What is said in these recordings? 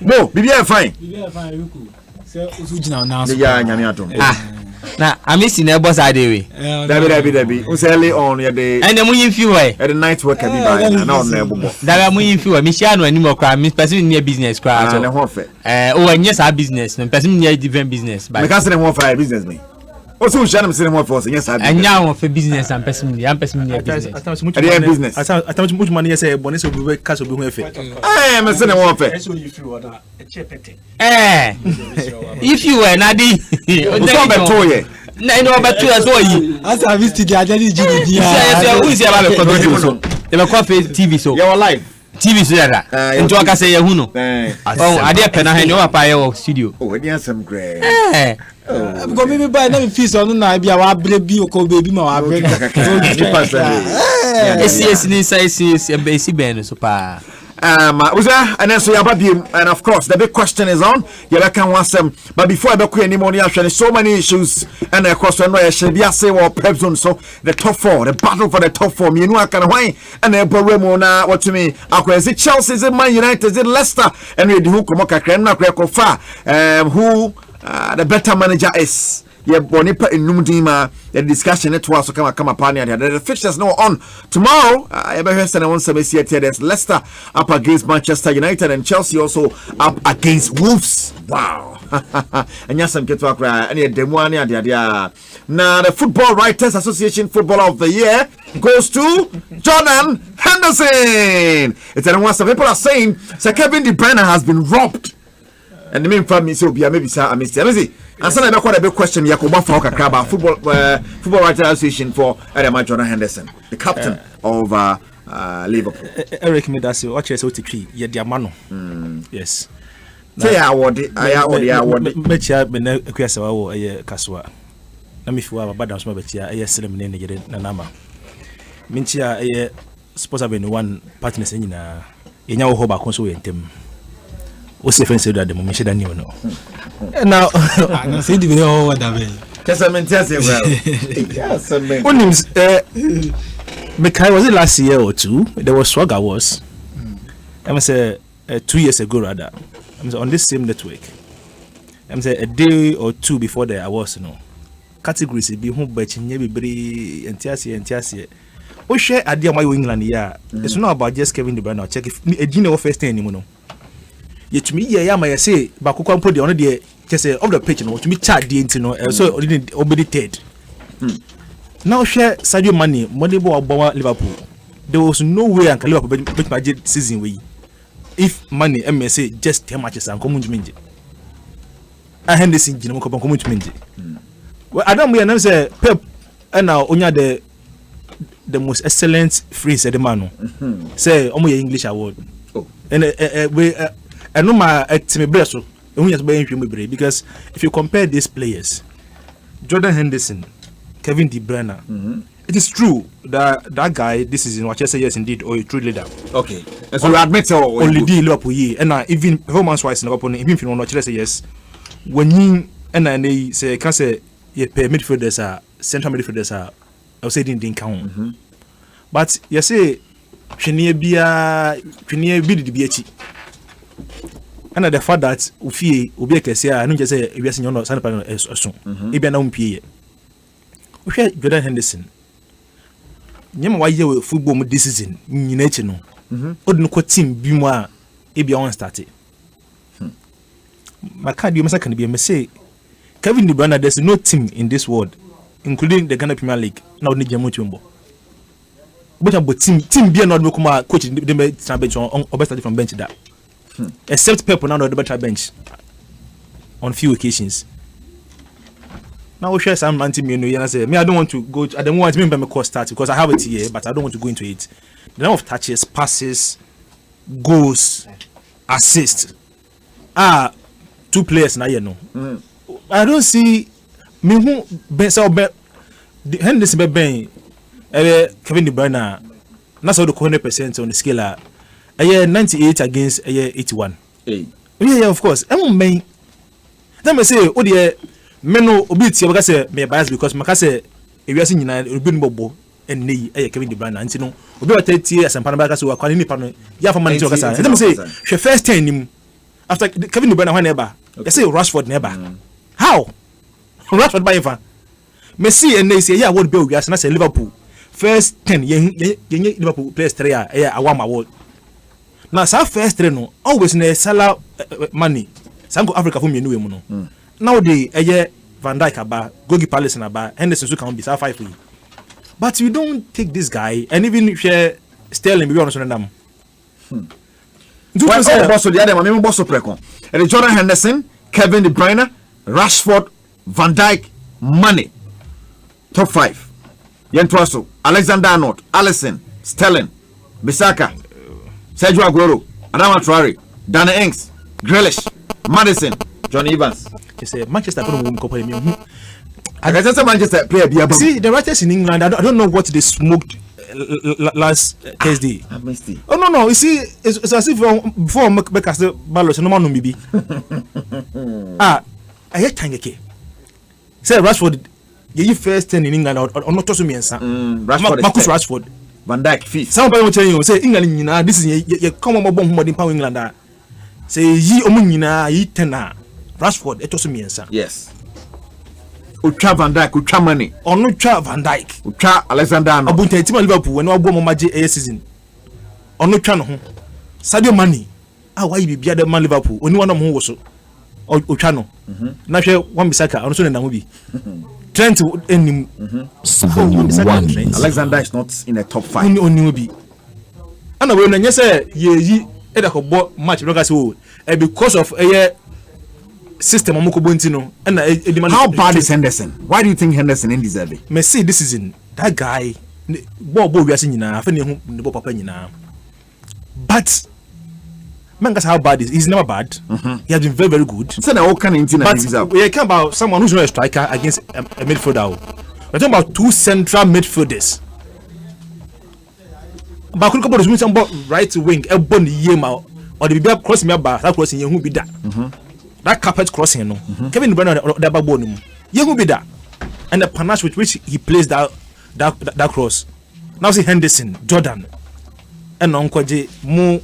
No, be fine. So ujina now. Yeah, nyamiato. Na amisi na boss adewe. Dabi. Useli on your day. And mu yin fi way. At the night work be by na on ebo. Dabi mu yin fi way. Mi share no animo kra, mi person near business kra so. Na ho fe. O anya sa business, no person near different business. Me ka say na ho fa business me. Also share them say na ho fa so nya sa business. Anya ho fa business and person near business. Business. Atama much money say bonus obi be cash obi hu efe. Me say na ho fa. If you were nadi, so beto ye. Na no beto ye so yi. As I visit the agent GDP. So who is about to control so? They coffee TV so. You are live. TV so that. Into aka say ye hu no. Oh, ade pe na he no papa ye studio. Oh, we dey some great. Because maybe by na fees on na bia wa bre bi ko baby ma wa bre. Esi ni sai esi ben so pa. And then so and of course the big question is on you can want some but before I be any money actually so many issues and of course no I should be say well prep zone so the top 4 the battle for the top 4 me no can why and then na what to me is it Chelsea is it Man United is it Leicester and we who come kakra na kwa far who the better manager is yeah, Bonipa in Numdima, the discussion it was come upon the fixtures no on tomorrow. Henderson and there's Leicester up against Manchester United and Chelsea also up against Wolves. Wow. And yes, I'm getting to cry. And now the Football Writers Association Footballer of the Year goes to Jordan Henderson. It's one some people are saying Sir Kevin De Bruyne has been robbed. And the main family so be maybe sir amazing. And so I a big question Yakuba for Kakaba Football Writers Association for Adama Jordan Henderson, the captain of Liverpool. Eric Medasi, what you say to tree, ye diamano. Yes. Say I award. Mecha bene kwesa wa ye kaswa. Na me fiwa baba dance ma betia ye selem ne ne na nama. Mintia ye sponsor be one partners nyina. Yenya wo ho ba kon so ye ntem. O se fen se do ademo me sheda ni no. Now I say the video what that be. Testament say well. Yes, man. Mekai was it last year or two? There was Swagger was. I say 2 years ago rather. I on this same network. I say a day or two before the awards, you know. Categories be home by Chinye be entiasi. O share idea why England yeah. It's not about just Kevin De Bruyne. Check if a dinner first thing anymore. Yet to me, yeah, my say, but could put the only just of the pitch, to me, chat the internet, so already dead. Now share Sadio Mane, Moneyball Bower Liverpool. There was no way I can live up my season way. If money, MSA just 10 matches and come to me. I Henderson, you know, come to me. Well, I don't mean say Pep and now only the most excellent phrase at the man. Say, only English award. And we. I know my breast because if you compare these players, Jordan Henderson, Kevin De Bruyne, it is true that guy this is in Manchester, yes indeed, or a true leader. Okay, and so we admit only the Liverpool and even performance-wise in Liverpool, even if you not say yes, when you and they say can say pay midfielders are central midfielders are, I would say didn't count, but you say Chenier be the BH. And the fact that Ufi Ubieke say, I don't just say, if you're not San Panel as soon. If you're not PA. We had Jordan Henderson. Yam why you football this season, in nature. Odin quote team Buma, if you're on started. My card, you must can be a mistake. Kevin De Bruyne, there's no team in this world, including the Ghana Premier League, now need Jamutumbo. But about team be not come coach the bench on or best from bench that. Except Pep now on the better bench on few occasions. Now we share some anti-me and say, me I don't want to go. I don't want to remember my course start because I have it here, but I don't want to go into it. The number of touches, passes, goals, assists. 2 players now you know. I don't see me who Ben so Henderson Ben Kevin De Bruyne. That's all the 100% on the scale. 98 against 81. Yeah, of course. I'm main. Let me say, oh dear, meno obit you say me bias because makase if you are seeing Ruben Bobo and me Kevin De Bruyne and no obi 30 years and Panama so kwani ni pa no ya for man to kasa. Let me say, she first time him after Kevin De Bruyne when never. You say Rashford never. How? Rashford by fan. Messi and they say yeah what be we as say Liverpool. First 10 Liverpool players 3 I want my award. Now sa first 3 no always na Salah money. Some Africa for me no no. Now the Van Dijk aba, Gogi Palace na aba, Henderson so can be 5 for you. But you don't take this guy and even share Sterling be honest on them. Why boss the other man boss prekon. And Jordan Henderson, Kevin De Bruyne, Rashford, Van Dijk, Mane. Top 5. Yentuaso, Alexander-Arnold, Alisson, Sterling, Bissaka, Sergio Aguero, Adama Traore, Danny Ings, Grealish, Maddison, Johnny Evans. He said Manchester couldn't compare me. I can say Manchester player. See the writers in England. I don't know what they smoked last Thursday. Oh no! You see, it's as if before make us the balance. No man no maybe. I hate Tangeke. Say Rashford. You first 10 in England or not to me and Marcus Rashford, Van Dijk 5th. Some people tell you say England this is you come on bomb in power England. Say ye omunina ye 10 Rashford it to me and yes. Ucha Van Dijk, Ucha Mane. Or no Ucha Van Dijk. Ucha Alexander-Arnold. Abunte team Liverpool when we bomb magic a season. Or no Ucha no. Sadio Mane. Why be the man Liverpool when one of who was so or Ucha no. Na share one Bissaka on so na movie. Trent in 7-1. Alexander is not in the top 5. Only be. And when you say ye either match because of a system and how bad is Henderson? Why do you think Henderson ain't deserving? Messi this season that guy we are seeing but man, that's how bad he's never bad. He has been very, very good. So now what kind of but we're talking about someone who's not a striker against a midfielder. We're talking about 2 central midfielders. But could couple of some right wing, a bond yema or the baby crossing your bar, that crossing you who be that. That carpet crossing, no. Kevin De Bruyne that backbone. You who be that. And the panache with which he plays that cross. Now see Henderson, Jordan, and Uncle J Mo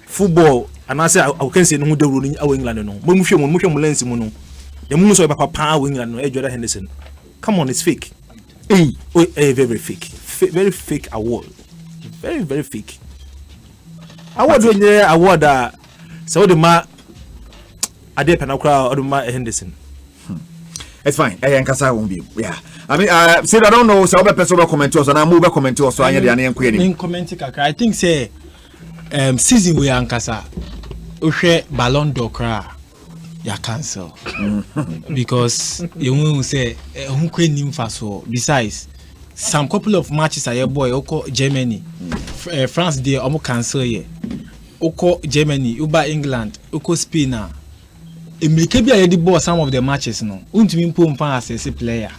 football and I say I can say no the ruling our England no. Mo lens no. The mo so papa England no Jordan Henderson. Come on, it's fake. Very fake. Very fake award. Very, very fake. Award when you award so the ma Ade Penakra or the ma Henderson. It's fine. I won't be. Yeah. I mean, say I don't know. So other person will comment to us, and I move comment to us. So I need the name. In commenting, I think say season we ankasa, Ushe Ballon d'Or cra, ya cancel because you will say who can name so. Besides, some couple of matches are your boy. Oko Germany, France they almost cancel ye. Oko Germany, Uba England, Oko Spain. Maybe I did bought some of the matches no. Untimi pumpa as a player.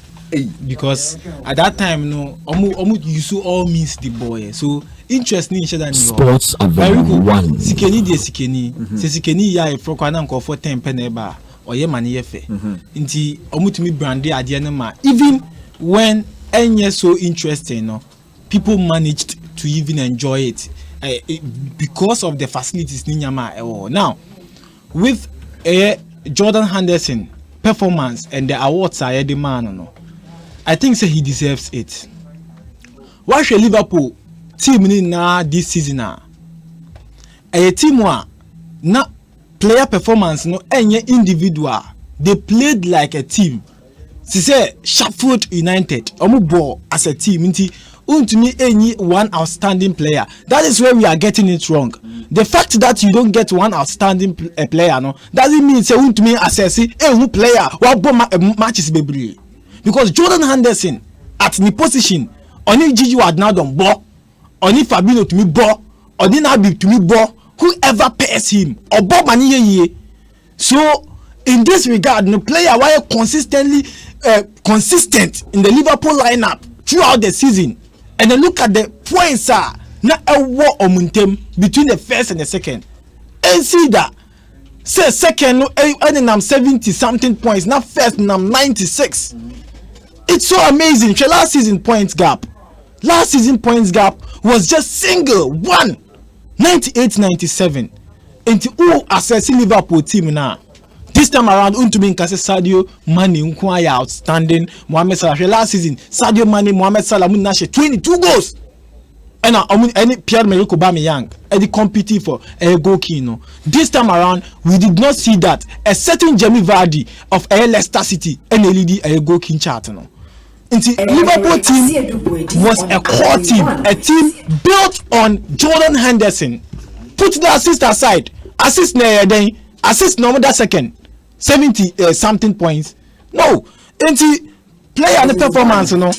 Because at that time no, almost you saw all means the boy. So interesting than sports are very one. Sikeni de sikeni. Se sikeni ya ifro kwa na nko for 10 peneba or ye mani yefe. Inti omutumi brande ade na ma. Even when any so interesting no, people managed to even enjoy it because of the facilities ni nyama. Now with Jordan Henderson performance and the awards are the man no. I think say he deserves it. Why should Liverpool team ni na this season a team na player performance no any individual they played like a team. She say Sheffield United ball as a team nti untumi any one outstanding player. That is where we are getting it wrong. The fact that you don't get one outstanding player no doesn't mean say untumi assess who player what matches baby. Because Jordan Henderson at the position only Gigi Wadnadon ball only Fabinho to me ball or then Nabi to me ball whoever pairs him or Bob Maniye. So in this regard no player why consistently consistent in the Liverpool lineup throughout the season. And then look at the points na a war omuntem between the first and the second. And see that say second and I'm 70 something points, not first and I'm 96. It's so amazing. Last season points gap was just single 98-97. Enti who assess Liverpool team now? This time around, Untumi Nkase Sadio Mane Nkwaya outstanding. Mohamed Salah last season, Sadio Mane, Mohamed Salah Munashe 22 goals. And any Pierre-Emerick Aubameyang, any competing for a goal kino. This time around, we did not see that a certain Jamie Vardy of Leicester City and a goal king chart. No. Liverpool team was a core team, a team built on Jordan Henderson. Put the assist aside, assist no second, 70 something points. No, player and the performance, no.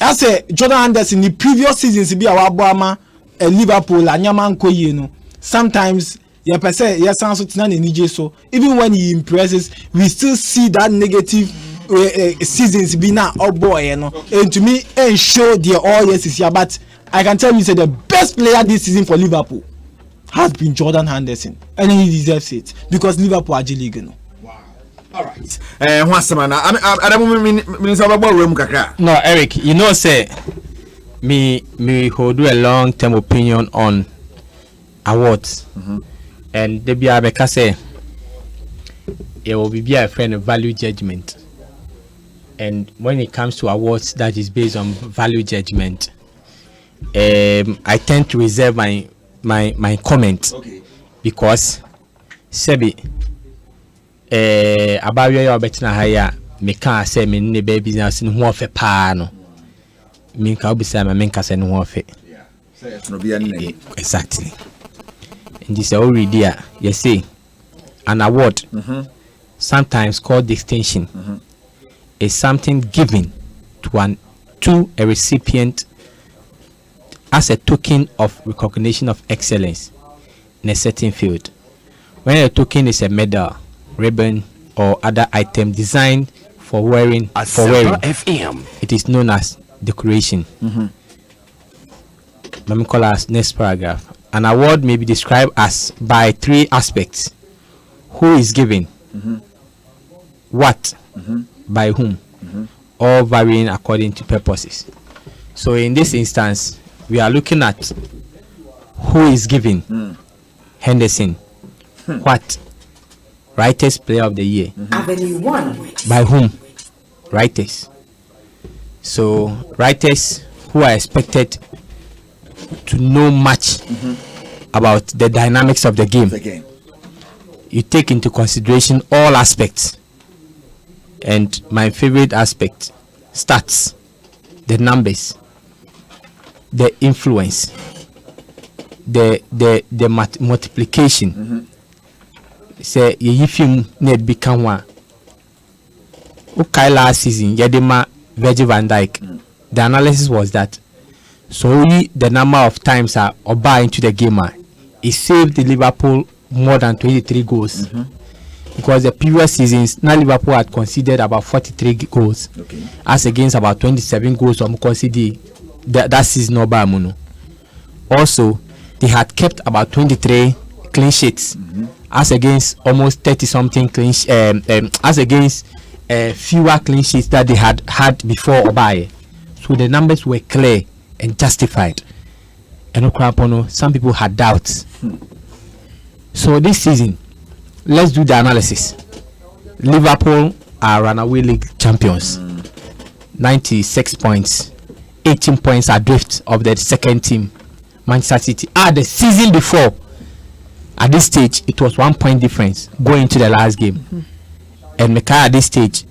I say Jordan Henderson in the previous seasons be our Obama Liverpool and Yamanko, you know. Sometimes so even when he impresses, we still see that negative seasons be now boy, you know. And to me, and show the all yes is here. But I can tell you, say the best player this season for Liverpool has been Jordan Henderson, and he deserves it because Liverpool are G-League, you know. All right. No, Eric, you know, say me hold a long-term opinion on awards, and they be a say it will be a friend of value judgment, and when it comes to awards that is based on value judgment, I tend to reserve my comment, because Sebi. About your better higher, me can't say me ne baby now sin who fe pa no. Me can be say me can say no fe. Exactly. And this already there. You see, an award, sometimes called distinction, is something given to a recipient as a token of recognition of excellence in a certain field. When a token is a medal, ribbon, or other item designed for wearing, it is known as decoration. Let me call us next paragraph. An award may be described as by three aspects: who is given, what, by whom, all varying according to purposes. So in this instance, we are looking at who is given. Henderson. What? Writers Player of the Year. Avenue 1. By whom? Writers. So writers who are expected to know much about the dynamics of the game. You take into consideration all aspects, and my favorite aspect, stats, the numbers, the influence, the multiplication. Say if you need become one. Okay, last season, Yadima Virgil van Dijk. The analysis was that so the number of times are Oba into the game, it saved the Liverpool more than 23 goals. Because the previous seasons, now Liverpool had conceded about 43 goals, as against about 27 goals from conceded that season. Oba also, they had kept about 23 clean sheets, as against almost 30 something clean as against fewer clean sheets that they had before Obaye. So the numbers were clear and justified. And some people had doubts. So this season, let's do the analysis. Liverpool are runaway league champions. 96 points. 18 points adrift of the second team, Manchester City. The season before, at this stage, it was 1 point difference going into the last game. And at this stage,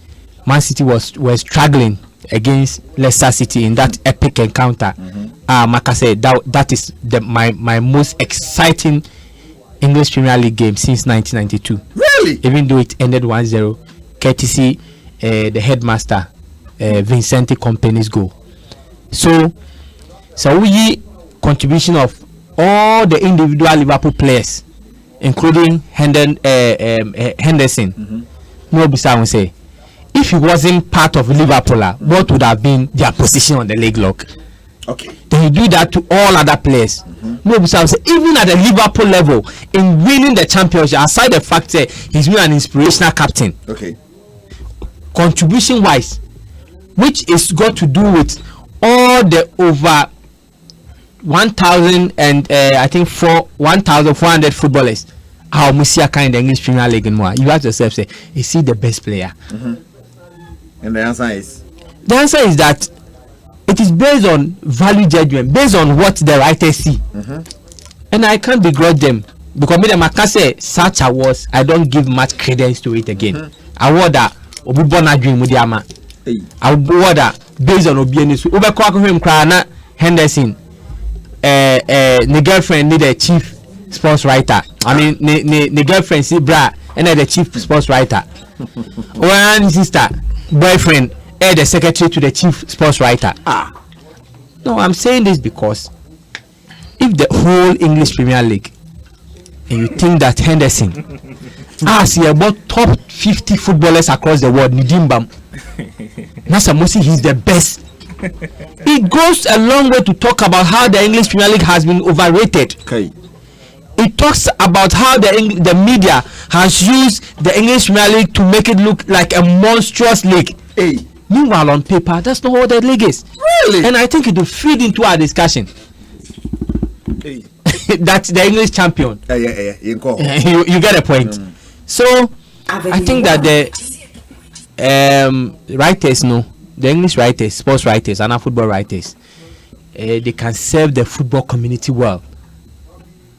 Man City was struggling against Leicester City in that epic encounter. Maka said that is my most exciting English Premier League game since 1992. Really? Even though it ended 1-0, courtesy the headmaster Vincente Kompany's goal. So we contribution of all the individual Liverpool players, including Henderson. No, besides say, if he wasn't part of Liverpool, what would have been their position on the league log? Okay. Then he do that to all other players. No, besides say, even at the Liverpool level, in winning the championship, aside the fact that he's been an inspirational captain. Okay. Contribution wise, which is got to do with all the over 1,000 and I think 1,400 footballers how we see a kind of English Premier League in more. You ask yourself, say, is he the best player? And the answer is that it is based on value judgment, based on what the writers see. And I can't begrudge them because me them I can say such awards I don't give much credence to it again. Award that obi born a dream with the ama. Award that based on obienisu. Ube kwa him krana Henderson. The girlfriend need a chief sports writer. I mean, the girlfriend see bra and the chief sports writer. One sister boyfriend the secretary to the chief sports writer. No, I'm saying this because if the whole English Premier League and you think that Henderson see about top 50 footballers across the world, Nidimbam Nasamosi, he's the best. It goes a long way to talk about how the English Premier League has been overrated. Okay. It talks about how the media has used the English Premier League to make it look like a monstrous league. Meanwhile, on paper, that's not what the league is. Really? And I think it will feed into our discussion. That's the English champion. You get a point. So, I think that the writers, the English writers, sports writers, and football writers, they can serve the football community well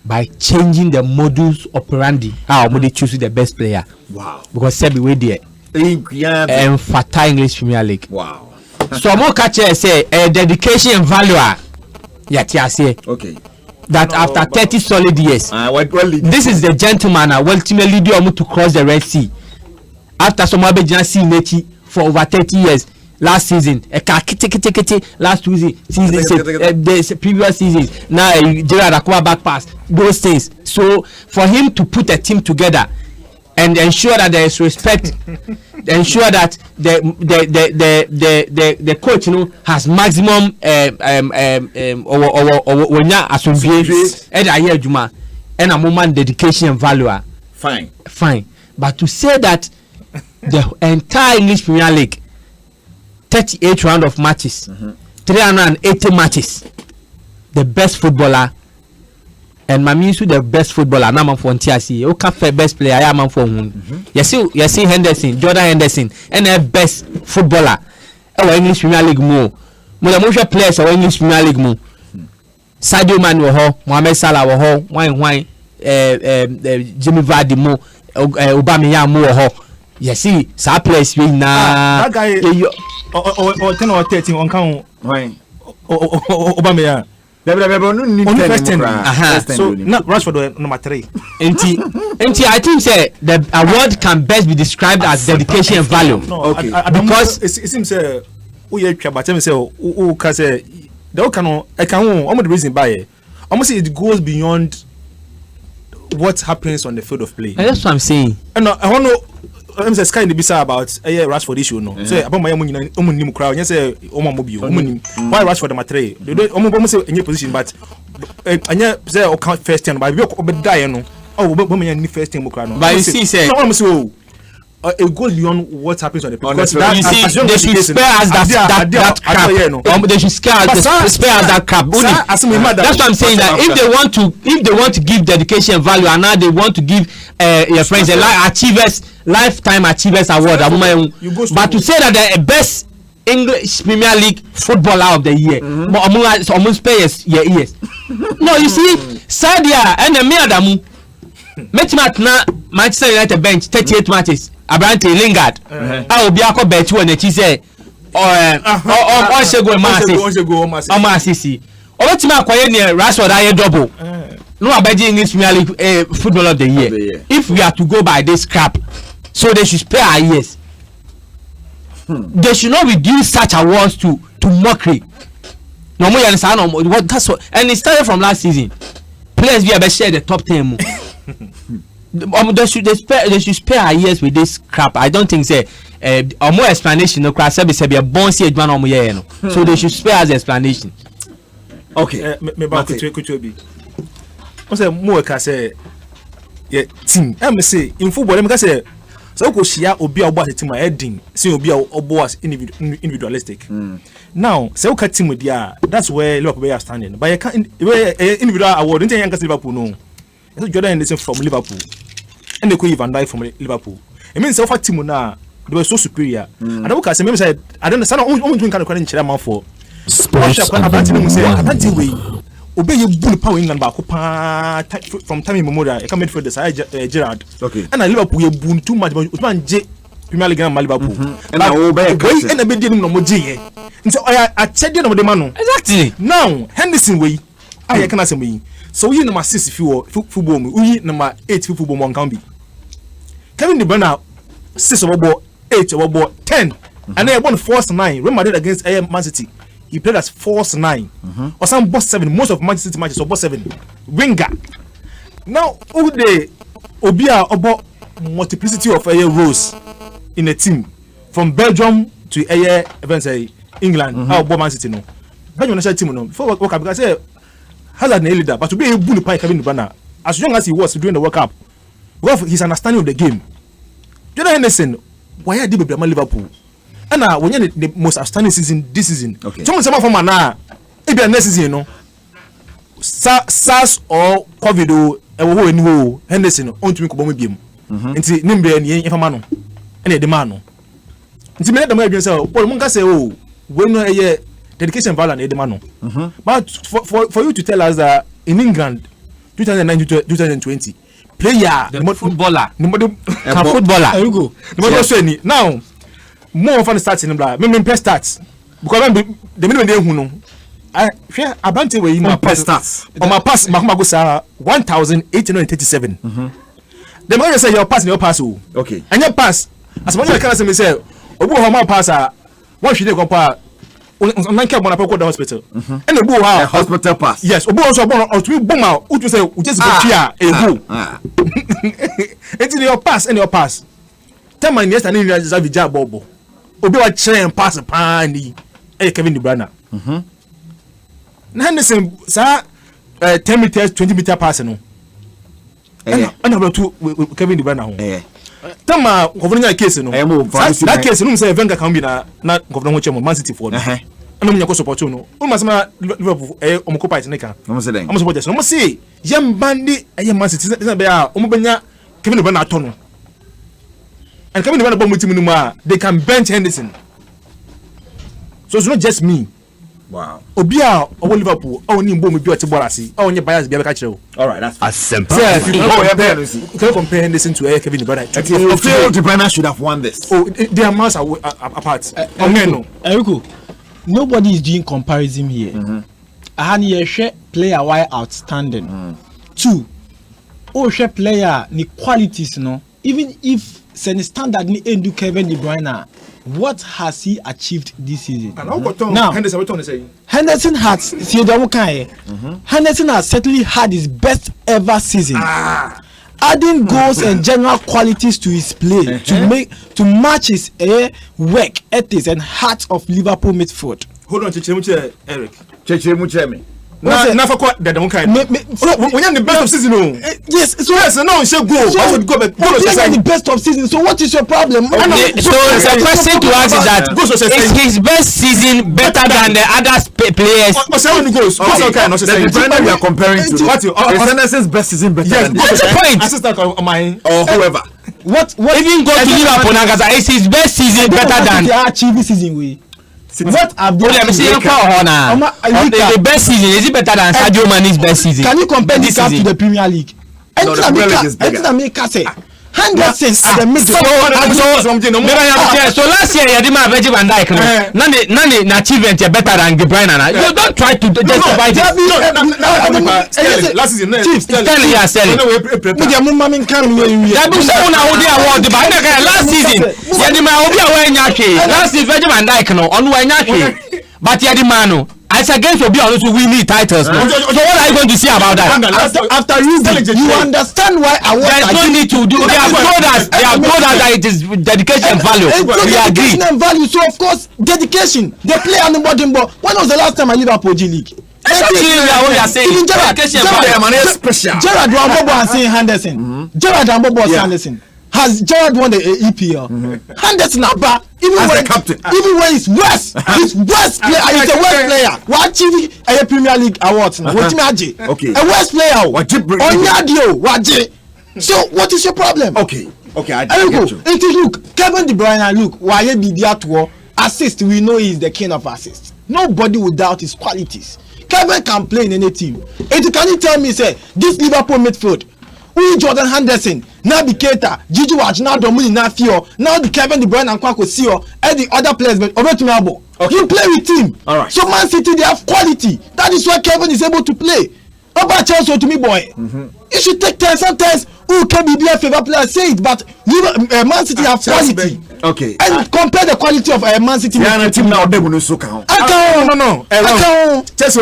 by changing the modus operandi. How they choose the best player. Wow. Because Sebi way there. Fata English Premier League. Wow. So more catcher say dedication and value. Okay. That after 30 solid years, this is the gentleman ultimately do to cross the Red Sea. After some sea for over 30 years. Last season, last two seasons, the previous seasons. Now Gerard Akwa back pass those things. So for him to put a team together and ensure that there is respect, ensure that the coach has maximum and a moment dedication and value. Fine. But to say that the entire English Premier League 38 round of matches, 380 matches, the best footballer, and Mamisu the best footballer. Na man for NTC. O cafe best player. I am for one. You see Henderson, Jordan Henderson, and the best footballer. Our English Premier League more the most players our English Premier League more. Sadio Mane wo, Mohamed Salah wo, why Jimmy Vardy mo, Aubameyang mo wo. You see, some players we na. That guy. Or 10 or 13 on count. Aubameyang. So not Rashford number 3. And I think say the award can best be described as dedication and value. No, okay. Because it seems but tell me say who can say the can almost the reason by it. Almost it goes beyond what happens on the field of play. And that's what I'm saying. And I want to I'm just kind of bizarre about Rashford issue no. Say about my nim crowd. You say why Rashford the matre? They don't almost in your position, but anya say o count first time, but we die no. Oh, but me any first time crowd no. But you see, say it goes beyond what happens on the pitch. Because you see, they should spare us that crap. They should spare us that crap. That's what I'm saying. That if they want to give dedication value, and now they want to give your friends a lifetime achievers award. But to say that the best English Premier League footballer of the year, almost players years. No, you see, Sadia and the Adamu. Metmat na Manchester United bench 38 matches. Abrante Lingard. Obi akọ bet won na chi say o shego ma assist. Obetima akoye ne Rashford aye double. No abeji English Premier League footballer of the year. If we are to go by this crap, so they should spare our years. They should not reduce such awards to mockery. No more understand what that's what, and it started from last season. Players be able share the top 10. They should spare our years with this crap. I don't think say more explanation no crap say be born see adwan omo ye no. So they should spare us the explanation. Okay. Me ba could be. I say more ka say team. I say in football me ka say so go share obi a obo team heading say obi a obo as individualistic. Now say we team with that's where Liverpool are standing. But you can't individual award don't you can Liverpool no. So Jordan Henderson from Liverpool, and they could Van Dijk from Liverpool. It means so far team now they were so superior. And I look at maybe say I don't understand only kind of calling chairman for Sports obey you bull power England back from time immemorial. I come in for the Gerrard. Okay. And I Liverpool you boon too much, but Usman J. Premier League and Liverpool. And I obey and I be dealing no more J. And so I check the man. Exactly. Now Henderson way. I can say me. So we number 6 football me. We number 8 football man can be. Kevin De Bruyne 6 over 8 over 10. And they won force 9. Real Madrid against Man City. He played as force 9. Or some boss 7. Most of Manchester City matches are boss 7. Winger. Now who they Obia about multiplicity of roles in a team from Belgium to events England. How about Man City no? Belgium national team no. Before World Cup because say Hazard na leader, but to be able to play Kevin De Bruyne as young as he was during the World Cup, because his understanding of the game. Jordan Henderson, why are they be Liverpool? And when you the most outstanding season this season. Okay. Someone from now, if you next season, you know, SARS or COVID or anyway, Henderson on to me come with him. Nti nimbe ni yefa ma no ene de ma no nti me dem adwen say Paul mun ka say oh we no dedication value na de ma no but for you to tell us that in England 2019-2020 player The footballer. Can footballer. There you go. The now more of an starting in blah me press starts because the minimum dey hu no I share abante we my pass stats on my pass makuma go sa 1837. The man say your pass oh. Okay. And your pass as much as can say me say obu ho ma pass one should go pa on care bona the hospital. And obu ha hospital pass. Yes, obu also bon or to boom out who to say we just go here go. It's your pass and your pass. Tell my yesterday you just have job bobo. Obi wa chere pass pani Kevin De Bruyne. Henderson sa 10 meters 20 meter pass no. And about to Kevin De Bruyne. Tama governor case no. That case no say Wenger can be na governor chairman Man City for no. And no nyako support no. O masema Liverpool omokopa it neka. No say den. Omo support this. No say yam bandi Man City say be a omo benya Kevin De Bruyne ato no. And Kevin De Bruyne bomb team no ma they can bench Henderson. So it's not just me. Wow. Obia or Liverpool only bomb be ati borasi. Only bias be aka chiro. All right, that's as simple. Can compare Henderson to Kevin De Bruyne. I feel De Bruyne should have won this. Oh, their amounts are apart. Enrico, nobody is doing comparison here. Ahani ye player why outstanding. 2. Oh, share player ni qualities no. Even if sen standard ni endu Kevin De Bruyne, what has he achieved this season? Now, Henderson has Henderson has certainly had his best ever season. Adding goals and general qualities to his play to match his work ethics and heart of Liverpool midfield. Hold on, Eric. Chechemu. Na for what that don't kind. When you're the best of season, yes. So yes, no, she go. So, I would go back. The best of season. So what is your problem? Okay, so the question to ask is that is his best season better than the other players? Seven goals. The Bruyne we are comparing to what? Is Henderson's best season better than What's the point? Assistant of mine or whoever? What even go to Liverpool and is his best season better than the achieving season we? What have they the best season? Is it better than Sadio Mane's best season? Can you compare this to the Premier League? No, the Premier League is bigger. Henderson at the middle. So last year, you didn't have Virgil van Dijk. None achievement better than De Bruyne. You don't try to justify this. Last season, but it's against Obi to win the titles. So what are you going to say about that? After you understand why I want. There's no need to do. They have told us that it is dedication value. We agree. Dedication and value. So of course dedication. They play on the bottom. But when was the last time I Liverpool G League? Even Gerrard Wambobo and saying Henderson. Gerrard Wambobo and Henderson. Has Gerrard won the EPL? Henderson Abba, even as when the captain. Even when he's worst player. He's a worst player. What achieve a Premier League awards now? What team Okay. A worst player. Onyadio. What? So what is your problem? Okay, I get you. Look, Kevin De Bruyne, look, why you be there to assist? We know he's the king of assists. Nobody will doubt his qualities. Kevin can play in any team. And can you tell me, say, this Liverpool midfield, who Jordan Henderson, now the Keita, Gigi Watch, now Domini, now Fio, now the Kevin De Bruyne and Kwako Sio, and the other players, but over to Melbo. You play with him. All right. So Man City, they have quality. That is why Kevin is able to play. About Chelsea to me, boy. You should take time. Sometimes who can be a favorite player, say it, but Man City have quality. Okay. And compare the quality of Man City. Yeah, team now they will so count. No. Chelsea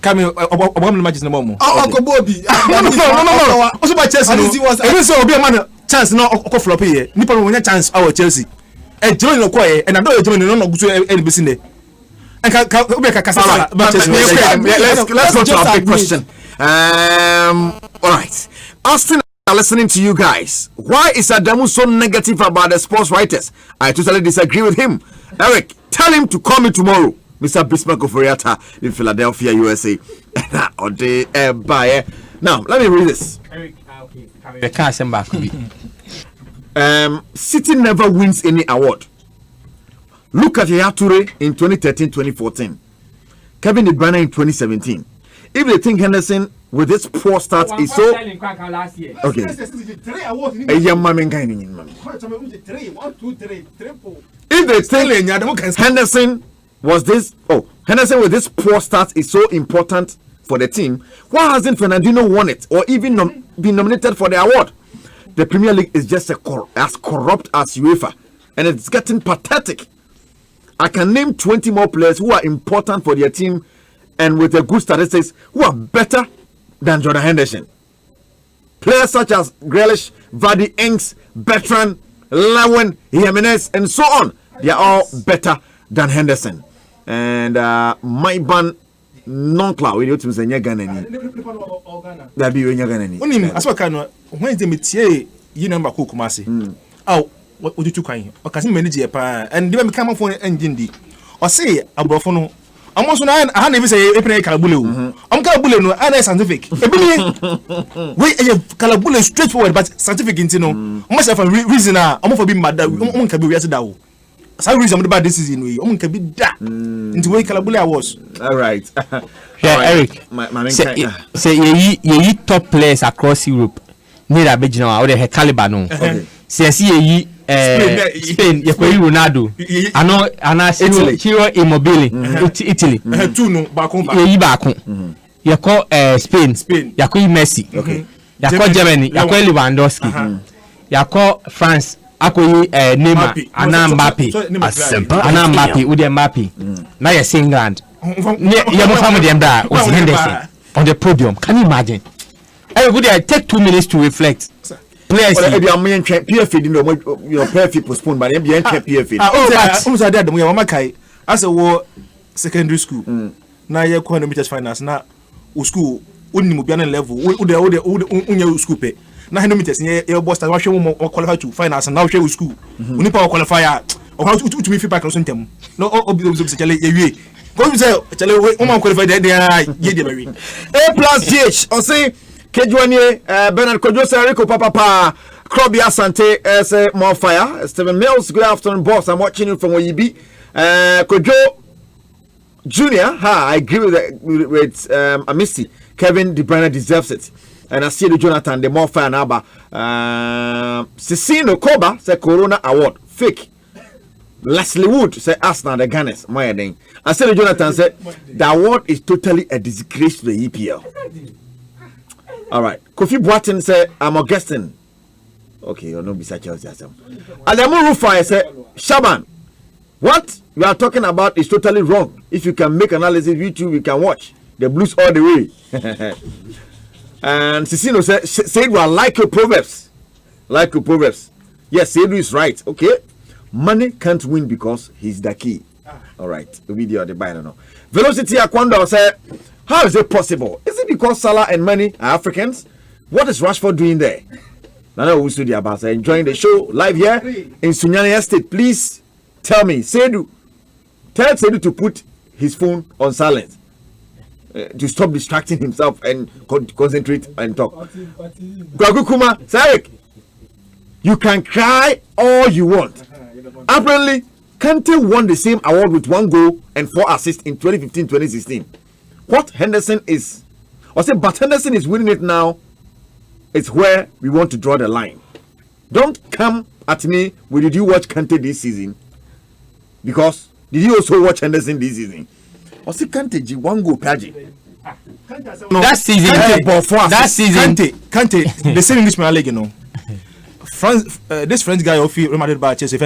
coming the matches no more. Uncle Bobby. No. Also by Chelsea. Even so, be a man chance no flop here. Nipa no chance our Chelsea. E join no quiet and I know join no go to any business. And let's go to our big question. All right. Austin, listening to you guys. Why is Adamu so negative about the sports writers? I totally disagree with him. Eric, tell him to call me tomorrow. Mr. Bismarck Oforiata in Philadelphia, USA. Now, let me read this. Eric, the car send back. City never wins any award. Look at Yaya Toure in 2013-2014. Kevin De Bruyne in 2017. If they think Henderson with this poor start is so okay. If they think Henderson with this poor start is so important for the team, why hasn't Fernandinho won it or even been nominated for the award? The Premier League is just as corrupt as UEFA, and it's getting pathetic. I can name 20 more players who are important for their team and with a good statistics who are better than Jordan Henderson. Players such as Grealish, Vardy, Ings, Bertrand, Lawen, Jimenez, and so on. They are all better than Henderson. And my ban non-cloud, we need to say Nyaganani. That be Nyaganani. As well, can when they meet you number Kumasi. Oh, what would you kind? Or can manage a pa and they become for an engine. Or say a brofono. I'm also not. I never say a calabulu. I'm calabulu, and I'm scientific. Wait, a calabulu straightforward, but scientific in no. Must have a reason. I'm for being mad. One can be reacted out. Some reason about this is in we. One can be that into where calabulu was. All right. Yeah, Eric. Say ye top players across Europe. Near a big now, or the caliber no. Say ye. Spain, Ronaldo. I know, Hero Immobile, Italy. Two no, back home. You call Spain, you call Messi. Okay. You call Germany, you call Lewandowski. You call France, you call Neymar, Mbappe. Mbappe, with Mbappe. Now you're saying England. You're not family them there with Henderson on the podium. Can you imagine? Everybody, take 2 minutes to reflect. Players, PFA didn't know your PFA postponed, but MBN PFA. As a war secondary school. Now you're calling meters finance. Now, school, only Mubian level, unya school pay. Now, no meters, your boss, I was qualified to finance and now share with school. Unipa qualifier or how to be feedback on them. No, obviously, go to say, woman qualified there. A plus GH, or say. Kejuanye, Bernard Kojo, Rico Papa, Krobby Asante, more fire. Stephen Mills, good afternoon, boss. I'm watching you from OEB. Kojo Junior, I agree with Amisty. Kevin De Bruyne deserves it. And I see the Jonathan, the more fire now. Cecino Koba, say Corona Award, fake. Leslie Wood, say Arsenal, the Gunners, my name. I see the Jonathan said the award is totally a disgrace to the EPL. All right. Kofi Boateng said, I'm Augustine. Okay, you're not beside Chelsea. Adamu Rufai said, Shaban, what you are talking about is totally wrong. If you can make analysis, YouTube, you can watch the Blues all the way. And Cicino said, well, like your Proverbs. Like your Proverbs. Yes, Seidu is right. Okay. Money can't win because he's the key. All right. The video, the buy, no. Velocity Aquando said, how is it possible? Is it because Salah and Mane are Africans? What is Rashford doing there? Nana Usudi Abasa enjoying the show live here in Sunyani Estate. Please Tell me, tell Sedu to put his phone on silent. To stop distracting himself and concentrate and talk. Gwagukuma, Sarek, you can cry all you want. Apparently, Kante won the same award with 1 goal and 4 assists in 2015-2016. What Henderson is, but Henderson is winning it now. It's where we want to draw the line. Don't come at me with did you watch Kante this season? Because did you also watch Henderson this season? Kante G 1 goal Paji. That season, Kante, the same English Premier League, you know. This French guy of Real Madrid by Chelsea,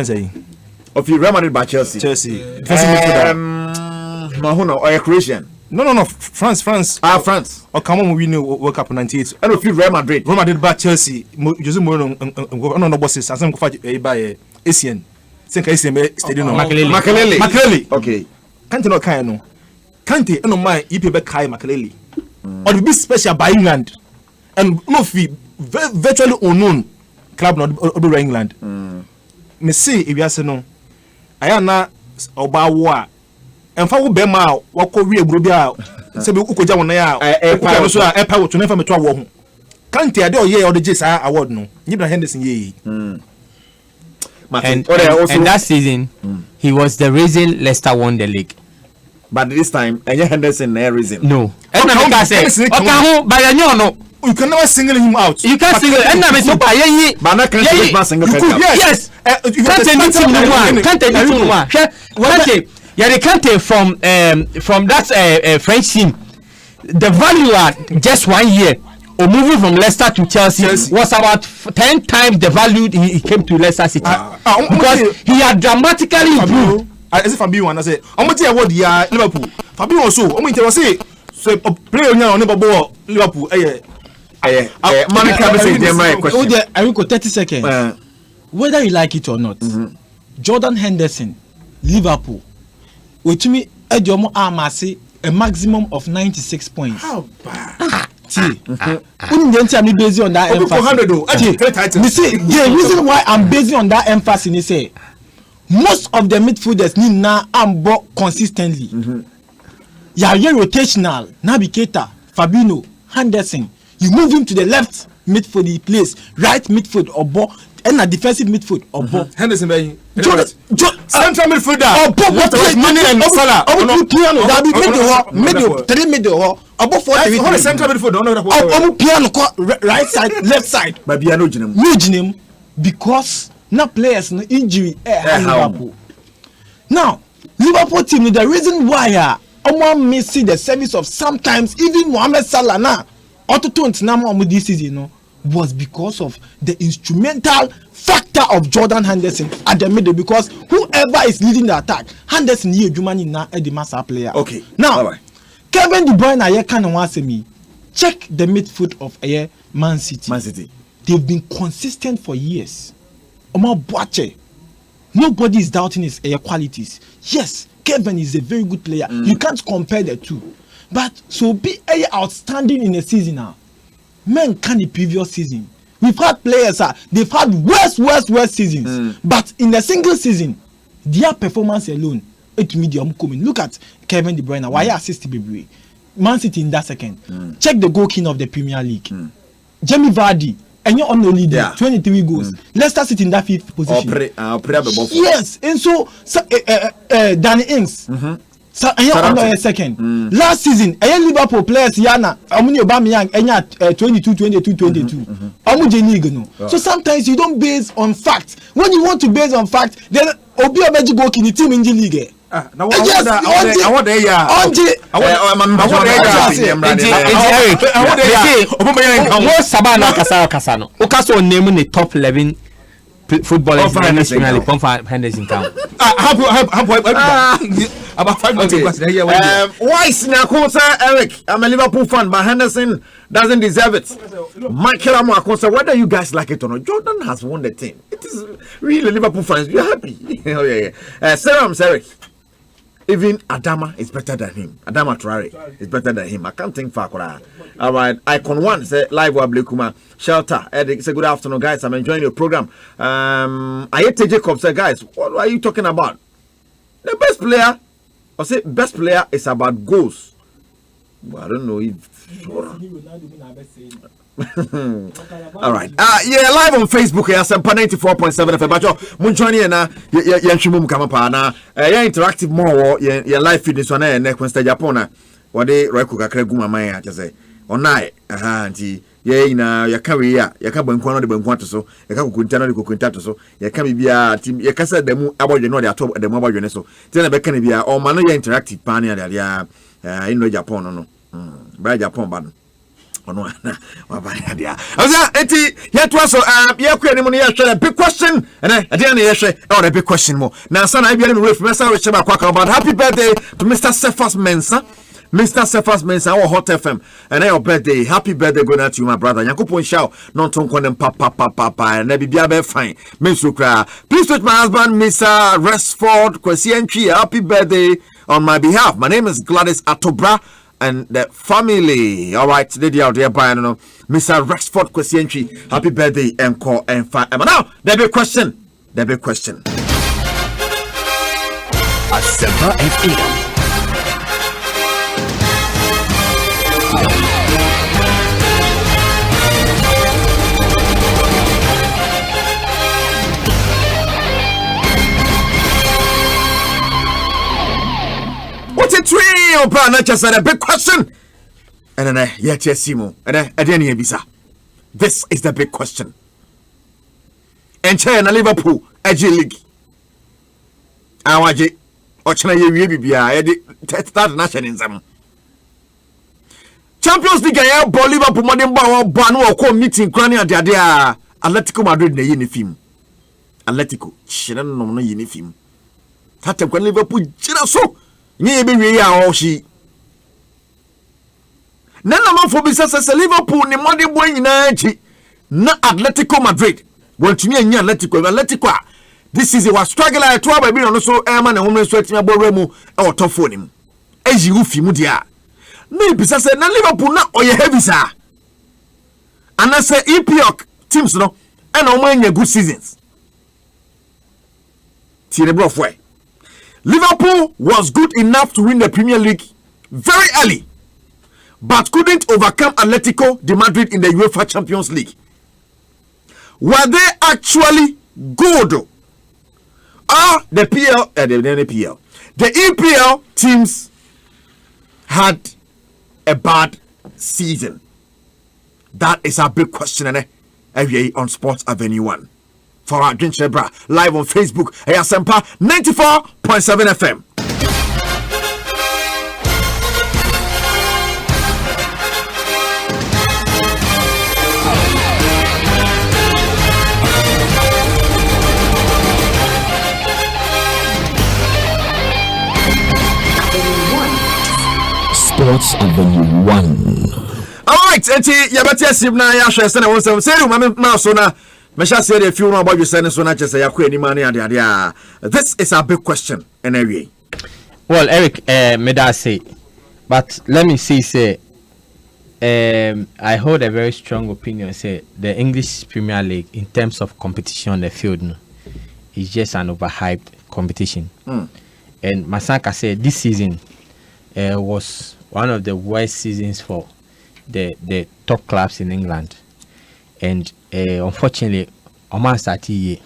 Of Real Madrid by Chelsea. Defensive midfielder. Mahuna or a Croatian. No. France. France. Or come on, we know World Cup 98. I don't feel Real Madrid. Real Madrid by Chelsea. Jose Mourinho, no bosses. I think by Asian. Think ACM Stadium. Makelele. Okay. Kante no kind no. Kante no my EP be Kai Makelele. Or the big special by England. And no fee virtually unknown club no over England. Me say if you say no. Aya na oba wo a emfa wo be ma wakọ wi eburo bia se be ukoja wona ya e pa so e pa wo to nefa me to wo ho Kante ade o ye o de jesa award no Nyibra Henderson ye and that season he was the reason Leicester won the league. But this time Henderson na reason. No. And I say Okaho bayanyo no. You can never single him out. You can't single. And now so by ye. But na can single. Yes. Kante Kante from that French team. The value at just 1 year or moving from Leicester to Chelsea was about 10 times the value he came to Leicester City because he had dramatically improved. As if I'm being one, I say, I'm going to award the Liverpool. Fabio also, I'm going to say, so play on your neighbor Liverpool. I will go 30 seconds. Whether you like it or not, Jordan Henderson, Liverpool, which me Ejomo Amasi a maximum of 96 points. How bad? I'm based on that emphasis. You see, the reason why I'm basing on that emphasis is say most of the midfielders need now consistently. You are rotational. Naby Keita, Fabinho, Henderson. You move him to the left midfield, he plays right midfield or ball, and a defensive midfield or ball. Henderson, central midfielder. Or ball, what is money and Salah? Piano, that be middle, above 40. What is central midfielder? Piano, right side, left side. But we are no Genum because now players no injury. Liverpool. Now, Liverpool team, the reason why I'm missing the service of sometimes even Mohamed Salah now. This season was because of the instrumental factor of Jordan Henderson at the middle because whoever is leading the attack, Henderson here Jumani na the master player. Okay. Now, Kevin De Bruyne aye can want me check the midfield of Man City. Man City. They've been consistent for years. Omar Boache. Nobody is doubting his qualities. Yes, Kevin is a very good player. You can't compare the two. But so be outstanding in a season now. Men can the previous season. We've had players they've had worse seasons. But in a single season, their performance alone, it medium coming. Look at Kevin De Bruyne. Why assist Bebre? Man City in that second. Check the goal king of the Premier League. Jamie Vardy. And you're on the leader, 23 goals. Leicester City in that 5th position. Yes, and so Danny Ings. So I am on a second. Last season, Liverpool players Yana, Amuni Aubameyang, 22. So sometimes you don't base on fact. When you want to base on fact, then Obi Obeji go in the team in the league. Top 11 footballers in Henderson count. About 5 months ago. Why Sinakosa Eric? I'm a Liverpool fan, but Henderson doesn't deserve it. Michael Amakosa, whether you guys like it or not, Jordan has won the team. It is really Liverpool fans. You're happy. Serum Eric. Even Adama is better than him. Adama Traore is better than him. I can't think far. All right. Icon 1 say live with Blakuma Shelter. Eddie say good afternoon, guys. I'm enjoying your program. Ayete Jacob say, guys, what are you talking about? The best player, I say best player is about goals. But I don't know if. All right. Yeah, live on Facebook here, Sampa 94.7 FM. But you join here now. You come up now. You interactive more. You live fitness on there. Next Wednesday, Japan. What they record kakra guma maya just say. Onai. Anti. Yeah, you carry ya. You can't bring one of the Benquanto so. You can't continue to contact so. You can't be a team. You can't say them about you know they are top at the mobile unit so. Then I can be a or man interactive pioneer there. Yeah, in Japan no. By Japan ban. No, idea. Yet was so a big question, and I didn't a big question more. Now, son, I be with Mr. about happy birthday to Mr. Cephas Mensah. Mr. Cephas Mensah, our Hot FM, and your birthday. Happy birthday, good night to you, my brother. Yakupo shout, non ton condemn papa, and maybe be fine. Miss Ukra, please touch my husband, Mr. Resford Kwesienchi. Happy birthday on my behalf. My name is Gladys Atobra. And the family, all right, today out there by Mr. Rexford Kwesienchi. Happy birthday, encore and fine. Now, there be a question. Asempa FM. What's a tree? I just said a big question. And then, yes, Simo. And then, Bisa. This is the big question. And China, Liverpool, AG League. Awaji, Ochana, you start nationalism. Champions League, I have Liverpool, Madimba, Banu, or meeting Crania, Dadia, Atletico Madrid, the Unifim. Atletico, Shiran, no Unifim. Tatum, Liverpool, Jiraso. Maybe we are all she. Nana man for business Liverpool ni money boy na Atletico Madrid. Want to me and Atletico. This is a struggle I to baby on so man and woman sweating about Remo or top phone him. As you fi mudia. No business na Liverpool na or your heavy sir. And I say EPL teams no and on your good seasons. Tirebro way. Liverpool was good enough to win the Premier League very early, but couldn't overcome Atletico de Madrid in the UEFA Champions League. Were they actually good? The EPL teams had a bad season. That is a big question, on Sports Avenue 1. For our Drink Bra live on Facebook, Asempa 94.7 FM. Sports Avenue 1. All right, Yabati Sibna Yasha, and I was saying, Mamma Mesha said a few about you sending so much as any money and this is a big question anyway. Well, Eric, may I say, but let me say, I hold a very strong opinion. Say the English Premier League, in terms of competition on the field, is just an overhyped competition. And Masaka said this season was one of the worst seasons for the top clubs in England. And unfortunately, Oman started year,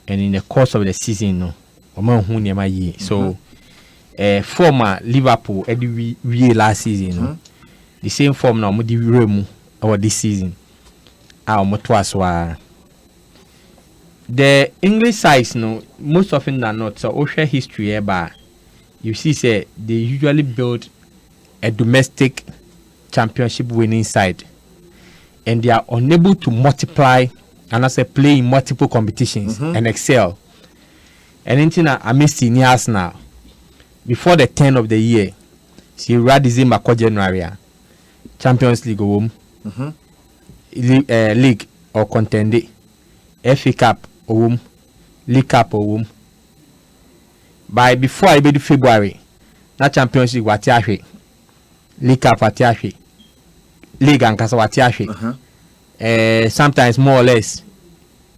and in the course of the season, Oman who never year. So, former Liverpool, every last season, the same form now, Mudi Remu or this season. The English sides, most often than not, so share history, but you see, say they usually build a domestic championship winning side. And they are unable to multiply and as play in multiple competitions and excel. And anything I missed in years now, before the 10th of the year, see December January, Champions League League or contender, FA Cup League Cup by before I made February, that Champions League watiahe, League Cup watiahe. League and Kasawatiashi. Sometimes more or less.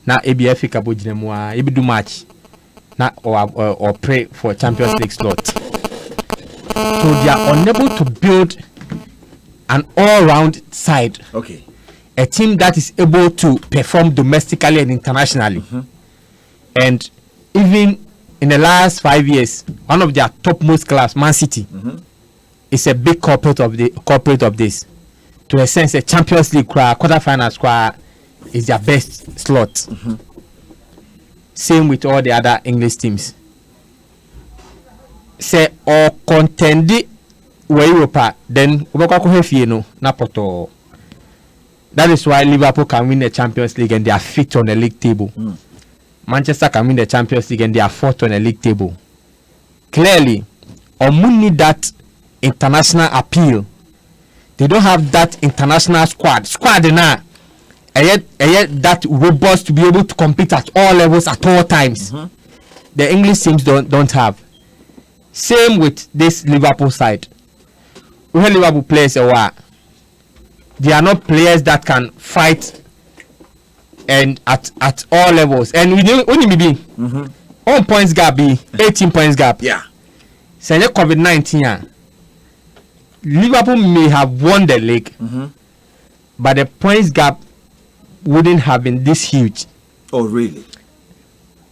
Now ABF Kabujinemwa, do match. or pray for Champions League slot. So they are unable to build an all-round side. Okay. A team that is able to perform domestically and internationally. And even in the last 5 years, one of their topmost class, Man City, is a big corporate of this. To a sense, a Champions League quarterfinal squad is their best slot. Same with all the other English teams. Say or contend where Europa, then Napoto. That is why Liverpool can win the Champions League and they are fifth on the league table. Manchester can win the Champions League and they are fourth on the league table. Clearly, Omun need that international appeal. They don't have that international squad. Now, and yet that robust to be able to compete at all levels at all times. The English teams don't have. Same with this Liverpool side. When Liverpool plays a while, they are not players that can fight and at all levels. And we don't only be 1 points gap be 18 points gap. Yeah. Say COVID-19. Liverpool may have won the league, but the points gap wouldn't have been this huge. Oh, really?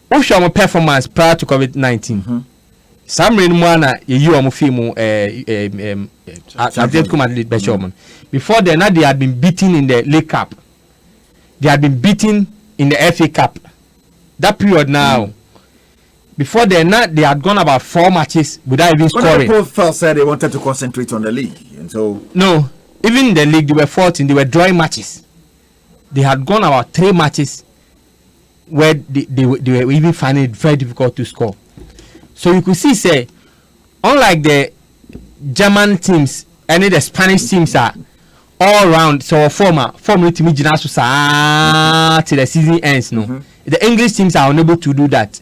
What's your performance prior to COVID-19? Some reason you are Atletico Madrid Beshorman. Before then, they had been beaten in the League Cup. They had been beaten in the FA Cup. That period now. Before then, they had gone about 4 matches without even scoring. People felt said they wanted to concentrate on the league, and so no, even in the league they were 14. They were drawing matches. They had gone about 3 matches where they were even finding it very difficult to score. So you could see, say, unlike the German teams, any the Spanish teams are all round. So form to me till the season ends. No, the English teams are unable to do that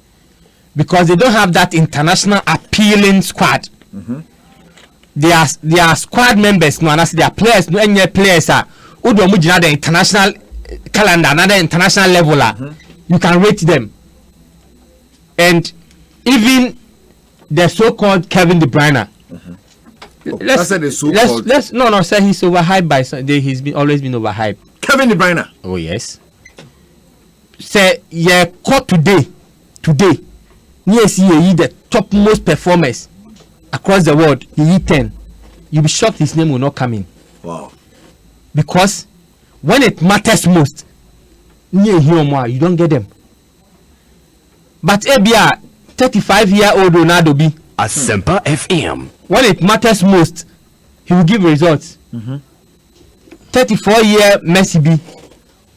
because they don't have that international appealing squad. They are squad members. No, and that's their players. No, any players are who do the international calendar, another international level. You can rate them, and even the so-called Kevin De Bruyne. Let's say he's overhyped by some. He's always been overhyped. Kevin De Bruyne. Oh yes. Say caught today. Yes, he the topmost performers across the world. He 10. You'll be shocked his name will not come in. Wow. Because when it matters most, you don't get them. But Abia 35-year-old Ronaldo be Asempa FM. when it matters most, he will give results. 34-year Messi be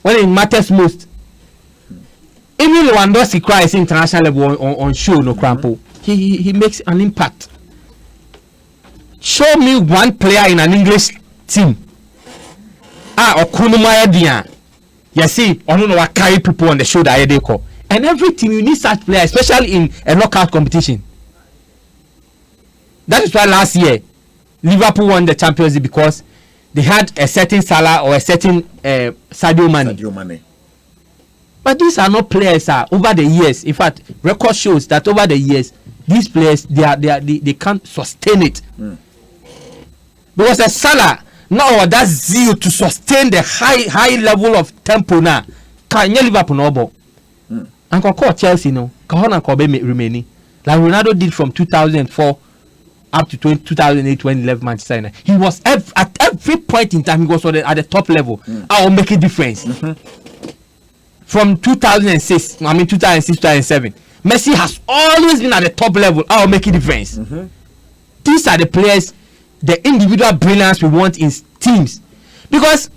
when it matters most. Even Lewandowski cries international level on show no crampo. He makes an impact. Show me one player in an English team. Okunumaya dia. You see, I don't know what carry people on the shoulder. And every team you need such players, especially in a knockout competition. That is why last year Liverpool won the Champions League because they had a certain Salah or a certain Sadio Mane. But these are not players over the years. In fact, record shows that over the years, these players they can't sustain it. Because a Salah now that zeal to sustain the high level of tempo now can you Liverpool no ball. And call Chelsea no. Kahona Kobe remaining like Ronaldo did from 2004 up to 2008 when he left Manchester United. He was at every point in time he was at the top level. I will make a difference. From 2006, 2007, Messi has always been at the top level. I will make a difference. These are the players, the individual brilliance we want in teams. Because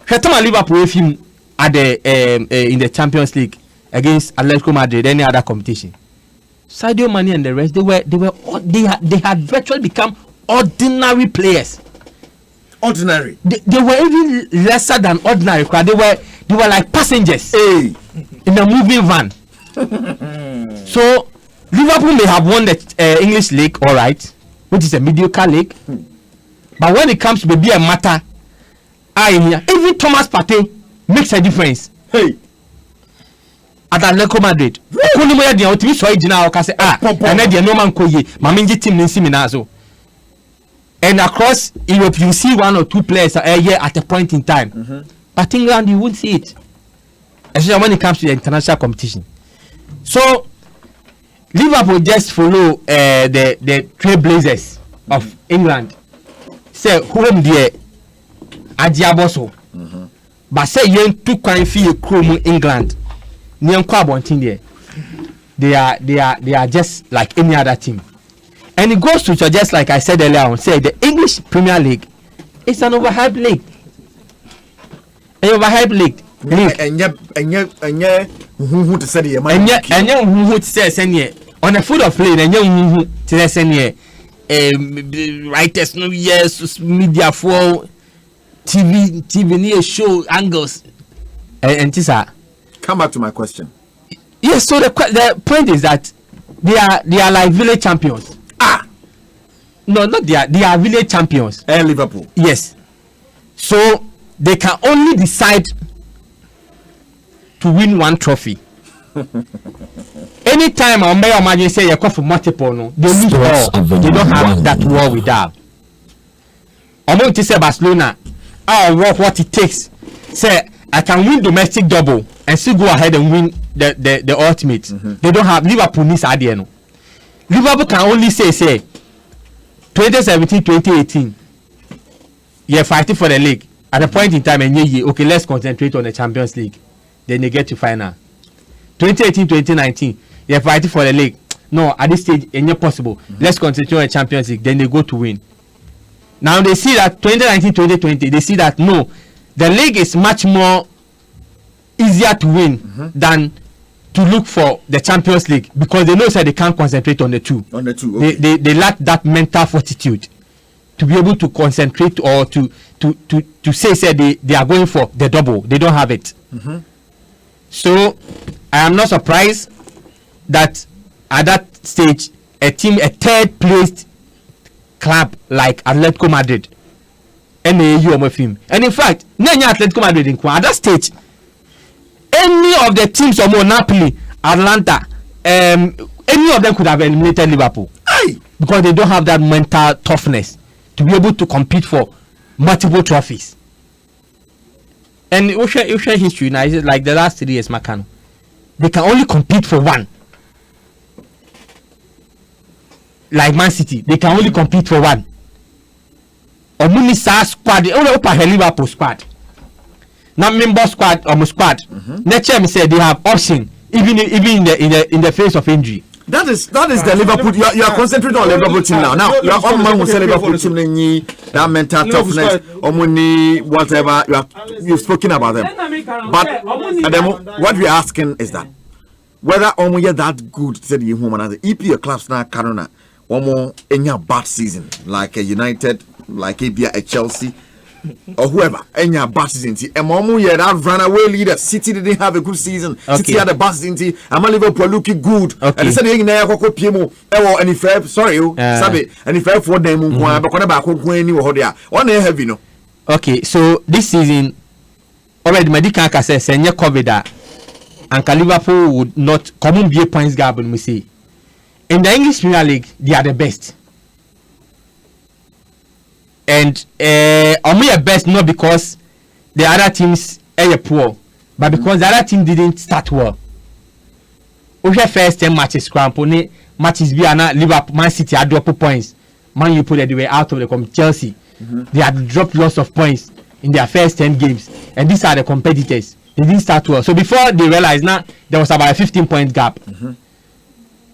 Liverpool with him at the in the Champions League against Atletico Madrid, any other competition. Sadio Mane and the rest, they had virtually become ordinary players. Ordinary. They were even lesser than ordinary. They were like passengers in a moving van. So Liverpool may have won the English league, all right, which is a mediocre league. But when it comes to be a matter, even Thomas Partey makes a difference. at Atletico Madrid. Kuni mo ya dia otimi so ejina o ka say and na dia no man koye mamenji team ni nsimi na so. And across Europe you see one or two players here at a point in time. But England you won't see it. Especially when it comes to the international competition. So Liverpool just follow the trailblazers of England. Say home there Adiaboso. But say yen two kwan fi ekrom England. Nyen kwa bontin there. They are just like any other team. And it goes to just like I said earlier on, say the English Premier League is an overhyped league. An overhyped league. On the foot of play, writers no yes media for TV near show angles and this are. Come back to my question. Yes, so the point is that they are like village champions. No, not they are village champions. Liverpool. Yes. So they can only decide to win one trophy. Anytime I may imagine say you call for multiple, no, they lose all. They don't have that war with that. I'm going to say Barcelona, I'll work what it takes. Say I can win domestic double and still go ahead and win the ultimate. They don't have Liverpool needs idea no. Liverpool can only say 2017-2018 you're fighting for the league at a point in time and okay, let's concentrate on the Champions League, then they get to final. 2018-2019 you're fighting for the league, no, at this stage it's not possible. Let's concentrate on the Champions League, then they go to win. Now they see that 2019-2020 they see that no, the league is much more easier to win than to look for the Champions League, because they know that they can't concentrate on the two. Okay. They lack that mental fortitude to be able to concentrate or to say they are going for the double. They don't have it. So I am not surprised that at that stage a third placed club like Atletico Madrid and in fact Atletico Madrid at that stage, any of the teams of Napoli, Atlanta, any of them could have eliminated Liverpool. Aye. Because they don't have that mental toughness to be able to compete for multiple trophies. And you share history now, like the last 3 years, Macano, they can only compete for one. Like Man City, they can only compete for one. Or Munisa squad, they only open a Liverpool squad. Not member squad or squad. Next year, say they have option even in the face of injury. That is the Liverpool. You are concentrating on Liverpool team now. Now you are all man who say Liverpool team that mental toughness, money, whatever. You've spoken about them. But what we are asking is that whether you are that good, said you human as EP clubs now, Canona, or in your bad season like a United, like a Chelsea. Or whoever, any bad season. And Momu, yeah, that runaway leader. City didn't have a good season. City had a bad season. I'm a Liverpool looking good. And they said, and if sorry, Sabe, and if I for them, no. Okay, so this season, already Medicanka says, Senya COVID, and Liverpool would not come be a points gap, and we see. In the English Premier League, they are the best. And we are best not because the other teams are poor, but because the other team didn't start well. We have first 10 matches, matches be Liverpool, Man City had dropped points. Man U put they were out of the Chelsea. They had dropped lots of points in their first 10 games, and these are the competitors. They didn't start well, so before they realized now there was about a 15-point gap.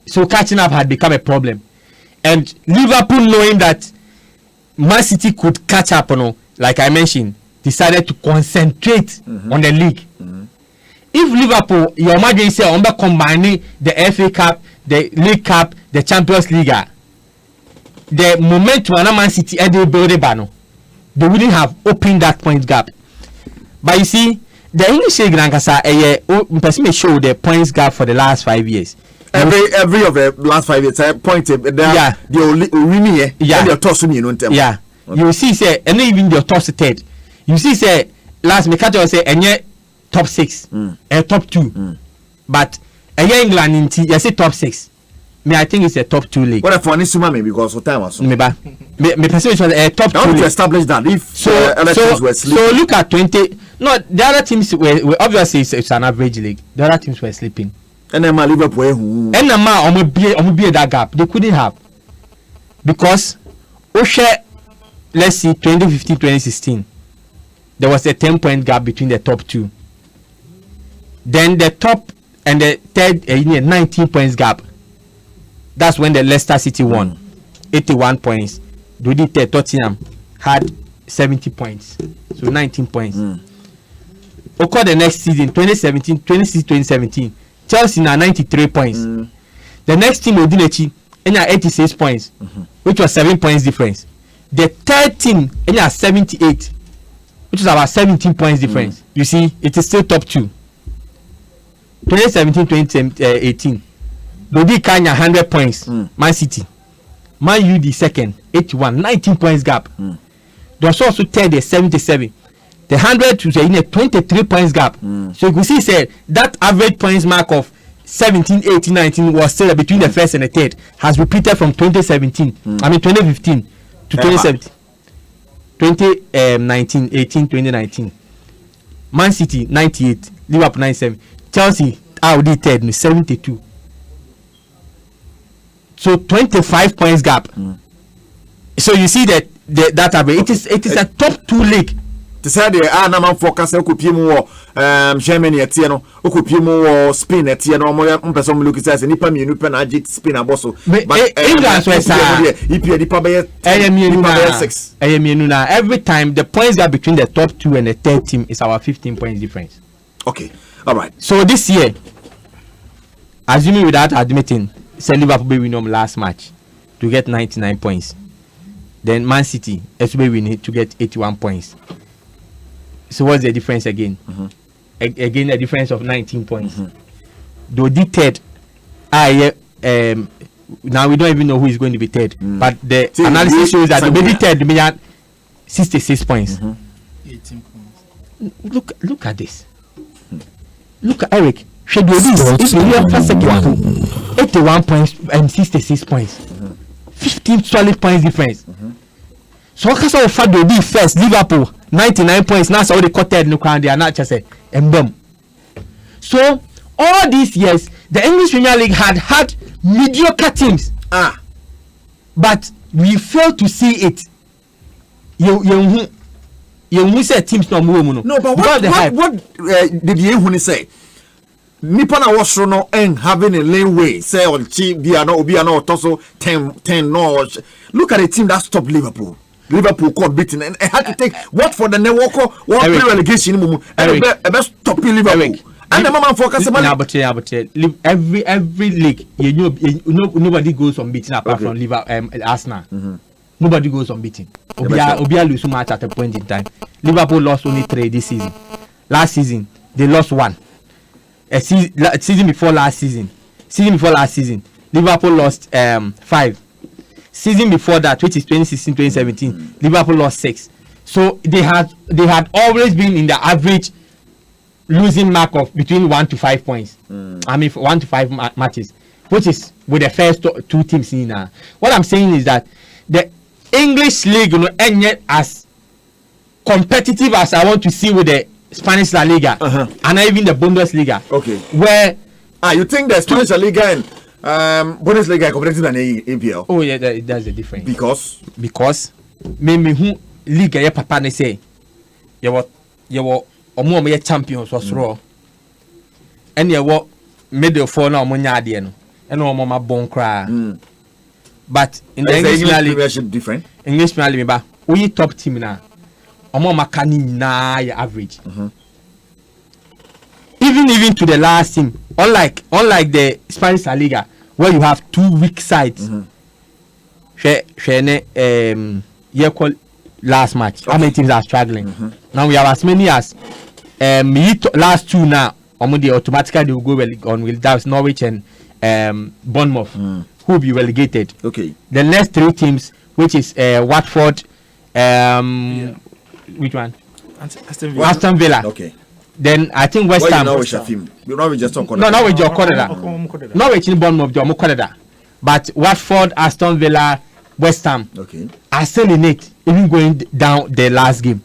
So catching up had become a problem, and Liverpool, knowing that Man City could catch up, like I mentioned, decided to concentrate on the league. If Liverpool, your imagine say, on combining the FA Cup, the League Cup, the Champions League, the momentum on Man City and they build it, they wouldn't have opened that point gap. But you see, the English League, person show the points gap for the last 5 years. Every of the last 5 years, I pointed. Yeah. Yeah. You see, say, and even your top third. You see, say, last Mekato say, and yet top 6 and top 2. but England in you say top 6. Me, I think it's a top 2 league. What if one is me because of time also. Me perceive it a top 2 league. To establish that if so were sleeping. So look at 20. No, the other teams were obviously it's an average league. The other teams were sleeping. And then my Liverpool who. And now almost be that gap. They couldn't have because Osha, let's see, 2015, 2016. There was a 10-point gap between the top 2. Then the top and the third 19 points gap. That's when the Leicester City won 81 points. Dodi Tottenham had 70 points, so 19 points. Okay, the next season 2017 Chelsea now 93 points. The next team Odinechi had 86 points, which was 7 points difference. The third team had 78, which is about 17 points difference. You see, it is still top 2. 2017-2018 Dodi Kanya 100 points. Man City, Man U the second 81, 19 points gap. There was also third 77. The 100 to in a 23 points gap. So you could see said that average points mark of 17, 18, 19 was still between the first and the third has repeated from 2017. I mean 2015 to 2017. 2019, 18, 2019. Man City 98, Liverpool 97, Chelsea out the third 72. So 25 points gap. So you see that that average. It is a top 2 league. To say the man focus okupie Germany etieno okupie mu Spain etieno mo person mu look say nipa mienu pe na agit Spain aboso but England so EPA nipa be 6 every time the points gap between the top 2 and the third team is our 15 points difference. Okay, all right. So this year, assuming without admitting, say Liverpool be win last match to get 99 points, then Man City SB win to get 81 points. So what's the difference again? Again, a difference of 19 points. Though the third, now we don't even know who is going to be third, but the analysis shows that the baby third may have 66 points. 18 points. Look at this. Look at Eric. Should do this? If you have first second 81 points and 66 points, 15 solid points difference. So what kind of fact do be first? Liverpool 99 points. Now so they quoted no crown. They are not just a So all these years, the English Premier League had mediocre teams. But we fail to see it. You say teams no more. No, but what did you say? Nipa na was no and having a lane way say on cheap be no toso 10 no. Look at the team that stopped Liverpool got beaten and had to take what for the network what relegation and best stopping Liverpool. And the man focus every league nobody goes unbeaten apart from Liverpool Arsenal. Nobody goes unbeaten. Obia lose so much at a point in time. Liverpool lost only 3 this season. Last season they lost 1. Season before last season, Liverpool lost 5. Season before that, which is 2016-2017, Liverpool lost 6. So they had always been in the average losing mark of between 1 to 5 points. I mean 1 to 5 matches, which is with the first 2 teams in now. What I'm saying is that the English league, ain't yet as competitive as I want to see with the Spanish La Liga and even the Bundesliga. Okay. Where you think the Spanish La Liga and Bundesliga are competitive than APL? Oh yeah, that's the difference. Because me who Liga ya papa ne say you omo me champions was raw. And you middle four na omo nya ade no. And omo ma bon kra. But in the English Premiership different. English Premier League ba we top team na. Omo makani na ya average. Even to the last team, unlike the Spanish La Liga where you have 2 weak sides. Last match, how many teams are struggling? Now we have as many as last 2 now. Automatically they will go on with that Norwich and Bournemouth, who will be relegated. Okay. The next 3 teams, which is Watford, which one? Aston Villa. Okay. Then I think West Ham. Norwich just talk No, Norwich your corner. Norwich in Bournemouth your corner. But Watford, Aston Villa, West Ham. Okay. Are still in it, even going down the last game.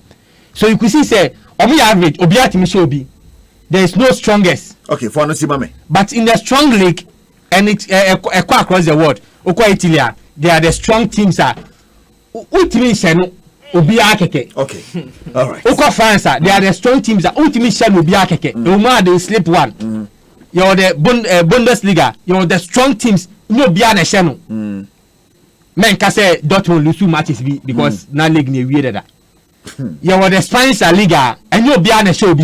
So you could see say Obi average, Obi Atimishobi. There is no strongest. Okay, for Anosibame. But in the strong league and it's across the world, Okwa Italy, they are the strong teams are ultimately Obi Akeke. Okay. All right. Okwa France, they are the strong teams that ultimately Obi Akeke. Oma they slip one. You're the Bundesliga, you're the strong teams, no Biana Shano. Men can say Dortmund lose two matches because na league ne weird that. You're the Spanish Liga and you'll be on a show.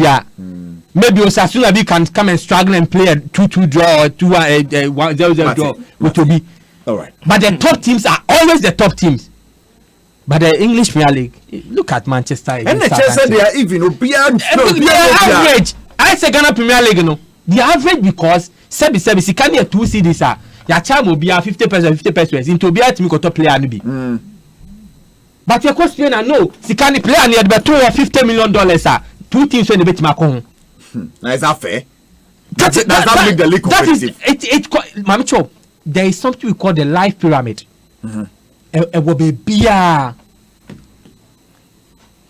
Maybe Osasuna can come and struggle and play a 2-2 draw or 1-0 draw, which will be. All right. But the top teams are always the top teams. But the English Premier League, look at Manchester. And the Chelsea, they are even. They are average. I say Ghana Premier League, no. The average because Sebi can be 2 CDs. Your child will be 50%, into be a team got to play and be. But your question, I know, she can't play and you had $50 million. 2 teams when they bet Macron. Now, is that fair? Does that make the league competitive? Mami Cho, there is something we call the life pyramid. It will be beer.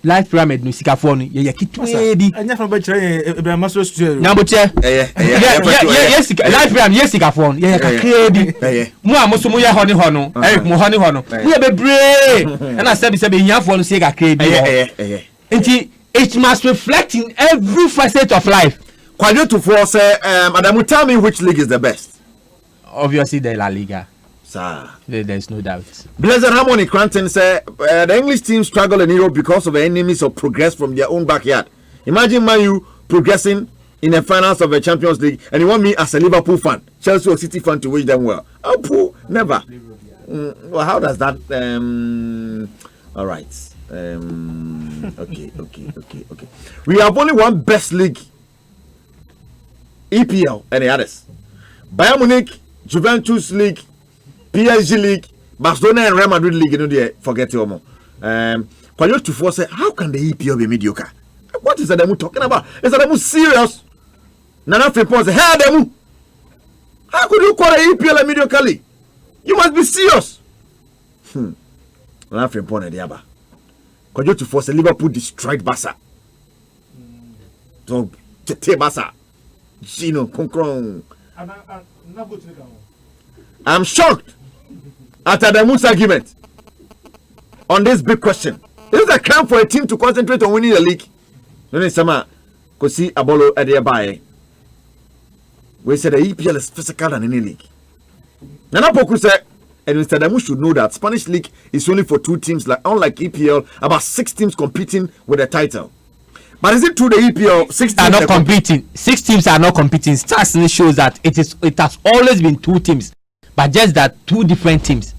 Life pyramid no sika for no ye kitu ebi anya fa ba kire Ibrahim Masro studio nyamboche yes life pyramid yes sika for no ye kakra bi mu amoso mu ye hone hono Eric mu hone hono mu ye bebre na sebi hia for no se kakra bi nti it must reflect in every facet of life. Kwajo to force Adamu, tell me which league is the best. Obviously the La Liga. Sir, there's no doubt. Blessed Harmony Cranton said the English team struggle in Europe because of the enemies of progress from their own backyard. Imagine Man U progressing in the finals of the Champions League, and you want me as a Liverpool fan, Chelsea or City fan to wish them well. Oh, never. Well, how does that? All right. Okay. We have only one best league, EPL, and the others. Bayern Munich, Juventus League, PSG League, Barcelona and Real Madrid League, you know, they forget you more. Kwayo to force, how can the EPL be mediocre? What is Adamu talking about? Is Adamu serious? Nana Frimpong say, hey Adamu, how could you call the EPL a mediocre league? You must be serious. Nana Frimpong and the Abba. Kwayo to force, Liverpool destroyed Barca. So, Tete Barca. Gino, Concron. I'm shocked at Adamu's argument on this big question. Is it a crime for a team to concentrate on winning the league? No, Sama, Kosi Abolo Adiabaye. We said the EPL is physical than any league. Nana Poku said, and Mr. Adamu should know that Spanish league is only for 2 teams, like unlike EPL, about 6 teams competing with the title. But is it true the EPL 6 teams are not competing? 6 teams are not competing. Stats shows that it has always been 2 teams. But just that 2 different teams.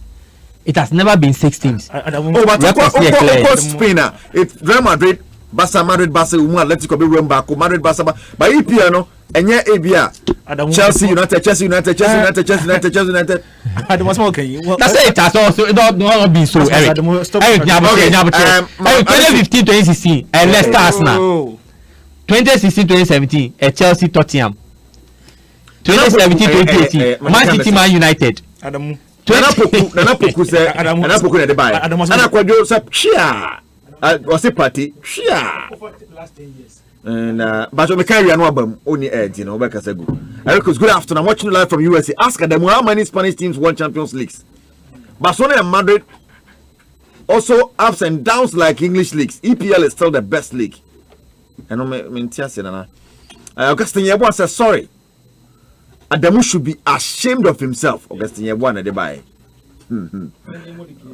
It has never been 6 teams. But Spain, it's Real Madrid, Barca, Madrid, Barca, Atletico, Madrid, Barca, but EPL, no, and yeah, ABA, Chelsea United. That's it. It has also not been so. Eric, 2015, 2016, and Leicester Arsenal. 2016, 2017, Chelsea, Tottenham. 2017, 2018, Man City, Man United. Nana Poku said, Nana Poku na buy. Nana Kwajo said, "Chia." Was it party? Chia. Last 10 years. And but we carry an album only edge, you know. Eric, good afternoon. I'm watching live from USA. Ask them how many Spanish teams won Champions Leagues. Barcelona and Madrid also ups and downs like English leagues. EPL is still the best league. And Augustine Yeboah says sorry. Adamu should be ashamed of himself. Augustine Yeboah na debai.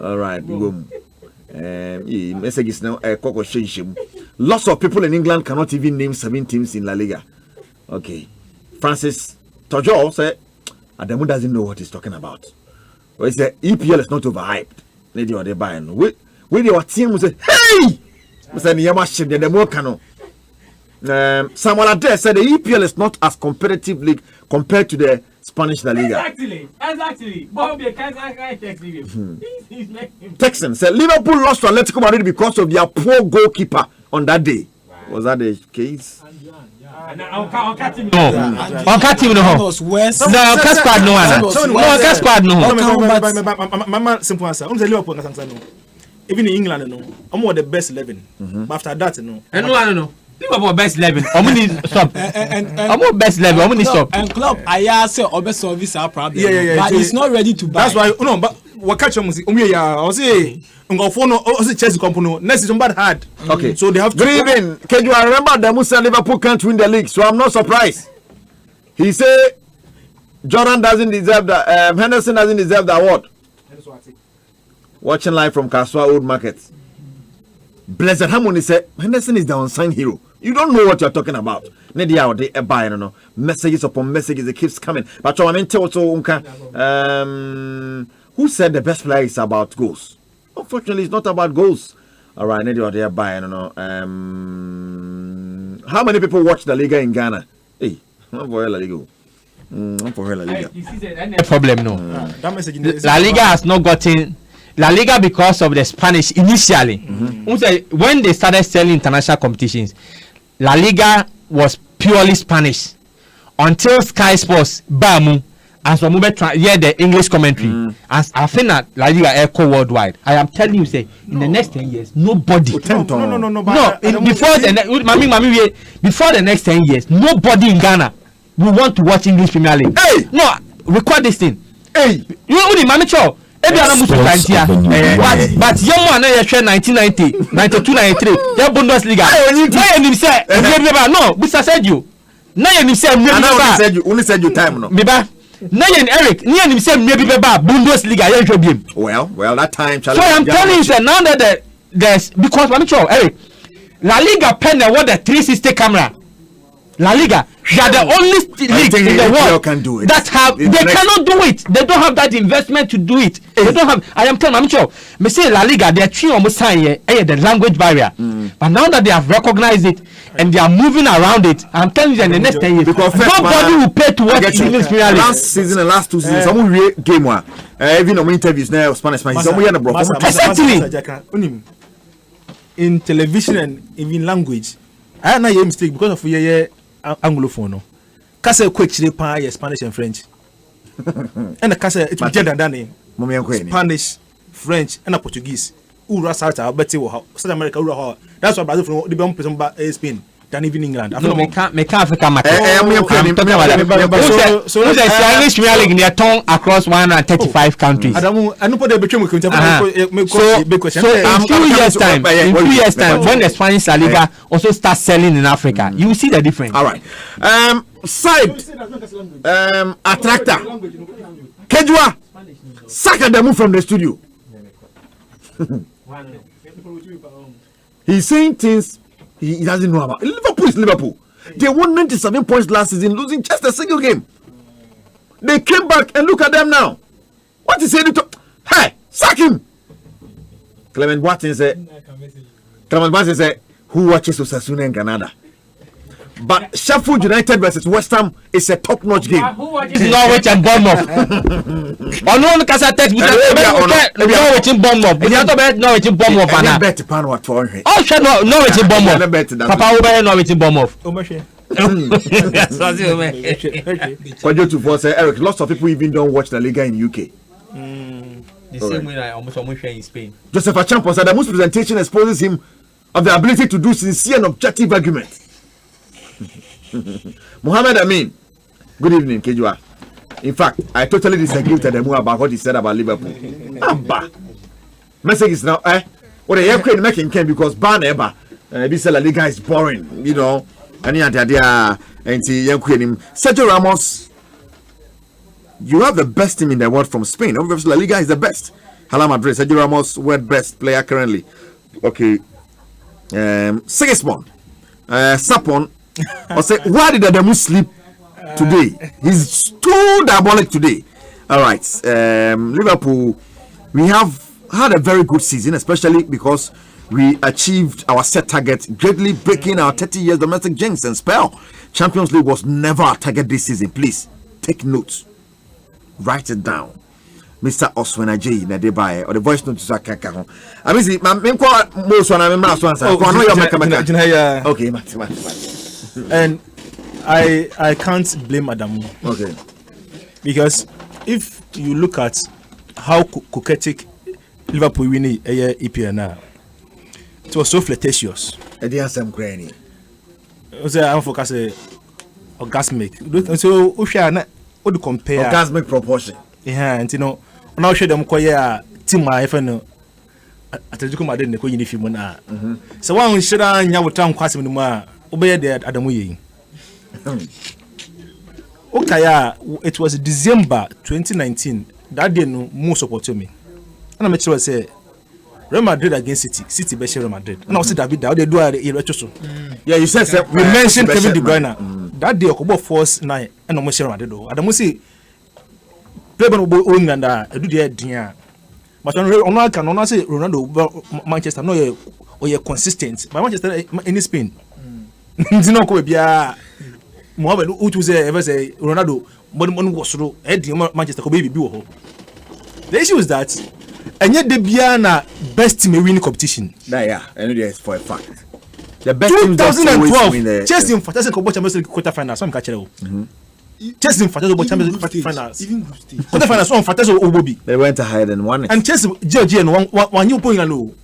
All right, message is now lots of people in England cannot even name 7 teams in La Liga. Okay, Francis Tojo said Adamu doesn't know what he's talking about. Well, he said EPL is not overhyped. Lady or they buy when your team will say, hey, Samuel Ade said the EPL is not as competitive league compared to the Spanish La Liga. Exactly. Texan said Liverpool lost to Atletico Madrid because of their poor goalkeeper on that day. Wow. Was that the case? team no. No, squad no one. No, squad no. Mama simple answer. Liverpool no. Even in England no. The best 11. But after that no. No. Liverpool best 11. Omuni stop. And best 11. Omuni stop. And club I say obe service our problem. Yeah. But he's not ready to buy. That's why no, but what catch them I say Chelsea company next is bad hard. Okay. So they have to. Good evening. Can you remember the Musa Liverpool can't win the league, so I'm not surprised. He say Jordan doesn't deserve the Henderson doesn't deserve the award. Watching live from Kaswa Old Market. Blessed Harmony said Henderson is the unsung hero. You don't know what you're talking about. Nedia they buy no messages upon messages, it keeps coming. But I mean who said the best player is about goals? Unfortunately, it's not about goals. All right, Nedia they buy no. How many people watch the Liga in Ghana? Hey, I'm for La Liga. I'm for La Liga. Problem no. La Liga has not gotten La Liga because of the Spanish initially. When they started selling international competitions, La Liga was purely Spanish until Sky Sports Bamu as we hear the English commentary. As I think that La Liga echo worldwide. I am telling you, say in the next 10 years, nobody. No. Before the next 10 years, nobody in Ghana will want to watch English Premier League. Hey, no, record this thing. Hey, you know the manager. But young man, 1990, 92, 93. They're Bundesliga. No, Mr. said you. No, you said you time no. Biba. No, Eric. You said maybe Bundesliga. Well, that time. So I'm telling you, sir, now that there's because manager Eric, La Liga pen what the 360 camera. La Liga, they are the only league in the world that have they cannot do it. They don't have that investment to do it. They don't have. I am telling I'm sure. Me say La Liga, they are trying almost sign the language barrier. But now that they have recognized it and they are moving around it, I'm telling you, in the next 10 years, nobody will pay to watch English Premier League. Last season and last 2 seasons, some game one. Even on interviews now, Spanish, exactly. In television and even language, I know a mistake because of Anglophone. No, Kasa quick Spanish and French. And the Kasa it's Dani. Spanish, French, and Portuguese. Ura South America. That's why Brazil from the bomb person Spain than even England. No, make Africa matter. So the English Premier League in their tongue across 135 countries. I don't put the between. So in 2 years time, when the Spanish La Liga also starts selling in Africa, you will see the difference. All right. Side attractor. Kejua, sack the move from the studio. He's saying things he doesn't know about. Liverpool is Liverpool. They won 97 points last season, losing just a single game. They came back and look at them now. What is saying to? Hey, sack him. Clement Watkins said, who watches Osasuna in Canada? But Sheffield United versus West Ham is a top-notch game. Norwich and Bournemouth. No, because I text Norwich and Bournemouth. The other bet Norwich and Bournemouth. I bet Panwa for it. Oh, shut up, Norwich and Bournemouth. Papa will buy Norwich and Bournemouth. Eric, lots of people even don't watch the Liga in UK. The same way I almost in Spain. Joseph Achampo said the most presentation exposes him of the ability to do sincere and objective argument. Mohammed Amin, good evening, Kejua. In fact, I totally disagree with Ademu about what he said about Liverpool. Abba. Message is now, what the aircraft making can because Ban Eba, this La Liga is boring, you know. And Sergio Ramos, you have the best team in the world from Spain. Obviously, La Liga is the best. Hala Madrid, Sergio Ramos, world best player currently. Okay. Sigismund, Sapon. Or say, why did Adamu sleep today? He's too diabolic today. All right, Liverpool, we have had a very good season, especially because we achieved our set target, greatly breaking our 30 years domestic jinx and spell. Champions League was never a target this season. Please take notes, write it down. Mr. Oswena J. Nadebaye or the voice note to Kaka. I mean, see, most one I'm not one. Okay, and I can't blame Adamu. Okay. Because if you look at how coquettic Liverpool winning a EPL now, it was so flirtatious. I didn't have some granny. I'm focusing orgasmic. So what do you compare? Orgasmic proportion. Yeah, and now show them quite team my FN. Atletico Madrid ne ko yini fi mu na. So one shira nya wotan kwasem no mu a obeye de Adamu yi. Okay, it was December 2019. That day no more support me. And I'm sure say Real Madrid against City be Real Madrid. And I say David they do a so. Yeah, you said we mentioned Kevin De Bruyne. That day Okobo force 9 and almost Real Madrid. Adamu say play ban obo England do there dia. But on can say Ronaldo Manchester no ye consistent. But Manchester in Spain. Ndino ko bia Mohamed who say ever say Ronaldo mon was through Manchester ko baby bi wo ho. The issue is that enye de bia na best team win competition. Yeah, I know this for a fact. The best team 2012 Chelsea in fantasy ko Champions League quarter final so am ka kire wo. Chelsea in fantasy Champions League finals. Even group stage. Quarter finals on fantasy obobi. They went ahead and won it. And Chelsea Georgia no one you point no.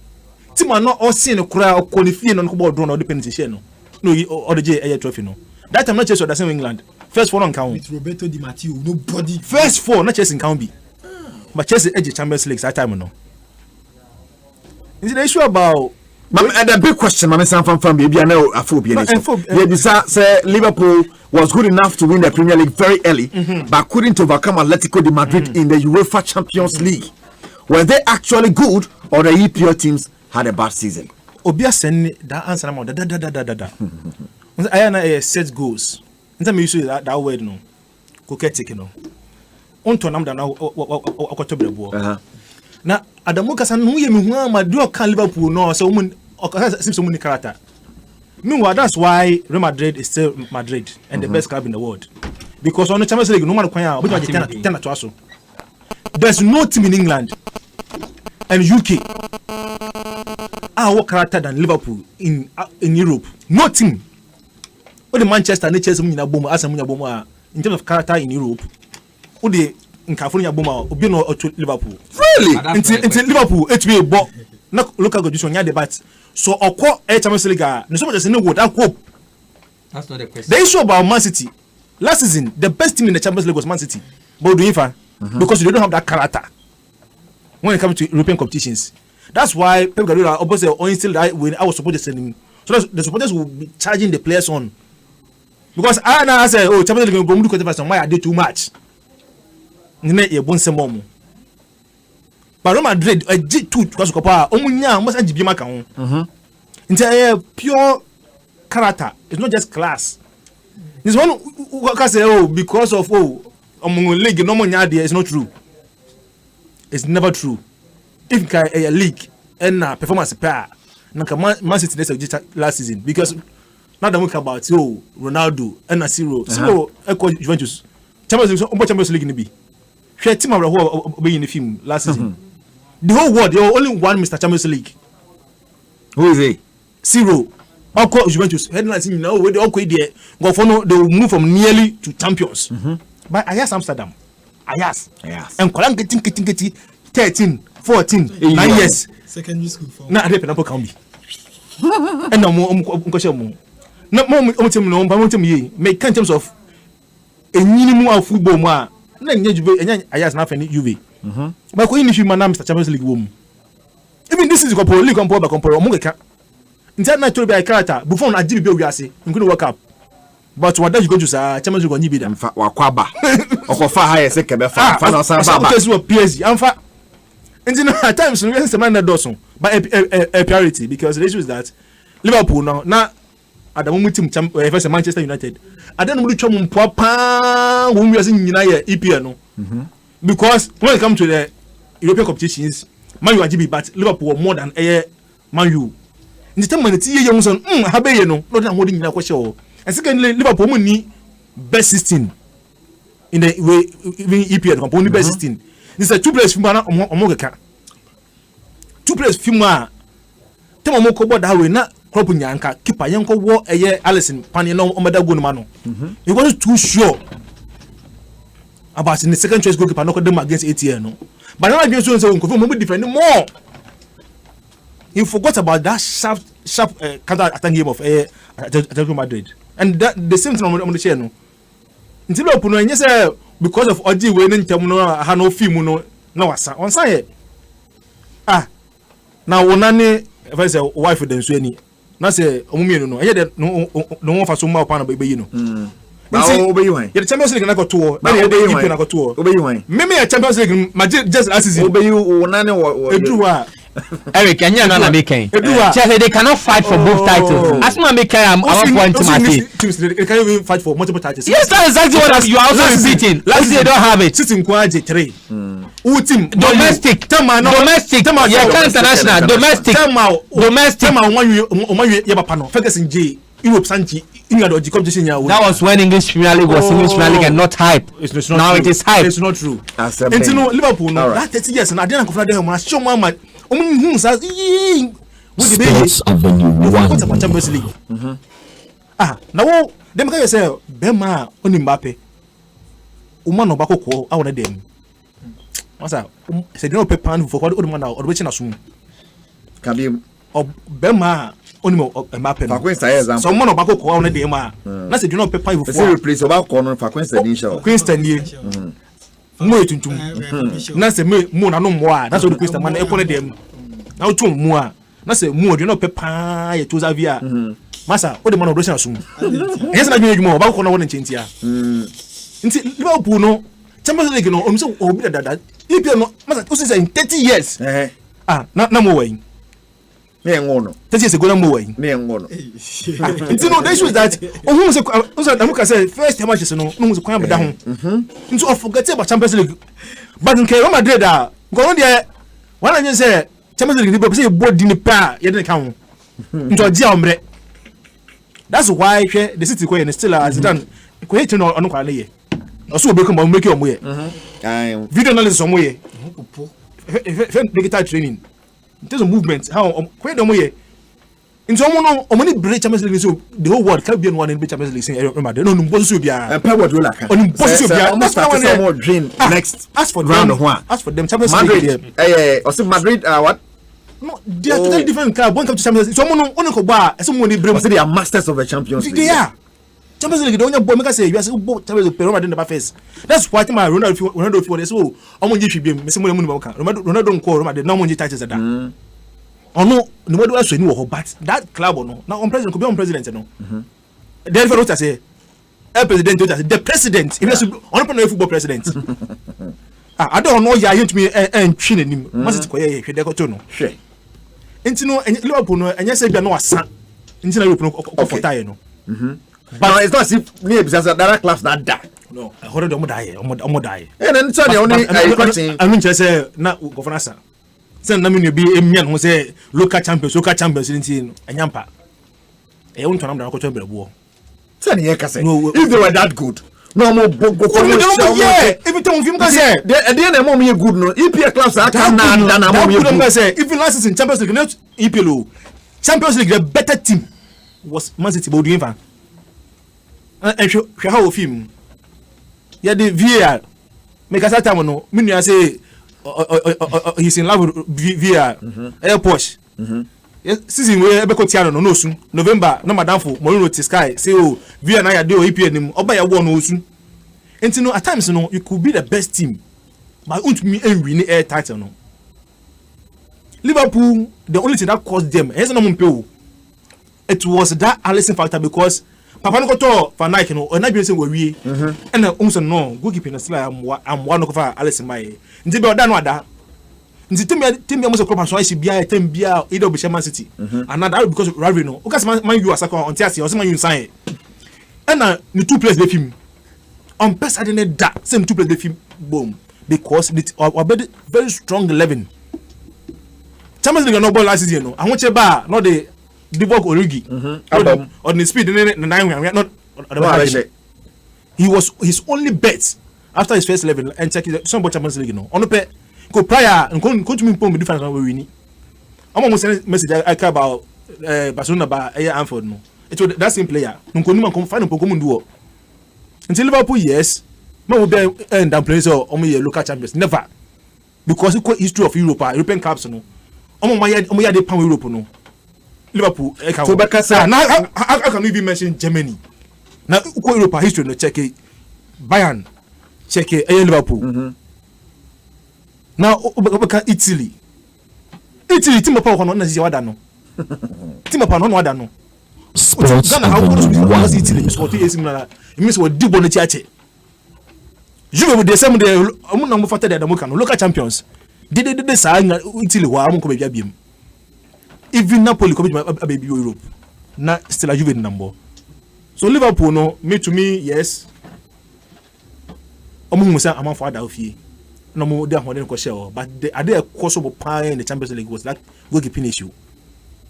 Team are not all seeing the kura or qualify no ko draw no the penalty share no. No or the J trophy no. That time not Chelsea the same England. First four on count. With Roberto Di Matteo, nobody. First four not Chelsea in count be. But Chelsea edge Champions League that time no. Is the issue about and the big question, Mama Sam from baby, I know a phobia. Yeah, say Liverpool was good enough to win the Premier League very early, but couldn't overcome Atletico de Madrid in the UEFA Champions League. Were they actually good, or the EPL teams had a bad season? Obia send that answer amount da. I am set goals. In time you use that word no. Coquetic no. On to nam da na okotobre bo. Na Adamu kasa no ye me hu amadu kan Liverpool no so mun seems so many character. Meanwhile, that's why Real Madrid is still Madrid and the best club in the world. Because on the Champions League, no matter what, there's no team in England and UK are more character than Liverpool in Europe. No team. What the Manchester and Chelsea in terms of character in Europe, what the in California Boma or to Liverpool. Really? Until Liverpool, it will be not local condition. Yeah, but so a Champions League. No so much no word. Hope. That's not the question. The issue about Man City last season, the best team in the Champions League was Man City, but do you find because they don't have that character when it comes to European competitions. That's why Pep Guardiola opposite or instill that when I was supposed to send him, so the supporters will be charging the players on. Because I now say, oh, Champions League go do quarter why I did too much. But Real Madrid a G2 because Copa omunya must be maka ho. It's pure character. It's not just class. This one who can say oh because of league no money there is not true. It's never true. If a league and performance pair Man City last season because now that we talk about Ronaldo and Zero equal Juventus Champions League in be. Share team who be in the film last season. The whole world, there was only one Mr. Champions League. Who is he? Zero. Uncle Juventus. Headlines in now where they all there. Go for no, they will move from nearly to champions. But Ajax Amsterdam. Ajax. And Kolan getting 13, 14, 9 years. Secondary school for. Na ade penapo can be. And no more question more. Not more team no, but team ye. Make in terms of a minimum of football more. Na Juve Ajax na fani Juve. But when you man Mr. Champions League wom. Even this is compare league compare omugeka. Instead na to be a character before na GBB we ase. You go work up. But what you go to say Champions League nyibi dem. Wakwaba. Okofa high say kebe fa na san baba. Because we PSG amfa. And at times we say man na doson. But a priority because the issue is that Liverpool now at the moment team versus Manchester United. I don't really try to papa when we are in EPL no. Because when it comes to the European competitions, Man U and GB, but Liverpool more than Man U. In the time when it's young son, have you know, not holding in a question. And secondly, Liverpool need best 16 in the way even EPL, only best 16. This is a 2 players from Omogaka. 2 players from Tamamoko that way, not crop nyanka keeper yanko wo Allison Pani no omeda go no mano. He wasn't too sure about in the second choice goalkeeper no them against ATL no. But now against so say confirm we defend more. He forgot about that sharp counter attack game of Atletico Madrid. And that the same thing on the chair no. Until Liverpool no say because of Oji winning term no ha no film no wasa. On say now onane if I say wife dem so ani. Na say omumienu no eye de no fa so ma opa na be yi no. Obey you. The Champions League na go to. Na go to. Obey you. Me Champions League ma just last season. Obey you onane Eduwa. Eric, and you're not making. They cannot fight for both titles. As my maker, I'm point to my team. They can even fight for multiple titles. Yes, that's exactly what you are also repeating. Last year, they don't have it. Sitting Kwaji 3. Team domestic. Domestic. Yeah, international. Domestic. Domestic. Ferguson J. Europe Sanchi. That was when English Premier League was English Premier League and not hype. It's not now true. It is hype. It's not true. And you know Liverpool no that 30 years and I didn't confront them. I show my Sports Avenue 1. Champions League. Now them can say Bema oni Mbappe. Uma no bako ko I want them. What's up? Say no pay pan for what man or which na sum. Kabi or Bema oni Mbappe. Faquinsta so man no bako ko I want them. Na say do not pay pan for. Say replace about corner Faquinsta initial. Queenstown ye. Mo etuntum. Na say mo na no mo a. That's what Queenstown man e ko ne dem. Na o tun mo a. Na say mo do not pay pan ye to Xavier. Masa o de man operation asum. Yes na dwene dwuma ba ko na won nchentia. Nti Liverpool no Champions League no o so obi dada. EPL no masa o say in 30 years. Na mo wen. Me ngono. 30 years ago na mo wen. Me ngono. Nti no the issue is that o say Amuka say first time matches no mo say kwan be da ho. Nti o forget about Champions League. But in Real Madrid go on there one and say Champions League people say body ni pa ye dey kan ho. Nti o ji amre. That's why the city ko still as done ko hit no on kwa ye. Also we come make your moye. Video analysis on moye. Digital training. In terms of movement, how ko do moye. Into no many break Champions League so the whole world can be one in Champions League say remember no mboso so bia. And power do like. On mboso so bia. Almost like some more dream next. As for round of one. As for them Champions League. Also Madrid what? No, they are totally different club. One come to Champions League. So no only ko ba, so mo ni break. They are masters of the Champions League. They are. Champions League don't boy make say you say Champions League Real Madrid never face. That's why my Ronaldo if you so omo nji hwibiem me say mo mu ka. Ronaldo nko Real Madrid na omo nji titles da. Ono no mo do aso ni wo ho but that club no. Now on president could be on president no. Then for what I say the president if you on football president. I don't know ya hint me and chin him. Must ko ye hwede ko to no. Hwe. Enti no Liverpool no enya say bia no asa. Enti na Liverpool no for tie no. But it's not as if near because that class that die. No, I heard them die. Omo die. And then so the only question I mean just say na governor sa. Say na me be emian ho say local champions enti anyampa. E won tonam da ko to brebo. Say na ka say if they were that good. No more go yeah. Every time film can say the end mom you good no. EPL class I can na mom you good. Say even last season Champions League not EPL. Champions League the better team was Man City but doing fan. And how film. Yeah the VAR. Make us time no. Me you say he's in love with VAR. Air Porsche. Yes, season we ebe ko tiano no sun November no madam for Morino to sky say oh VAR na ya dey EPL nim oba ya won no sun. Enti no at times no you could be the best team but won't me win the air title no. Liverpool the only thing that caused them it was that Allison factor because Papa no to for Nike no na be say we wie and also no goalkeeper na still am one of Allison my nti be oda no ada nti team be almost crop so I see bia team bia either be Man City and that because rivalry no because man you asaka on tiasi o man you sign and the two players be film on best I didn't that same two players be film boom because it very strong 11 Champions League no ball last season no I want ba not the Divock Origi on the speed not he was his only bet after his first 11 and check some Champions League no on go prior and go to me put difference when we win I'm almost send message I care about Barcelona ba Anfield no. It was that same player. Nkonima come find Pokomun duo. Until Liverpool yes, man will be end down players or local champions. Never. Because it's history of European cups no. Omo they pound Europe no. Liverpool so Bekasa now how can we even mention Germany? Now Europe history no check it. Bayern check it Liverpool. Now Italy team up on na wada no. Team up on wada no. Sports Ghana how Avenue was 1. Italy sport AC Milan. It means what do bonne tiache. Juve with the same day omo na mo fata da mo kan local champions. They say Italy wa am ko be bia even Napoli come to baby Europe. Na still a Juve number. So Liverpool no me to me yes. Omo musa am for ada ofie. No more there when they share, but the other course of pie in the Champions League was that goalkeeping issue.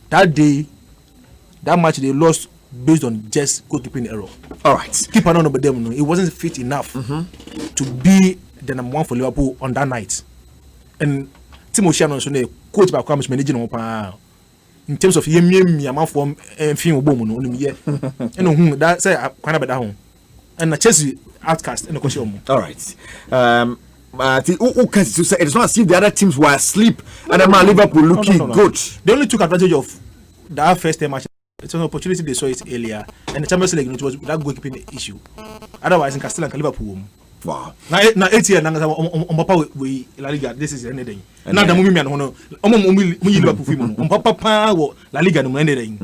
That day, that match they lost based on just goalkeeping error. all right. Keeper none of them, it wasn't fit enough to be the number one for Liverpool on that night. And Timo Shannon so coach by Kwame managing on in terms of yemi amount from film boom no year. And that say kind of down. And Chelsea outcast in the question. All right. It's not as if the other teams were asleep and then Liverpool looking good. They only took advantage of that first match. It's an opportunity they saw it earlier, and the Champions League it was that goalkeeping issue. Otherwise, in Castilla and Liverpool. Wow. Now 8 years on Papa we La Liga. This is anything. Now the movie and Liverpool film on Papa La Liga no anything.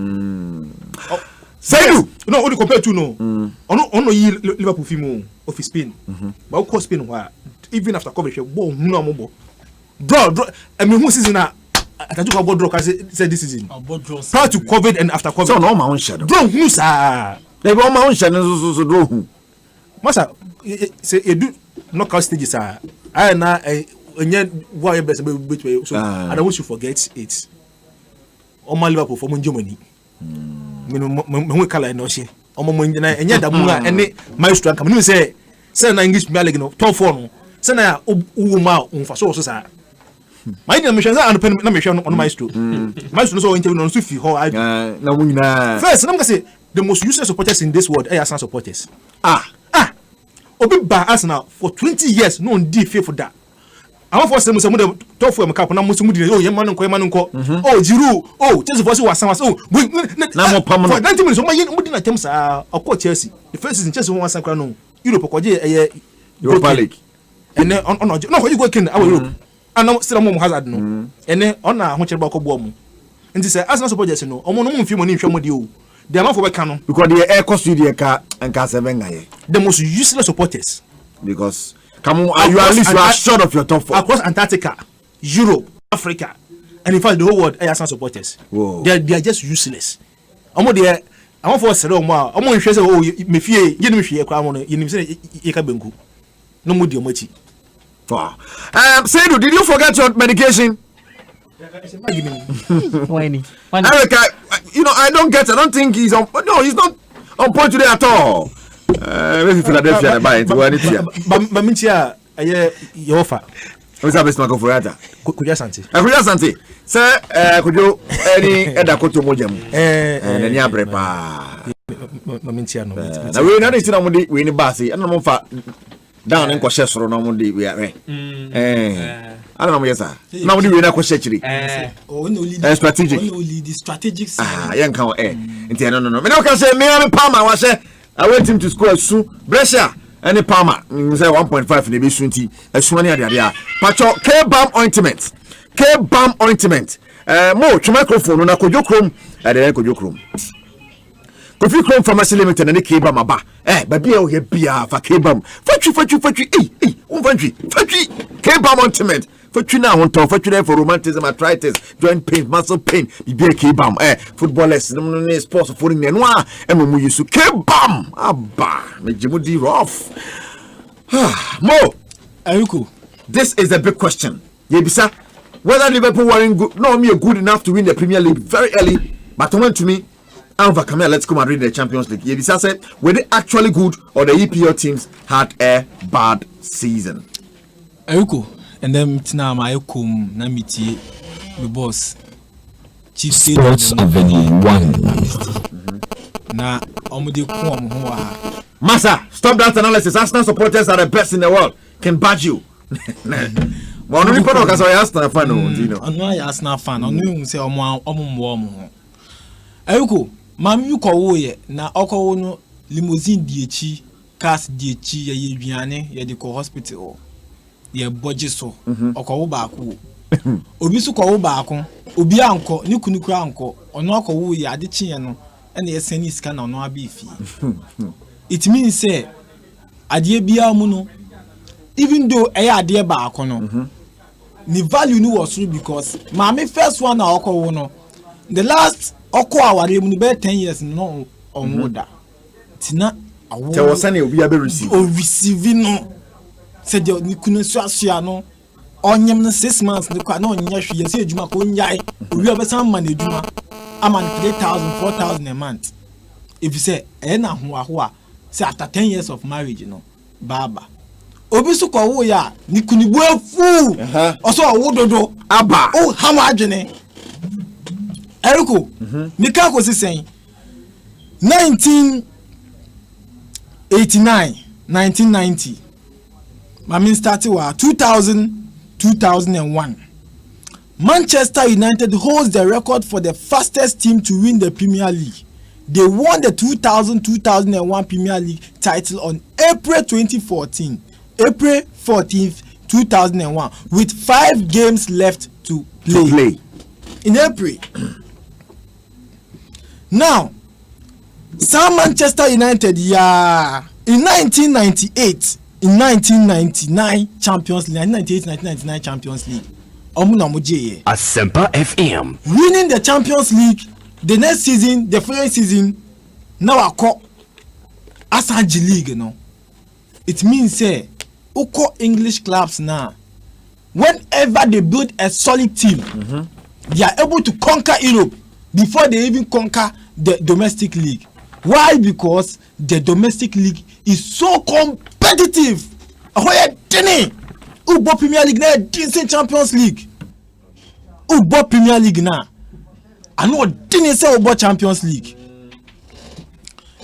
Say you. No, only compared to no. On Liverpool film of Spain. But of course Spain were even after coverage, draw. I mean, who season I took about draw said this season. Prior to COVID and after COVID. So no my own shadow. Draw who sir? They were my own shadow so draw who. Masa say you do knockout stages sir. I na why best between so I don't want you forget it. All my Liverperul from Germany. Me kala no she. Omo mo na enya da mu a ene maestro kan me say na English Premier League no top 4 no. Say na uma unfa so sa. My name is na pen na me hwe on maestro. Maestro so interview no so fi ho na mu nyina. First na say the most useless supporters in this world are Arsenal supporters. Obi ba Arsenal for 20 years no ndi faithful that. I want for some the top 4 cap na musu mudi oh yemanu nko oh Giroud oh Chelsea for was oh na mo pam no for 90 minutes so my mudi na teams akọ Chelsea the first season Chelsea won san kra no Europe ko je Europa League and then on no you go kin our Europe and still mo hazard no and then on na ho kire ba ko bo mu nti say Arsenal supporters no omo no mfi mo ni hwe mo de o the amount for be kan no because the air cost you the car and car 7 guy the most useless supporters because come on, you at least you are short of your top 4 across Antarctica, Europe, Africa, and in fact the whole world are Arsenal supporters. Whoa. They are just useless. Omo there, I want for say omo nhwe say oh me fie ye no hwe kwa omo no ye nim say ye ka benku. No mo di omo chi. Wow. Saidu, did you forget your medication? Whiny. Eric, I don't get it. I don't think he's on. No, he's not on point today at all. Maybe Philadelphia buy it. But mintia your offer. What's up, Mr. Makoforata? Kuja Santi. Kuja Santi. Sir, could you any Edakoto Mojam? And then Yabrepa. Mintia no. Now we're not in Amudi, we're in Bassy, and I'm for down in Cochester on Amudi. We are. I don't know, yes, sir. Now we're not Cochester. Strategic. Only the strategic side. Young cow, no. But I can say, me Palmer was I went him to school soon. Brescia. Any Palmer, say 1.5 in the B20, a Swanny area. Pacho, K-Balm ointment. K-Balm ointment. More to microphone, on a Kojokrum, at the Kojokrum. Coffee Chrome Pharmacy Limited and the K-Balm Abba. But be here, for K-Balm. Fetchy, K-Balm ointment. For now, on top, for romanticism, arthritis, joint pain, muscle pain, be K-Balm. Footballers, sports, football, noir, and when we use K-Balm. Abba, make Jimudi rough. Mo, Ayuko, this is a big question. Yebisa, whether Liverpool were good enough to win the Premier League very early, but went to me, Alva Kamel, let's come and read the Champions League. Yebisa said, were they actually good or the EPL teams had a bad season? Ayuko. And then now my kum na miti the boss Chief Sports Avenue 1. Na omude ko omo ho ha. Massa, stop that analysis. Arsenal supporters are the best in the world. Can badge you. Well, no people because I Arsenal fan, you know. Ono ya Arsenal fan. Ono hu say omo mbo omo ho. Ayuko, mam yu ko wo ye na okowo no limousine di echi, cars di echi ye yeduane ye de ko hospital. Ye boje so. Okowo ba ko. Obi su ko wo ba ko. Obi anko, ni kunuku anko. Ono okowo ye ade chi ye no. And the SNE scan on no beefy. It means say adie bia mu no, even though adie ba akono, the value no was true because my first one na oko no, the last oko aware mu be 10 years no on order. Tina awo. There was any obi abe receive. O receive no. Said the ni kunu so no. Onyem no 6 months no kwa na onya hwe yesi adwuma ko nyai. Obi obesan man adwuma. I'm on 3,000, 4,000 a month. If you say, "Ena huwa," say after 10 years of marriage, you know, baba. Obisu kwa wo ya ni kunibu efu. Also awododo aba. Oh, how much ne? Eriko, Mika ko si saying 1989, 1990. Mami started wa 2000, 2001. Manchester United holds the record for the fastest team to win the Premier League. They won the 2000-2001 Premier League title on April 2014, April 14th, 2001, with 5 games left to play. In April. Now, some Manchester United, in 1998, in 1999 Champions League, 1998-1999 Champions League. Asempa FM. Winning the Champions League the next season, the following season, now I call Asanji League, you know. It means say, Oko English clubs now, whenever they build a solid team, they are able to conquer Europe before they even conquer the domestic league. Why? Because the domestic league is so competitive. Ubo Premier League na decent Champions League. Ubo Premier League na. I know didn't say Ubo Champions League.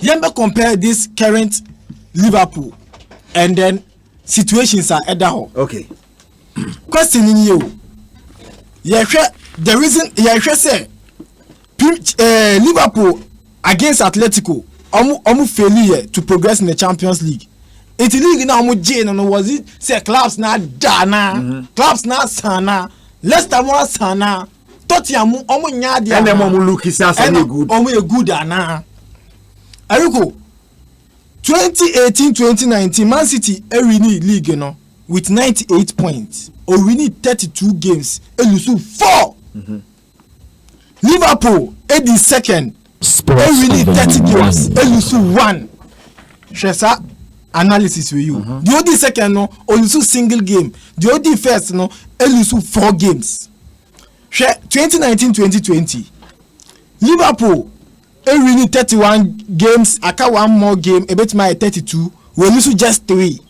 Yembe compare this current Liverpool and then situations are Edaho. Okay. Question in you. The reason say Liverpool against Atletico almost failure to progress in the Champions League. It's league now no was it say clubs na dana clubs na sana Leicester mo sana Tottenham omo nya dia and them look is as good omo good ana Ariko 2018-2019 Man City win league no with 98 points or win 32 games lose 4 Liverpool the second win 30 games lose 1 Shesa analysis with you. The only second no, only single game. The only first no, only 4 games. 2019-2020, Liverpool, winning 31 games. Aka one more game, a bit my 32. We lose just 3.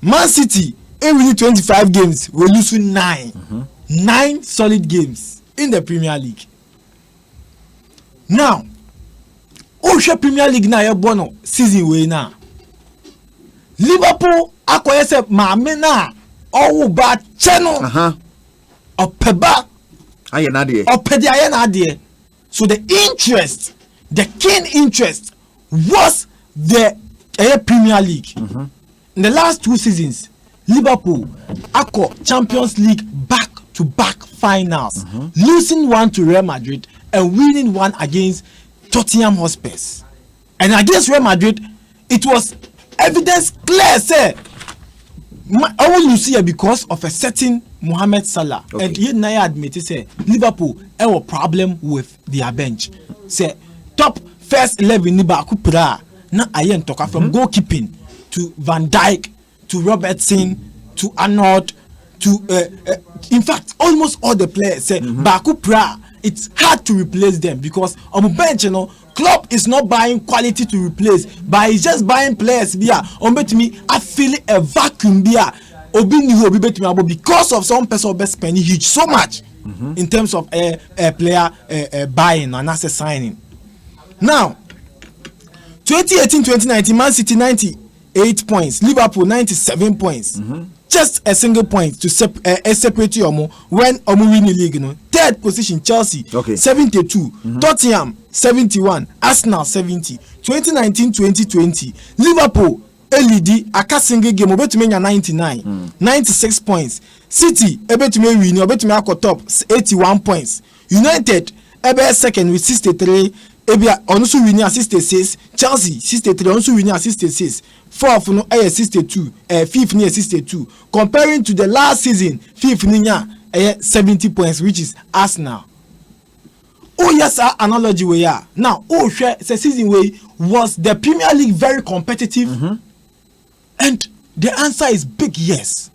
Man City, winning 25 games. We lose 9. 9 solid games in the Premier League. Now, Premier League na ye bono season we na. Liverpool akoye se maame na owo ba cheno opeba aye na de opedi aye na de. So the interest, the keen interest was the Premier League. In the last 2 seasons, Liverpool ako Champions League back to back finals, losing 1 to Real Madrid and winning 1 against Tottenham Hotspur. And against Real Madrid, it was evidence clear say I want to see because of a certain Mohamed Salah. Okay. And he now admitted say Liverpool have a problem with their bench. Say top first 11 ni ba kupra na ayen toka from goalkeeping to Van Dijk to Robertson to Arnold to in fact almost all the players say Baku Pra. It's hard to replace them because on the bench, you know, club is not buying quality to replace, but it's just buying players. Bia, on bet me, I feel a vacuum. Bia, obi ni who obi betumi abo because of some person be spending huge so much in terms of player buying and asset signing. Now 2018-2019 Man City 98 points, Liverpool 97 points. Just a single point to separate you when Omu win the league. Third position Chelsea 72, Tottenham 71, Arsenal 70. 2019-2020 Liverpool LED aka single game obetumi nya 99, 96 points. City ebetumi win obetumi akọ top 81 points. United ebe second with 63. Ebia onso win 66, Chelsea 63 onso win 66. Fourth no 62, fifth near 62. Comparing to the last season, fifth near 70 points, which is Arsenal. Oh yes, our analogy we are now. Oh, sure, the season way was the Premier League very competitive, and the answer is big yes.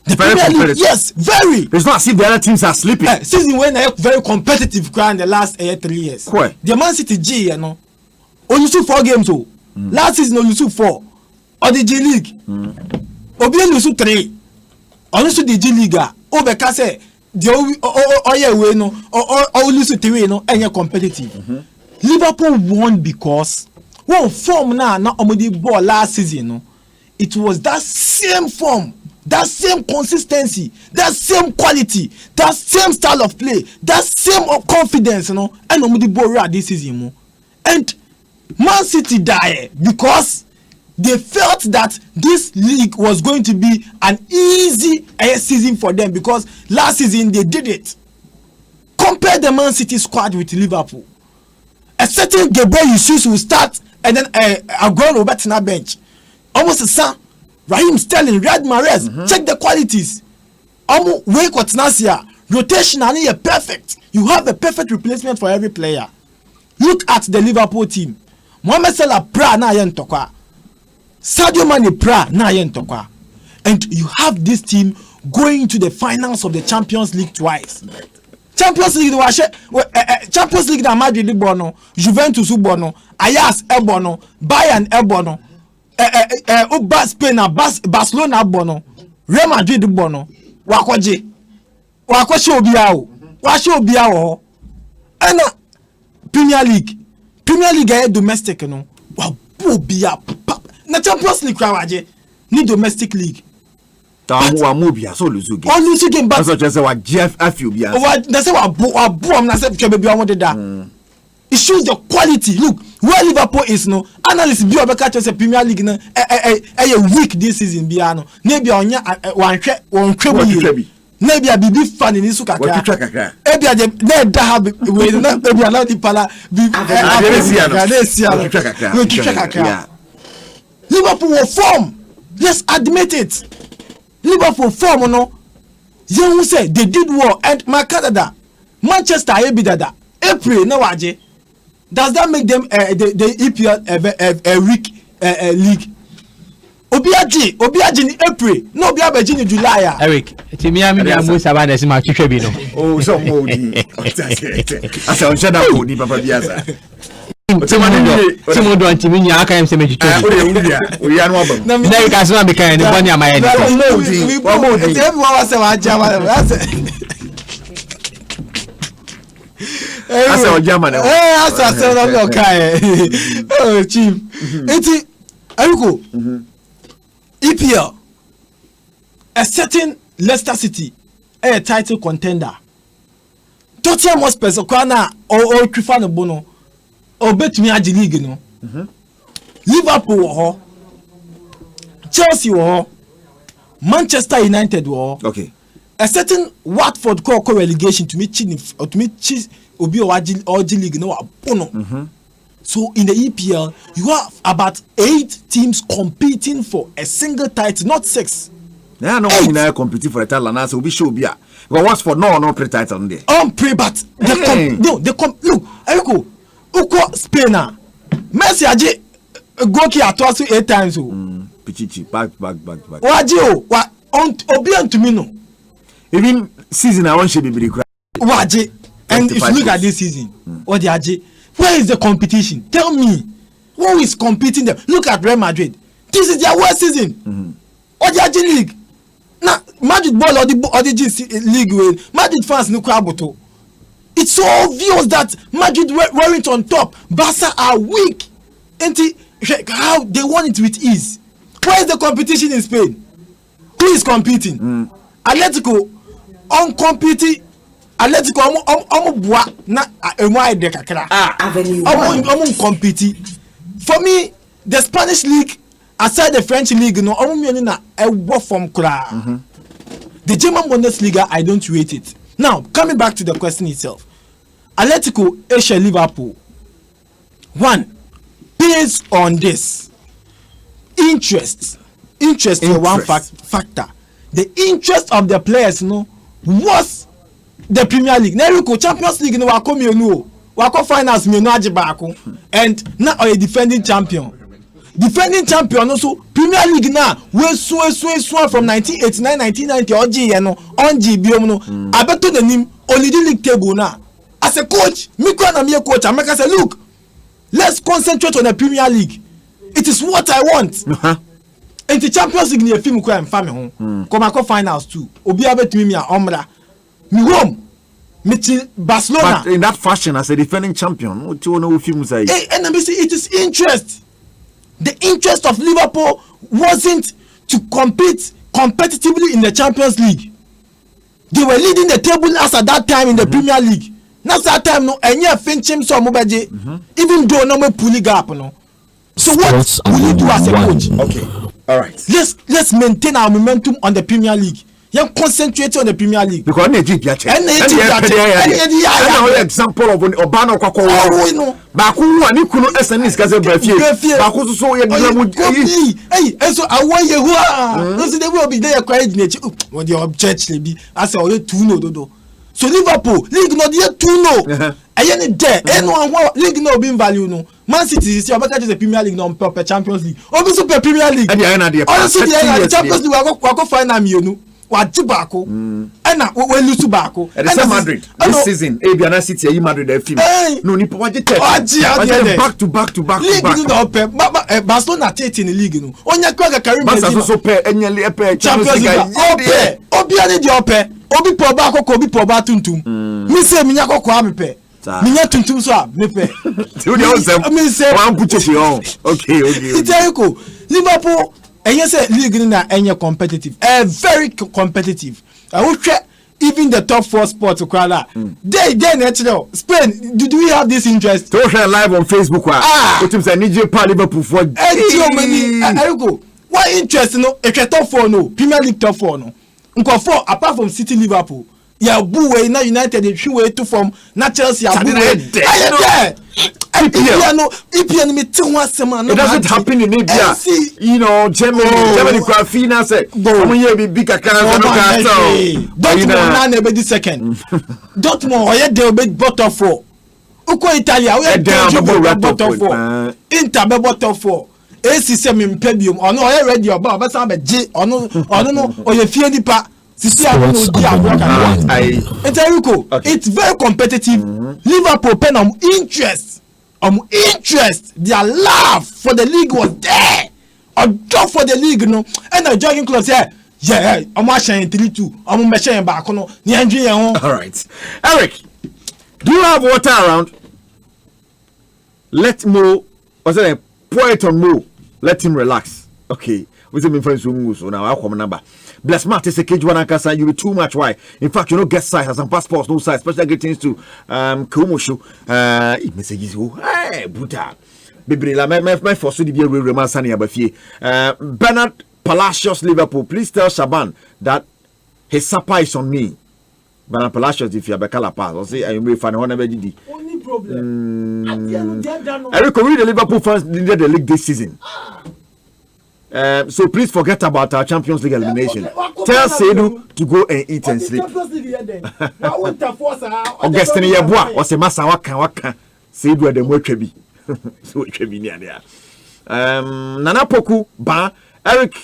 The Very Premier League, yes, very. It's not as if the other teams are sleeping. Season when very competitive in the last 3 years. Quite. The Man City G, you know, only 4 games. Oh, last season only 4. Or the G League, Obi only 3. Only the G League. Oh, because the yeah we no or lose 3 no any competitive. Liverpool won because one form now omodi ball last season no. It was that same form, that same consistency, that same quality, that same style of play, that same confidence, you know, and omodi ball this season. And Man City died because they felt that this league was going to be an easy season for them because last season they did it. Compare the Man City squad with Liverpool. A certain Gabriel Jesus will start and then Aguero will bet in a bench. Almost the same. Raheem Sterling, Riyad Mahrez, check the qualities. Almost Wake Nasia, rotation and perfect. You have a perfect replacement for every player. Look at the Liverpool team. Mohamed Salah pra na yen tokwa. Sadio Mane pra na yen tokwa. And you have this team going to the finals of the Champions League twice. Champions League Champions League na Madrid bono, Juventus bono, Ajax bono, Bayern bono, Spain na Barcelona bono, Real Madrid bono. Wakwaje obiawo. Washe obiawo. And Premier League domestic no. Wa obia. Na Champions League kwaje ni domestic league. Mobia so lose game. All lose game but so just say what GF bia. Na say wa boom na say twa bia won da. It shows the quality. Look, where Liverpool is no. Analysts bi obeka to say Premier League na weak this season bia no. Na bia onya wanhwe bi. Na bia bibi fan ni su kakra. Ebia de na da have we na bia na di pala bi. Liverpool will form. Let's admit it. Liverpool form no. You say they did well and my Canada, Manchester Dada. April no waje. Does that make them the EPL a weak league? Obiaji ni April. No Obiaji ni July. Eric, timi ami na mo saba na sima twetwe bi no. Oh so modi. Asa on shada ko ni papa biasa. Timo do antimi nya aka em se mejitwe. O ya no abam. Na ka so na be kan ni boni amaye ni. Modi. Everyone was say wa jama. Asa o jama na. Asa se no kai. Oh chief. Eti Ayuko. EPL, a certain Leicester City, a title contender. Tottenham Hotspur, Kwana or Trifano Bono, or bet me at the league, no. Liverpool, Chelsea, Manchester United, okay. A certain Watford co-relegation to meet or to meet Cheese Obi or G League, no, Bono. So in the EPL, you have about 8 teams competing for a single title, not 6. Yeah, no one competing for a title, and so we should be. But what's for no pre-title there? Pre, but look, Eriko, Uko Spain, Messi aje goki atwasu 8 times. Pichichi, back. Waje obi antumi no. Even season I want should be big. Waje, and if you look at this season, what the aje. Where is the competition? Tell me. Who is competing there? Look at Real Madrid. This is their worst season. Or the League. Madrid ball or the GC league with Madrid fans no kwaboto. It's so obvious that Madrid weren't on top. Barca are weak. How they won it with ease. Where is the competition in Spain? Who is competing? Atletico uncompeting. Atletico bua na de kakra. Competing. For me, the Spanish league aside the French league no na from kra. The German Bundesliga I don't rate it. Now, coming back to the question itself. Atletico Asia Liverpool. One, based on this interest is one factor. The interest of the players was the Premier League. Neriko Champions League no wako finals and now a defending champion. Defending champion also Premier League now we so from 1989 1990 OG biom I bet to the name only the league table now. As a coach, me a coach, I make say, look, let's concentrate on the Premier League. It is what I want. And the Champions League near film and family home. Come and finals too. Obi abet me omra. Me home. Me Barcelona. But in that fashion, as a defending champion, what you know film say? And I say it is interest. The interest of Liverpool wasn't to compete competitively in the Champions League. They were leading the table as at that time in the Premier League. Not that time no any finchim so mobaje even though no me pulley gap no. So what will you do as a coach? Okay. All right. Let's maintain our momentum on the Premier League. You concentrate on the Premier League. Because example of Obano Kwako. Baku ani kunu SNS kaze brefie. Baku so ye hey, so awon ye ho no say they will be there quiet nature. When the church be as say o 2-0 dodo. So Liverpool league no dey 2-0. Ayeni there anyone league no be value no. Man City is about to the Premier League no per Champions League. Obi super Premier League. And na dey. Also the Champions League we go final mienu. Waji bako. And we lose bako. And it's Madrid this season. Abiana City e Madrid e film. No ni waji back to back. League no pe. Barcelona 13 in the league no. Onya kwa ga Karim Benzema. Barca so pe enyele pe Champions League. Obi ani di ope. Obi po ba akoko obi po ba tuntum. Mi se mi nyakoko amepe. Mi nya tuntum so a mepe. Mi se one put it on. Okay. Iteriko Liverpool and you say league na enye competitive. Very competitive. I will check even the top 4 sports kwala. They natural. Spain, do we have this interest? To share live on Facebook what him say Niger pa Liverpool for Eriko. What interest no? If you top 4 no, Premier League top 4 no. Nko 4 apart from City Liverpool. Ya buwe na United dey way to from na Chelsea ya buwe. EPN me tell one sema no. It doesn't happen in India. You know, Germany Crafina say come here be big account no cancel. Dortmund na na be the second. Dortmund oye dey be bottom 4. Uko Italia oye dey bottom 4. Inter be bottom 4. AC say me mpebium ono oye ready oba oba be G ono no oye fie nipa. It's very competitive. Liverpool pen interest. Their love for the league was there. A job for the league, no. And the jogging club say, yeah, I'm watching 3-2. I'm machine back on. All right, Eric, do you have water around? Let Mo, or say pour it on Mo. Let him relax. Okay, we say me friends who so now I'll come number. Bless Matt is a cage one and you be too much. Why? In fact, you know, get size, some passports, no size, special greetings to Kumoshu. Messages, hey, Buddha. Baby, my first to be a real Sani Abafi. Bernard Palacios, Liverpool. Please tell Shaban that his supper is on me. Bernard Palacios, if you have a color pass, I'll say, I may find one of the only problem. Eric, read the Liverpool fans needed the league this season. So please forget about our Champions League elimination. Tell Seydou to go and eat and sleep. Augustine Yeboah was a massa waka Seydou at the Motrebi. So Trebi near there. Nana Poku Ba Eric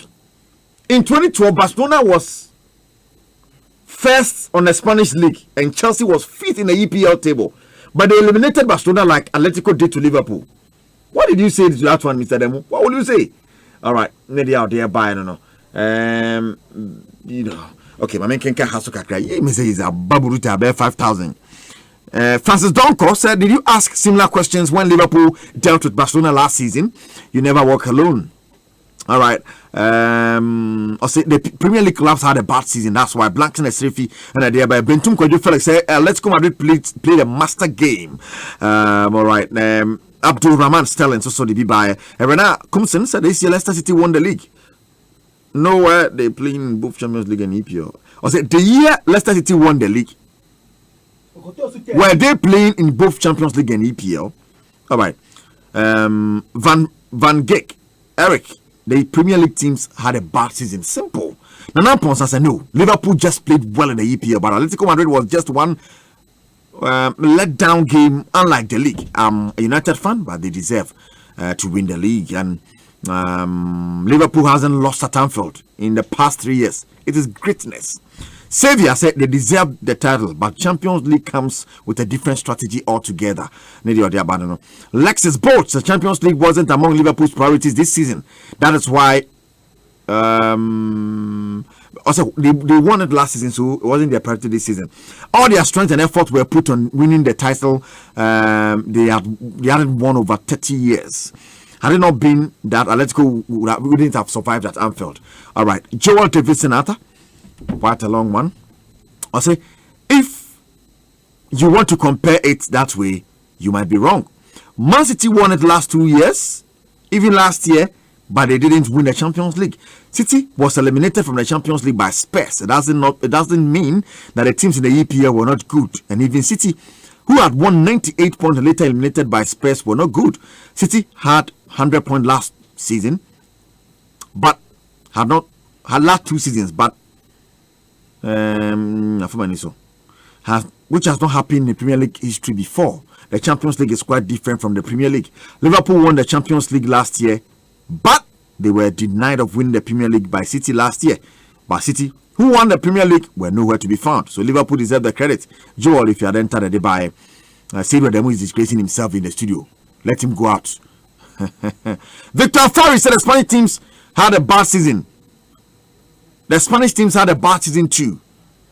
in 2012 Barcelona was first on the Spanish league and Chelsea was fifth in the EPL table, but they eliminated Barcelona like Atletico did to Liverpool. What did you say to that one, Mr. Demo? What will you say? All right, maybe out there buying no. you know. Okay, my man can has to kakra. Yeah, me say he's a baburuta about 5,000. Francis Donko said, did you ask similar questions when Liverpool dealt with Barcelona last season? You never walk alone. All right. Also, the Premier League clubs had a bad season. That's why Blackton and Srifi and idea by Bentum Kojo Felix said, let's go Madrid play the master game. All right. Abdul Rahman Sterling also the by Rena Kumsen said this year Leicester City won the league. Nowhere they play in both Champions League and EPL. I said the year Leicester City won the league, were they playing in both Champions League and EPL? All right. Van Geek, Eric, the Premier League teams had a bad season. Simple. Nana Ponsa said no. Liverpool just played well in the EPL, but Atletico Madrid was just one let down game, unlike the league. I'm a United fan, but they deserve to win the league. And Liverpool hasn't lost at Anfield in the past 3 years. It is greatness. Xavier said they deserve the title, but Champions League comes with a different strategy altogether. Lexus Bolts, the Champions League wasn't among Liverpool's priorities this season. That is why also they won it last season, so it wasn't their priority this season. All their strength and effort were put on winning the title. They hadn't won over 30 years. Had it not been that, Atletico wouldn't have survived at Anfield. All right, Joel Davidson Atta, quite a long one. I'll say, if you want to compare it that way, you might be wrong. Man City won it last 2 years, even last year, but they didn't win the Champions League. City was eliminated from the Champions League by Spurs. It doesn't mean that the teams in the EPL were not good, and even City, who had won 98 points and later eliminated by Spurs, were not good. City had 100 points last season, but had last 2 seasons, but which has not happened in the Premier League history before. The Champions League is quite different from the Premier League. Liverpool won the Champions League last year, but they were denied of winning the Premier League by City last year. But City, who won the Premier League, were nowhere to be found. So Liverpool deserve the credit. Joel, if you had entered the debate, Sadio Demo is disgracing himself in the studio. Let him go out. Victor Ferry said the Spanish teams had a bad season. The Spanish teams had a bad season too.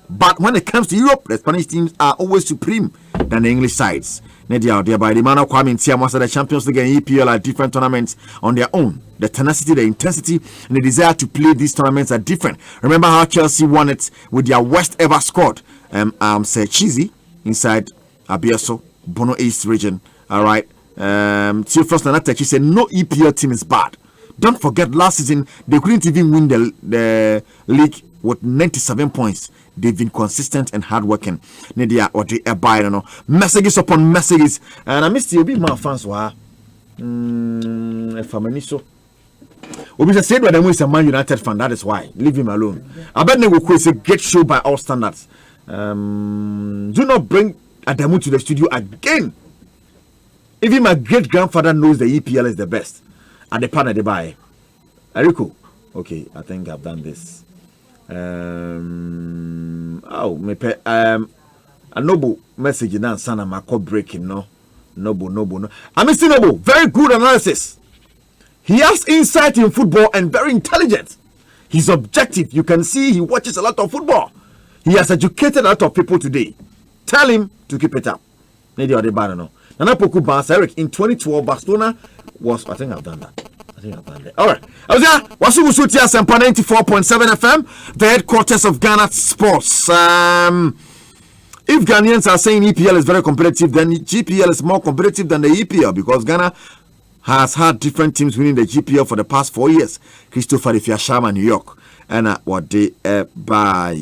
But when it comes to Europe, the Spanish teams are always supreme than the English sides. Thereby, the man of Kwame Ntiama said the Champions League and EPL are different tournaments on their own. The tenacity, the intensity, and the desire to play these tournaments are different. Remember how Chelsea won it with their worst ever squad. Say Cheesy inside Abieso, Bono East region. All right. Theophilus Nanatechi said no EPL team is bad. Don't forget last season they couldn't even win the league with 97 points. They've been consistent and hardworking. Nadia or the Bayern messages upon messages, and I missed you be my fans were if I'm so. We said when I'm a Man United fan, that is why leave him alone. I bet they will say great show by all standards. Do not bring Adamu to the studio again. Even my great grandfather knows the EPL is the best. And the partner they buy. Eriko. Okay, I think I've done this. A noble message now, son. I'm a breaking. No. I'm Mr. Noble. Very good analysis. He has insight in football and very intelligent. He's objective. You can see he watches a lot of football. He has educated a lot of people today. Tell him to keep it up. Maybe the banner no. Nana Poku Bas Eric in 2012 Barcelona was. I think I've done that. All right. I was there. Wasu Wusutia Sempa 94.7 FM, the headquarters of Ghana Sports. If Ghanaians are saying EPL is very competitive, then GPL is more competitive than the EPL because Ghana has had different teams winning the GPL for the past 4 years. Christopher Ifiashama, New York, and what they buy.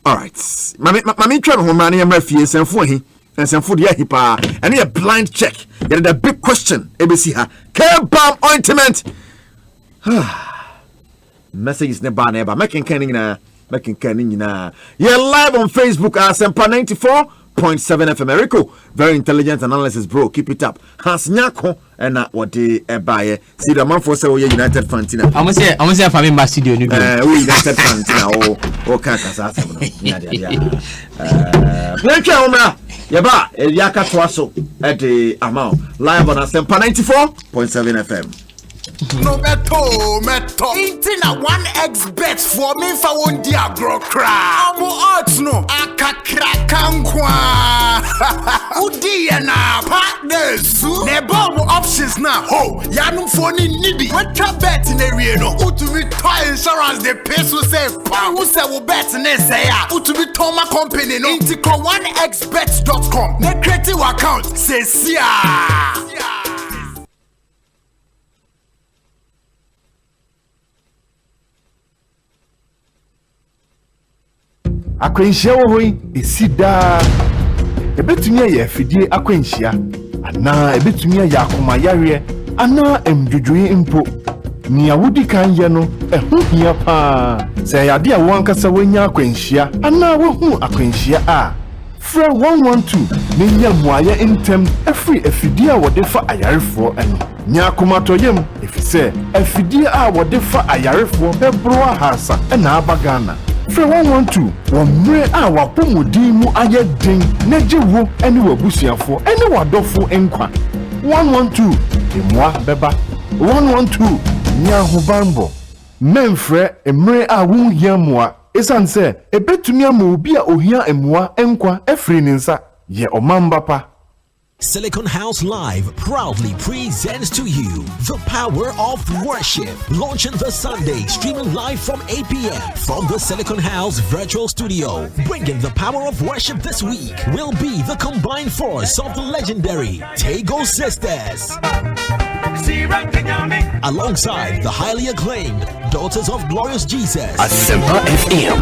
All right. Mami try no man am refie senfo hi. Senfo de hi pa. And a blind check. There the big question. ABC ha. K-Balm ointment. Message is never making kenning na. You're live on Facebook at Sempa 94.7 FM. Erico, very intelligent analysis, bro. Keep it up. Has Nyako and what they buy. See the man for say United Fantina. I'm gonna say family my studio. United Fantina. Oh, Kakasa. Yaba, Yaka Twaso at the amount live on Sempa 94.7 FM. No meto. Intina 1x bet for me for one dia grow cra. Amo odds no. Akakra kankwa. Udi na partners. Ne bomb options na ho. Yanum phone nibi. What bet in area no. Utumi toy insurance the peso say pa. Who say we bet ne say ya. Utumi toma company no. Intico 1xbet.com. Ne creative account say sia. Akwenhyia wo hoi esida ebetumi aye afidie akwenhyia ana ebetumi aye akoma yare ana emdwodwoe mpo nia wudi kan ye no eho hia pa se yade a wankasa wanya akwenhyia ana wohu akwenhyia a fra 112 nenya muaye intem afri afidie a wode fa ayarefo eno nya akoma toyem efise afidie a wode fa ayarefo bebro ahasa na abagana Fra 112 womre a wapomodin mu ayedin nejewo ene wabusuafo ene wadofo enkwa 112 emwa beba 112 nya hobambo memfre emre a wunhia moa esanse ebetumi ama obi a ohia emwa enkwa efri ninsa ye omambapa Silicon House Live proudly presents to you The Power of Worship, launching this Sunday, streaming live from 8 p.m. from the Silicon House Virtual Studio. Bringing the power of worship this week will be the combined force of the legendary Tego Sisters, alongside the highly acclaimed Daughters of Glorious Jesus. Asempa FM.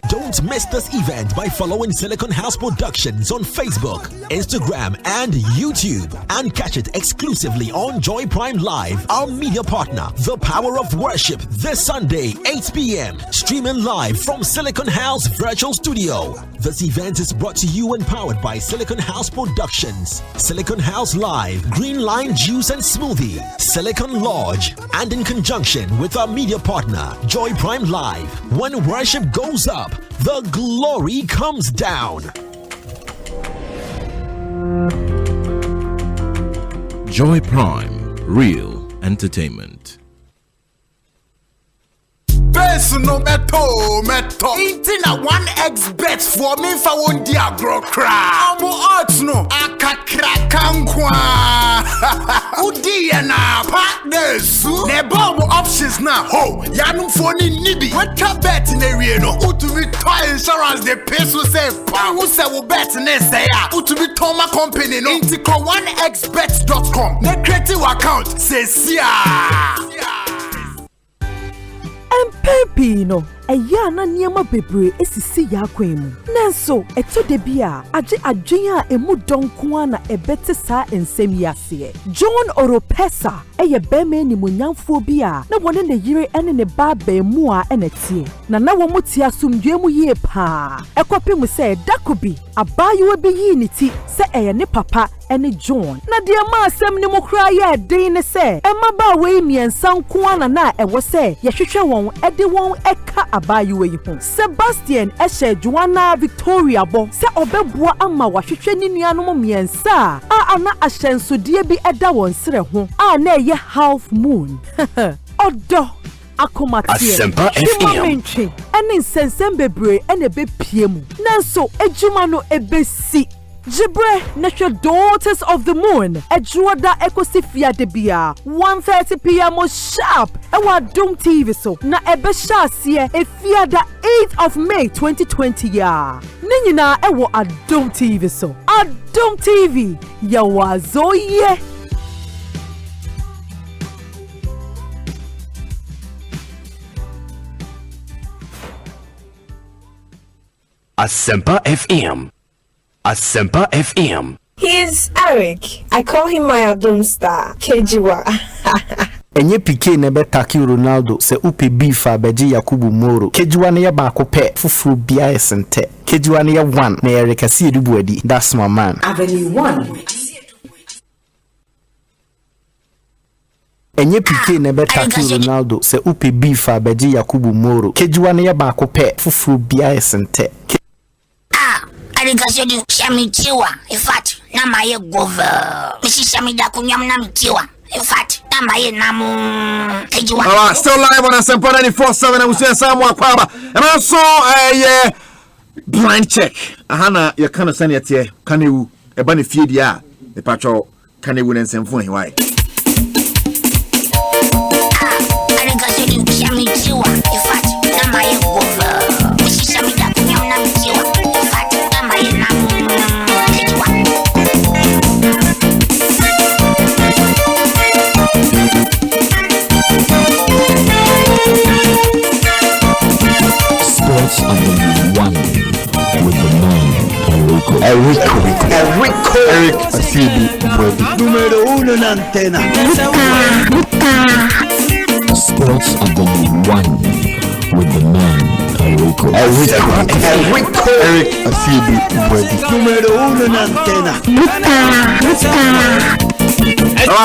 Don't miss this event by following Silicon House Productions on Facebook, Instagram, and YouTube, and catch it exclusively on Joy Prime Live, our media partner. The Power of Worship this Sunday, 8 p.m. streaming live from Silicon House Virtual Studio. This event is brought to you and powered by Silicon House Productions, Silicon House Live, Green Line Juice and Smoothie, Silicon Lodge, and in conjunction with our media partner, Joy Prime Live. When worship goes up, the glory comes down. Joy Prime, real entertainment. No meto. Intina 1x bet for me for one dia grow cra. Amo odds no. Akakra kankwa. Udi na partners. Ne bomb options na ho. Yanum phone nibi. What bet in area no. Utumi toy insurance the peso say pa. Who say we bet ne say ya. Utumi toma company no. Intico 1xbet.com. Ne creative account say sia. Pepi no eya na niema bebre esisi yakwemu nanso eto de bia age adwen a emu donko na ebete sa ensem yase John Oropesa eye beme ni munyamfo bia na wone ne yire ene ne ba ba mu a enetie na wo muti asumdwe mu yie pa ekopem se dakobi abayewa bi yi ni ti se eye ne papa ene John na de ma asem ni mokra ye den ne se emaba we miensa nko na ewo se ye hwehwe won ede won eka abayewa yi ho Sebastian eshe Joanna Victoria bo se obeboa ama wahwehwe ni nuanom miensa a ana ahyensodie bi eda won sere ho a na ye half moon odo akomatie Asempa FM ene nsensem bebre ene be piemu nanso ejuma no ebesi Jibre Nature Daughters of the Moon Ejuada Ekosifia Debia 1:30 p.m. sharp Ewa Dome TV so na ebe shasie efia da 8th of May 2020 ya Ninyina ewo Adom TV so Adom TV ya wazoye Asempa FM. Asempa FM. He's Eric. I call him my Adom star, Kejiwa. Enye PK nebe taki Ronaldo se upe bifa beji Yakubu Moro. Kejiwa ne ba kope fufuru bia esente. Kejiwa ne 1 na Eric si edubuadi. That's my man. Avenue 1. Enye PK nebe taki Ronaldo se upe bifa beji Yakubu Moro. Kejiwa ne ba kope fufuru bia esente. Alikasedi shamichiwa ifatu na maye gover. Mishisha mida kunyam na mitiwa. In fact, na maye namu kejiwa. Alright, still live on Asempa 94.7 and we say Samu Akwaba. And also blind check. Ahana ya kana sani yatie kanewu ebani fiedi ya e pacho kanewu nensemfu why. Sports of the one with the man Eric Asibi Número 1 na antena. Sports of the one with the man Eric Asibi Número 1 na antena.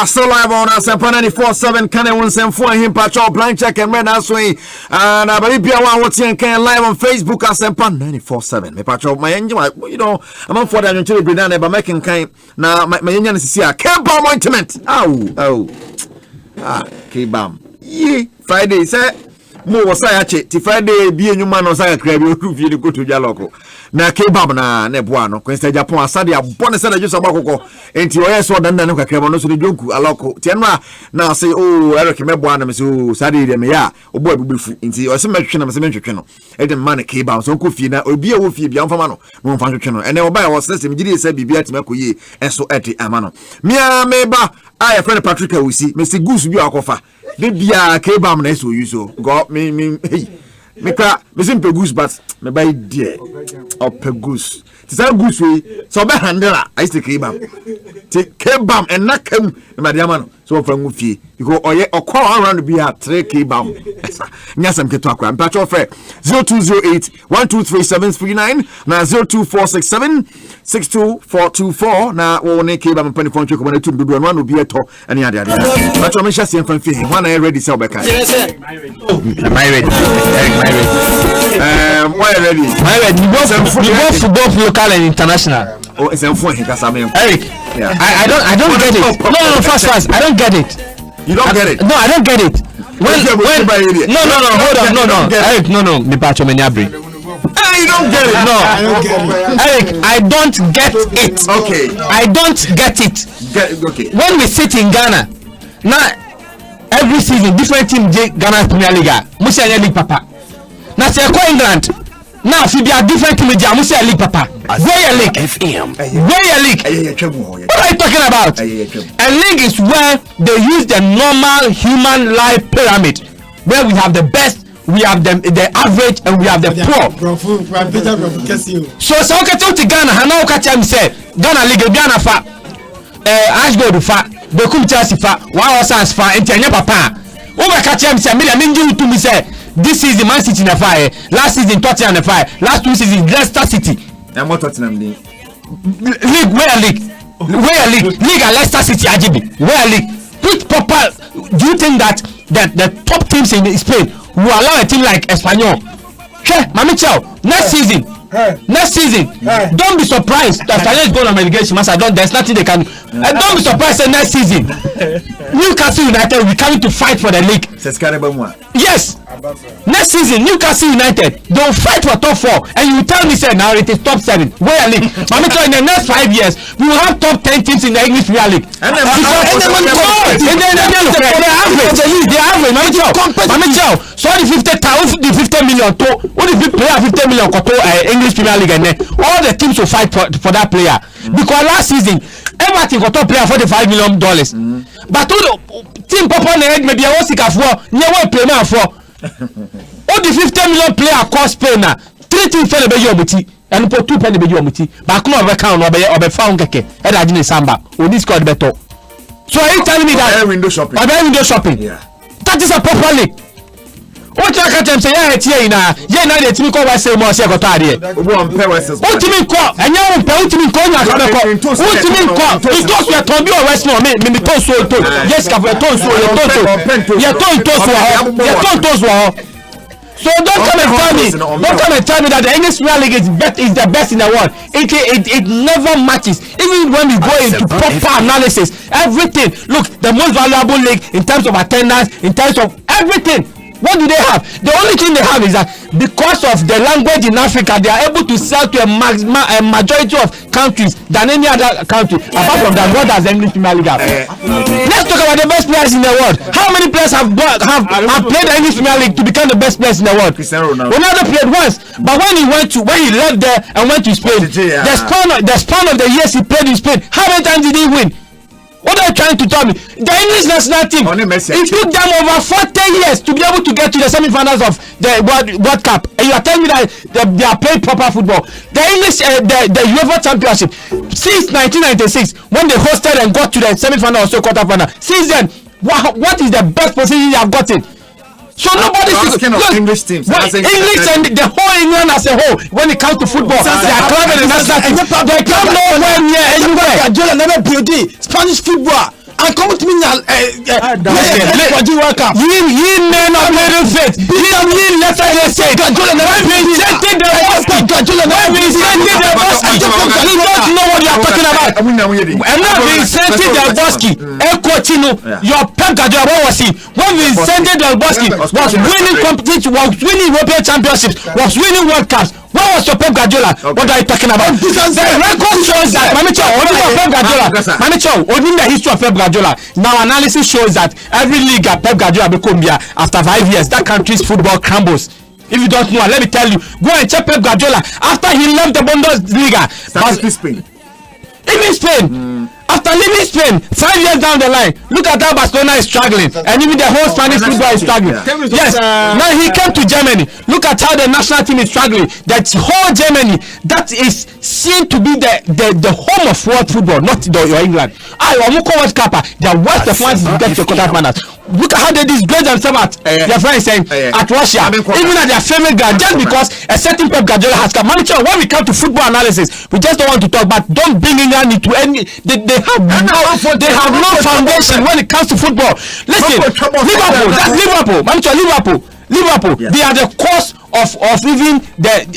Still live on Asempa 94.7 Kane Wonsemfu and him patrol blind check and red asway and Babibia one what's in can live on Facebook Asempa 94.7 me patrol my engine you know I'm for that until we done but making kind now my engine is here K-bomb ointment K-bomb ye Friday say mo was I ti Friday be nyuma no say kra bi ofi ni go to jaloko na K-bomb na neboa no kwesta Japan asade abone say na juso makoko enti oye so dan no kakra no so de jonku aloko ti eno na say Eric meboa na me so sade de me ya obo abubefu enti o se metwe na me se metwe no e de man K-bomb so ko fie na obi a wo fie bia mfama no no mfa twetwe no ene oba ya wo system gidi say bibia ti makoye enso eti amano mia meba I friend Patrick Awusi Mr. Goose bi akofa de bia K-bomb na so use so go me hey me simple goose but me buy dear or per goose ti say goose we so be handle I still K-bomb and na kam me dia man so from fie because oye okwa around be a 3 K-bomb nyasam keto akwa mpacho ofre 0208 123 na 02467 62424 na wo ne K-bomb mpani phone cheko na tum dodo no no bi eto ene ade mpacho me hyase mfa fie one I ready sell back am I ready why ready my ready you both football local and international. Oh, it's a phone. Eric, yeah. I don't get it. No, fast. I don't get it. You don't get it? No, I don't get it. When no, hold on, no. Eric, no. Me pacho me nyabri. You don't get it. No, I don't get it. Eric, I don't get it. Okay. I don't get it. Okay. When we sit in Ghana, now every season different team Ghana Premier League. Musa League papa. Now say ko England. Now if you be a different team Musa League papa. Where your league? FM. Where your league? What are you talking about? A league is where they use the normal human life pyramid, where we have the best, we have the average, and we have the poor. So okay to Ghana, Hana Okacham said, Ghana League, Ghana fa, Ashgold fa, the Kumchasi fa, Wow Sans fa, and Tanya Papa. Over Kacham said, Minju to me say, this season Man City in a fire, last season Tottenham in a fire, last 2 seasons Leicester City. And what Tottenham league? Where league and Leicester City RGB. Where league? Which proper do you think that the top teams in Spain will allow a team like Espanyol? Hey, Mami Chow, next season, don't be surprised that Espanyol is going on relegation. There's nothing they can do. And don't be surprised that next season Newcastle United will be coming to fight for the league. Yes. Next season, Newcastle United, they'll fight for top 4, and you tell me, say now it is top 7. Where league? But in the next 5 years, we will have top 10 teams in the English Premier League. And then the average. So the 50 million to what if we play 50 million English Premier League, and then all the teams will fight for that player. Because last season, everything got top player $45 million. But team Papa maybe I was sick of war, never play now for. All the 50 million player cost Spain now. 3 teams fell be your muti and put 2 penny be your muti. But come over count or be found keke. And I didn't samba. Or this called better. So are you telling me that window shopping? Window shopping. Yeah. That is a proper league. What you can say? Yeah, now the team call say more say got here. What team call? And you want team call na ka call. What team call? It goes we to be West no me to so to. Yes, ka we to so. So So don't come and tell me that the English Premier League is the best in the world. It never matches. Even when we go into proper analysis, everything. Look, the most valuable league in terms of attendance, in terms of everything. What do they have? The only thing they have is that because of the language in Africa, they are able to sell to a majority of countries than any other country. Apart from that, what does the English Premier League have? Let's talk about the best players in the world. How many players have played the English Premier League to become the best players in the world? Ronaldo played once, but when he left there and went to Spain, the span of the years he played in Spain, how many times did he win? What are you trying to tell me? The English national team, it took them over 40 years to be able to get to the semi-finals of the World Cup, and you are telling me that they are playing proper football. The English, the UEFA Championship, since 1996, when they hosted and got to the semi-final or so quarter-final, since then, what is the best position they have gotten? So nobody English teams. English and the whole England as a whole, when it comes to football, they are club and the national team. They come nowhere near anywhere. Guardiola never built Spanish football. And come to me now. You may not be the fit. Let's say Guardiola never presented the basket. Guardiola never presented the basket. You don't know what you are talking about. I'm not presented the basket. Your Pep Guardiola, what was he? When we presented the basket, was winning competition, was winning European championships, was winning World Cups. What was your Pep Guardiola? What are you talking about? The record shows that only the history of Pep Guardiola. Now analysis shows that every league at Pep Guardiola become after 5 years, that country's football crumbles. If you don't know, let me tell you, go and check Pep Guardiola after he left the Bundesliga. Even Spain. After leaving Spain, 5 years down the line, look at how Barcelona is struggling, and even the whole Spanish football is struggling. Yes, now he came to Germany. Look at how the national team is struggling. That whole Germany, that is seen to be the home of world football, not your England. World Cup, they are worst of ones to get to quarterfinals. Look at how they disgrace themselves at their friends saying at Russia, even at their favorite ground, just because a certain Pep Guardiola has come. Manager, when we come to football analysis, we just don't want to talk about. Don't bring England into any. They have no foundation when it comes to football. Listen, Liverpool, that's Liverpool. Manager, Liverpool. Yeah. They are the cause of even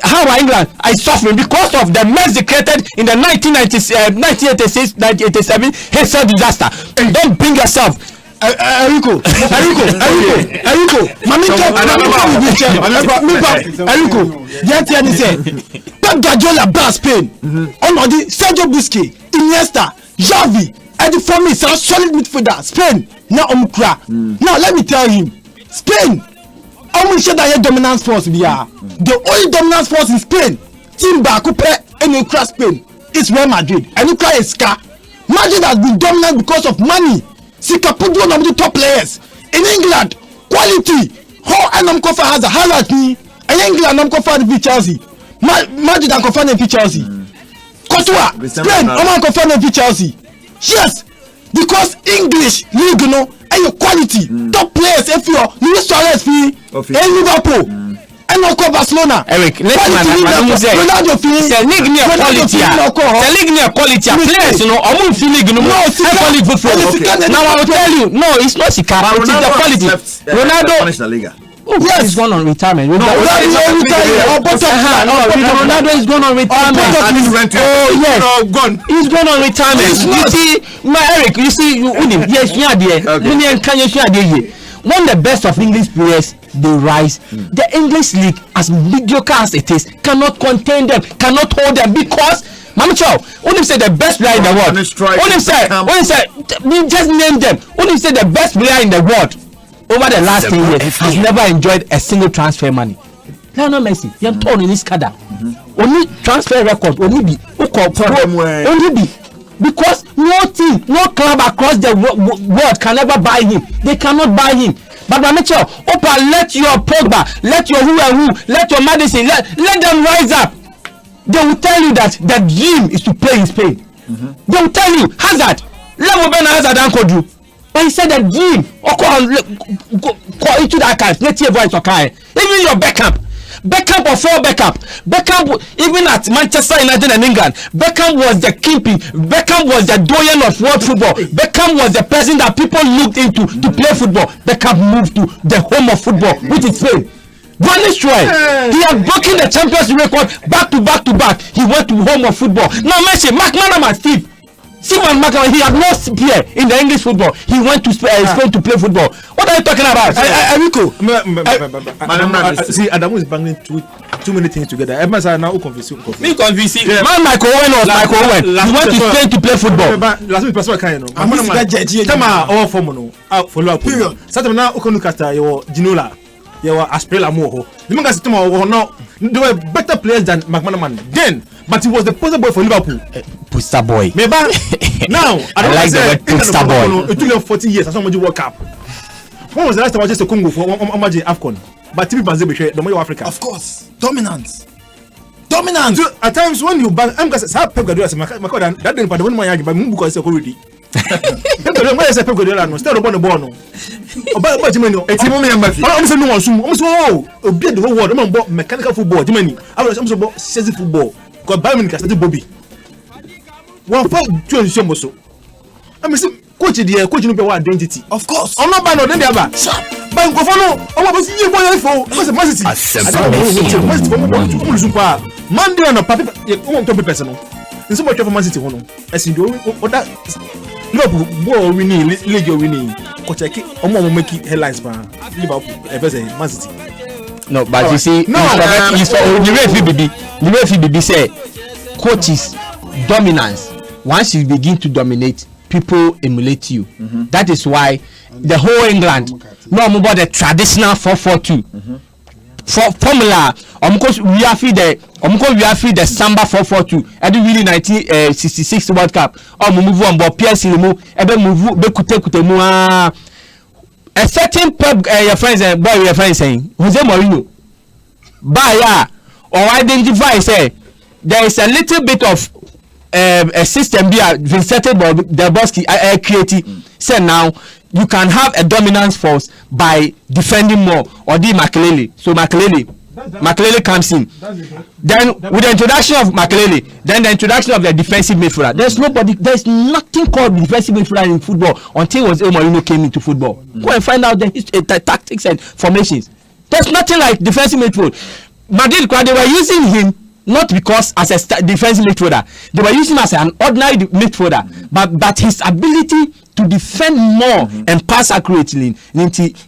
how England is suffering because of the mess they created in the 1986, 1987 Henderson disaster. Don't bring yourself. Eriko. Pep Guardiola brought Spain. On the Sergio Busquets, Iniesta, Xavi, and for me, it's a solid midfielder. Spain, now Now let me tell him, Spain, I'm sure that dominance force we are. The only dominance force in Spain, team Bakupe and Ukraine Spain, is Real Madrid. And Ukraine is Ska. Madrid has been dominant because of money. Sika put one of the top players in England. Quality. How Anam Kofa has a highlight me. In England, I'm confident in Chelsea. Madrid, I'm confident in Chelsea. Courtois, Spain, I'm confident in Chelsea. Yes, because English league, you know, and your quality, top players, if you're Luis Suarez, in Liverpool. And also Barcelona. Eric, Ronaldo fee. The league near quality. The league near quality. Players, you know, I'm feeling no more quality football. Now I will tell you, no, it's not Sikara. It's the quality. Ronaldo. Oh, yes, he's gone on retirement. Ronaldo is gone on retirement. Oh yes, he's gone on retirement. You see, Eric, you see, yes, one of the best of English players, they rise. The English league, as mediocre as it is, cannot contain them, cannot hold them because Mama Chow, only say the best player in the world. Only say, just name them. Only say the best player in the world over the last 10 years has never enjoyed a single transfer money. Lionel Messi, he has torn in his cadre. Only transfer record, only be because no team, no club across the world can ever buy him. They cannot buy him. But Mamicho, Opa, let your Pogba, let your who, let your Madison, let them rise up. They will tell you that the dream is to play in Spain. They will tell you Hazard, level Ben Hazard Uncle Drew. But he said the dream, go into that card. Let's see voice okay. Even your Beckham before Beckham, even at Manchester United and England, Beckham was the kingpin. Beckham was the doyen of world football. Beckham was the person that people looked into to play football. Beckham moved to the home of football, which is Spain. Vanished where? He had broken the Champions League record back to back. He went to home of football. Now mention McManaman, Steve. Simon McManaman, he had no peer in the English football. He went to Spain to play football. What are you talking about? Enrico. See, Adamu is banging too many things together. Everyone's now confused. Me confused. Man, Michael Owen was Michael Owen. He went to Spain to play football. Last week, Pastor Kano. I'm going to tell all form follow up. Period. Saturday now, Okonukasta, your Ginola. You were Asprella Moho. The man they were better players than McManaman then, but he was the poster boy for Liverpool. Poster boy. Maybe now I like the word poster boy. It took him 40 years. That's how much World Cup. When was the last time I just a Congo for AFCON? But TV Banze betray the Mayo Africa. Of course, dominance. So, at times when you bang, I'm going to say Pep Guardiola. That didn't. But when my but Mumbu because already. Pep Guardiola no still the ball no. About Jimmy, it's him. I'm saying no one soon. I'm so the whole world. I'm about mechanical football. Jimmy, I was about sexy football. Because Bayern Munich Bobby. 1-5 so. I mean, coach no be what identity. Of course. I'm not bad no then the other. But go follow. I'm about to see boy for. What's the Manchester? Monday on paper. You want to be personal. In so much of Manchester hono. As in do that Liverpool ball winning, league winning. Coach omo make headlines ba. Liverpool versus Man City. No, but you see, the way FBB say coaches dominance. Once you begin to dominate, people emulate you. That is why the whole England no more about the traditional 4-4-2 for formula. We have the Samba 4-4-2. Every really 1966 World Cup. Move on, but PSC move. Move. A certain pub your friends and boy your friends saying Jose Mourinho. But or identify say there is a little bit of a system being inserted by the Bosky creative. Say now you can have a dominance force by defending more or the Makelele. So Makelele comes in. Then with the introduction of Makelele, then the introduction of the defensive midfielder. There's nothing called defensive midfielder in football until Mourinho came into football. Go and find out the tactics and formations. There's nothing like defensive midfield. Madrid, they were using him not because as a defensive midfielder, they were using him as an ordinary midfielder, but his ability to defend more and pass accurately,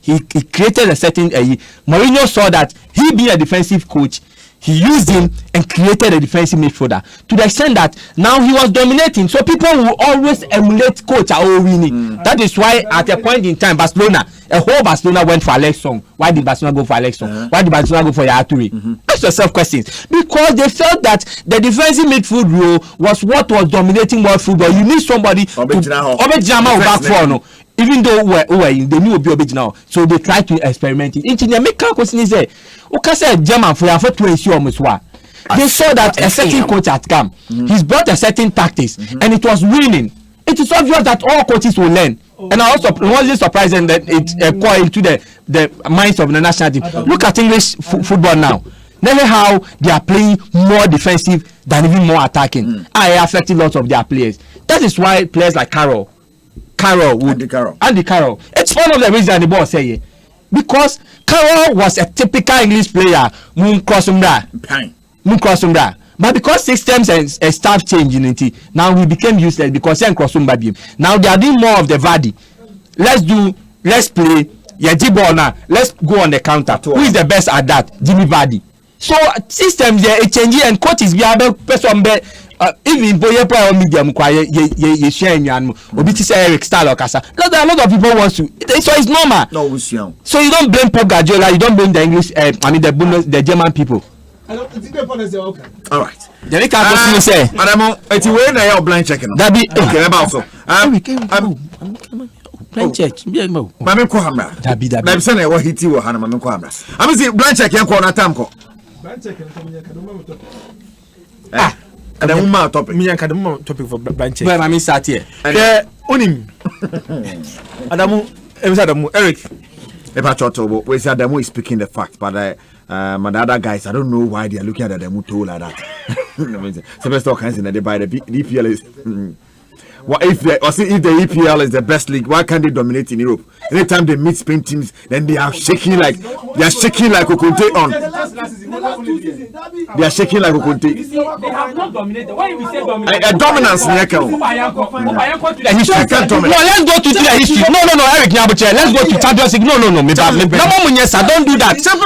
he created a certain. Mourinho saw that he being a defensive coach, he used him and created a defensive midfielder to the extent that now he was dominating. So people will always emulate coach or winning. That is why at a point in time, a whole Barcelona went for Alex Song. Why did Barcelona go for Alex Song? Why did Barcelona go for Yaya Toure? Ask yourself questions. Because they felt that the defensive midfield role was what was dominating world football. You need somebody to back for no. Even though they knew be now, so they tried to experiment it. Engineer make question is there. Say German for 20 almost what. They saw that a certain coach had come. He's brought a certain tactics and it was winning. It is obvious that all coaches will learn. And I also wasn't surprising that it got into the minds of the national team. Look at English football now. Never how they are playing more defensive than even more attacking. I affected lots of their players. That is why players like Andy Carroll. It's one of the reasons the boss say because Carroll was a typical English player. But because systems and staff changing now he became useless because now they are doing more of the Vardy. Let's play now. Let's go on the counter. Who is the best at that? Jimmy Vardy. So systems they changing and coaches be able person even boy medium ye share obi say Eric Style or Kasa. A lot of people want to. So it's normal. No, so you don't blame Pep Guardiola, you don't blame the English the German people. All right. They can't say. Adamo, it's way na your blind checking. That be okay about so. Blind check. Mame ko hamra. That be. Na say na wo hiti wo hana mame ko hamra. Am say blind check yan ko na time ko. Blind check na come yan Adamo topic. Me yan kadamo topic for blind check. Where mame start here. Onim. Adamo, Eric. We say Adamo is speaking the fact, but the other guys, I don't know why they are looking at Adamo too like that. Semester kinds in the by the DPL is What if the EPL is the best league? Why can't they dominate in Europe? Anytime they meet Spain teams, then they are shaking like Okunte on. They are shaking like Okunte. They have not dominated. Why we say dominate? A dominance in No, let's go to the history. No, Eric Nyabuche. Let's go to Champions League. No. Don't do that. Don't do that. No.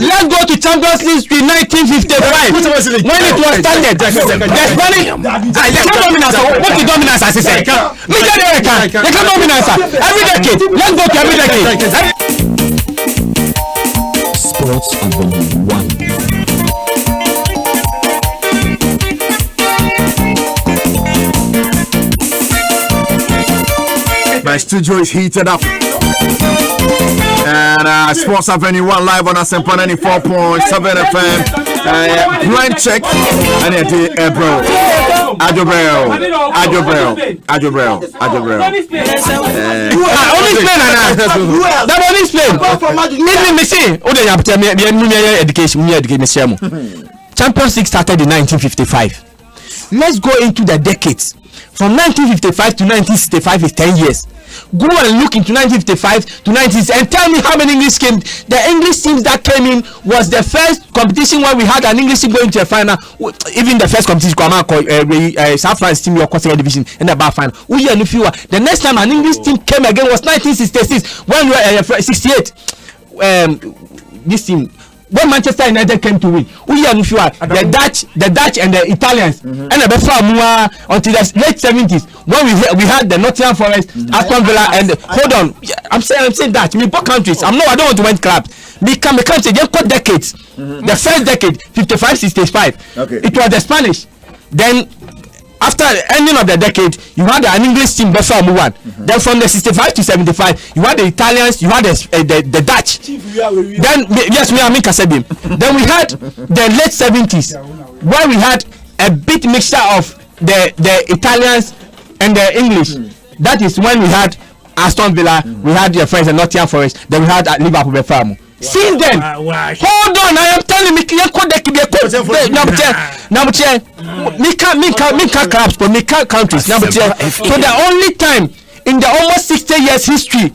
Let's go to Champions League in 1955 when it was started. The Spanish. Dominance. What is dominance? As I said, dominance. Every decade. Let's go to every decade. Sports Avenue 1. My studio is heated up. And Sports Avenue 1 live on Asempa 94.7 FM. Brand check. And it is Ebro. Ajobrel. Only Spain. That only Spain. Me say. Oh, they have education. Champions League started in 1955. Let's go into the decades. From 1955 to 1965 is 10 years. Go and look into 1955 to 1960 and tell me how many English came. The English teams that came in was the first competition where we had an English team going to a final. Even the first competition, South France team, your second division in the bar final. The next time an English team came again was 1966 when we were 68. This team. When Manchester United came to win, the Dutch and the Italians, and until the late 70s when we had the Nottingham Forest, Aston Villa, and hold on, I'm saying that me both countries. I don't want to win clubs. Me country they got decades. The first decade, 55-65. Okay. It was the Spanish. Then after the ending of the decade, you had an English team before one. Then from the 65 to 75, you had the Italians, you had the Dutch. Then yes, we are Kasebim. Then we had the late 70s, where we had a bit mixture of the Italians and the English. That is when we had Aston Villa, we had your friends at Nottingham Forest, then we had at Liverpool Befamo. Since then, hold on, I am telling me, clubs, but countries. So the only time in the almost 60 years history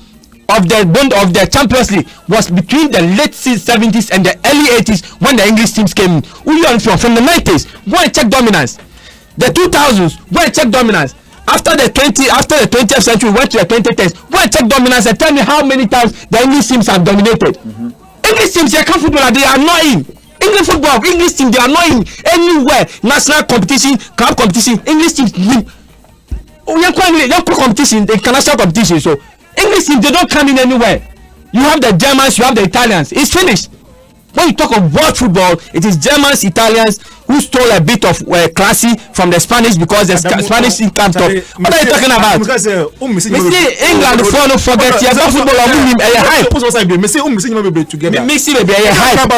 of the Champions League was between the late 70s and the early 80s when the English teams came in. From the 90s, go and check dominance. The 2000s, go and check dominance. After the 20th century, went to the 2010s. Go and check dominance and tell me how many times the English teams have dominated. English teams, they can't football, they are not in. English football, English teams, they are not in anywhere. National competition, club competition, English teams. Competition, the international competition. So English teams, they don't come in anywhere. You have the Germans, you have the Italians. It's finished. When you talk of world football, it is Germans, Italians who stole a bit of classy from the Spanish because the Spanish team can't talk. What are you talking about? England before no forget your football of him a hype.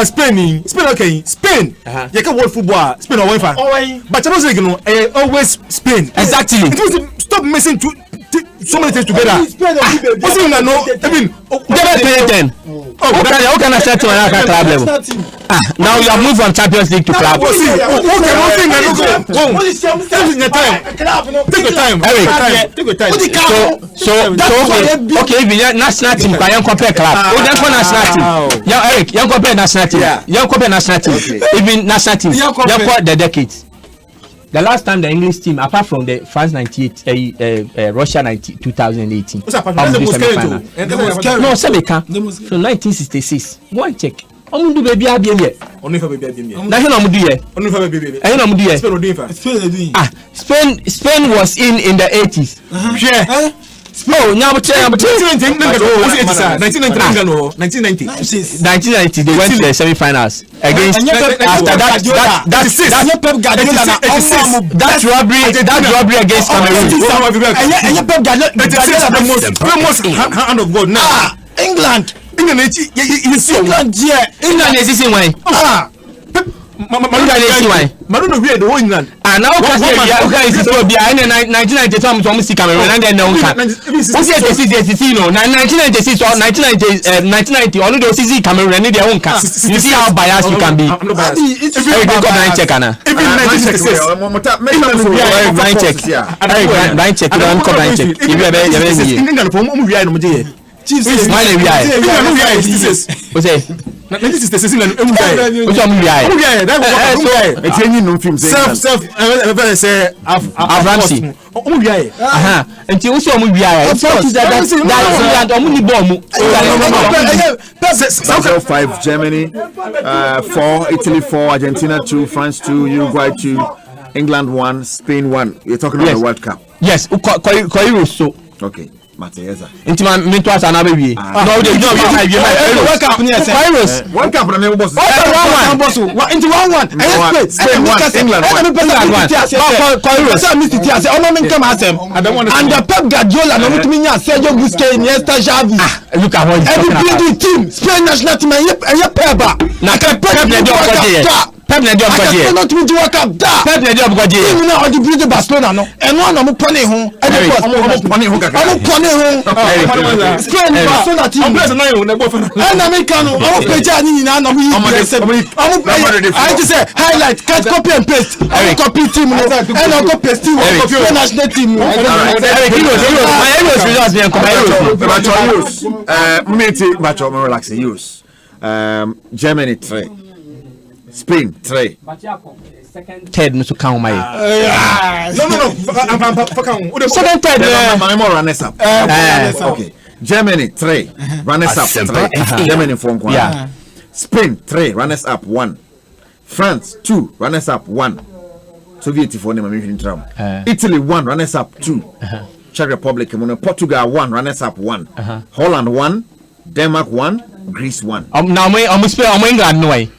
Spain okay. Spain. You can world football. Spain or UEFA. But you know always Spain. Exactly. Stop messing so many things together. I mean, how can I start to another club level? Now you have moved from Champions League to club. Take your time. Eric. So okay, if you national team, you compare club. That's for national team. Yeah, Eric, you compare national team. You compare national team. Even national team. You compare the decades. The last time the English team, apart from the France 98, Russia 2018, no, Sebeka, from 1966. Go and check. Omudu baby abie. Only for baby abie. Nothing omudu ye. Only for baby abie. Ayé omudu ye. Spain was in the 80s. Yeah. Oh, now I'm 1990 they went to the semi-finals against after that robbery against Cameroon. Famous hand of God now. England is in way. Maruno we the whole England. And now can say okay is so be in 1992 I'm see Cameroon and then no can. Who say this is no 1996 or 1990 only those see Cameroon and their own can. You see how biased you can be. It's very good blind check ana. Even 1966 blind check. Blind check don't come blind check. If you England for we are no je. Chiefs mine we are. Who say 1966 England which one we are? It's any no film say self say Ramsey. Until we see we are. That omuni bomb. 5 Germany, 4 Italy 4 Argentina 2 France 2 Uruguay 2 England 1 Spain 1. You're talking about the World Cup. Yes, so. Okay. Mateza. Into my mentor as another baby. No, they don't have you. World Cup near virus. World Cup na boss. Into one. Spain 1 England 1. And the Pep Guardiola no to me Sergio Busquets Iniesta Xavi. Look at what every team Spain national team Pep na Pep na job kwaje. Not me World Cup da. Pep na job kwaje. Team na o di beat Barcelona no. Eno na mo pone ho. Spain Barcelona team. And Americano. O peja ni nyina na mo yi. I just say highlight, cut copy and paste. I copy team no. And I copy paste Spain national team. Use. Germany 3. Spain 3. Third no to count my. No. Second third. Runners up. Okay. Germany 3. Runners up 3. Germany 4. Yeah. Spain 3. Runners up 1. France 2. Runners up 1. Soviet for them in drum. Italy 1. Runners up 2. Czech Republic. Portugal 1. Runners up 1. Holland 1. Denmark 1. Greece 1. Now I'm spell England no way.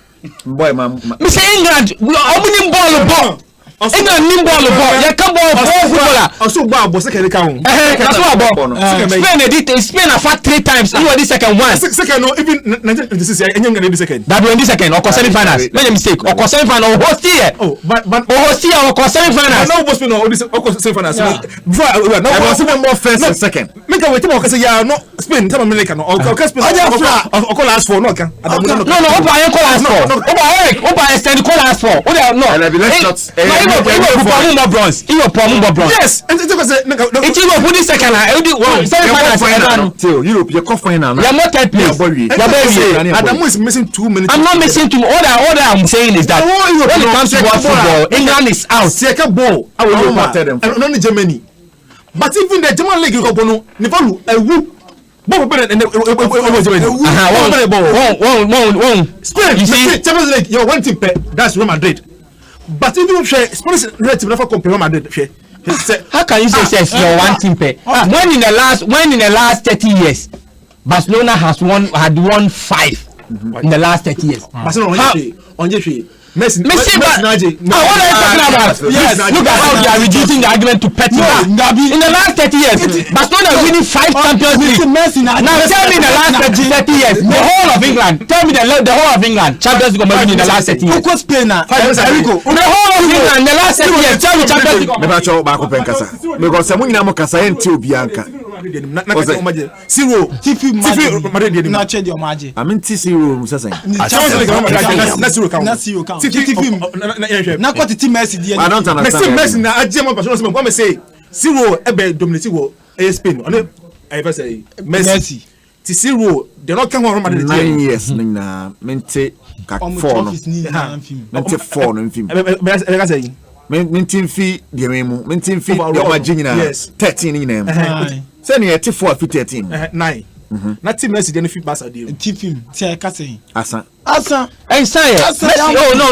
Boy, man. Me say England, we are winning ball. England nim ball. You can ball footballer. Also ball second count. That's what ball. Spain edit Spain have fought 3 times. You are the second one. Second no even 1996 England the second. That win the second or semi finals. Make a mistake. Or semi final or host here. Oh, but host here or semi finals. No boss no this or semi finals. Before I was even more first and second. Make a wait to say yeah no Spain time America no or Spain. Or call last for no can. No, Oba call last for. Oba extend call last for. No. Let's not Yes, and it was a second. Europe, you're coughing now. You're not that place. Adam is missing 2 minutes. I'm not missing 2. All I'm saying is that when it comes to world football, England is out. Second ball, I will not tell them. And only Germany. But even the German league, you go no, Nevalu, a whoop. Spain, you see, Champions League, you're 1 team. That's Real Madrid. But even if Spanish red team never compare Madrid, how can you say you're 1 team? When in the last 30 years, Barcelona had won 5 in the last 30 years. Barcelona on Messi, what are you talking about? Yes, look at how they are reducing the argument to petty. In the last 30 years, Barcelona winning 5 Champions League. Now tell me in the last 30 years, the whole of England. Tell me the whole of England Champions League winning in the last 30 years. The whole of England in the last 30 years. Tell me Champions League. Because someone in Amokasa and Tio Bianca. Zero. Not change your margin. I mean, T0 Musa. Not zero count. Now what the team Messi? I don't understand. Messi na Ajema Barcelona come say zero ebe dominate wo Spain. On I ever say Messi. Ti zero they not come on Madrid 9 years na mente kak 4 no. Mente 4 no film. Ebe say Mintin fi de memu. Mintin fi de magina 13 ni na. Say ni 84 fi 13. 9. Na team Messi dey no fit pass ade. Team film. Say ka say. Asa. Hey, say Messi.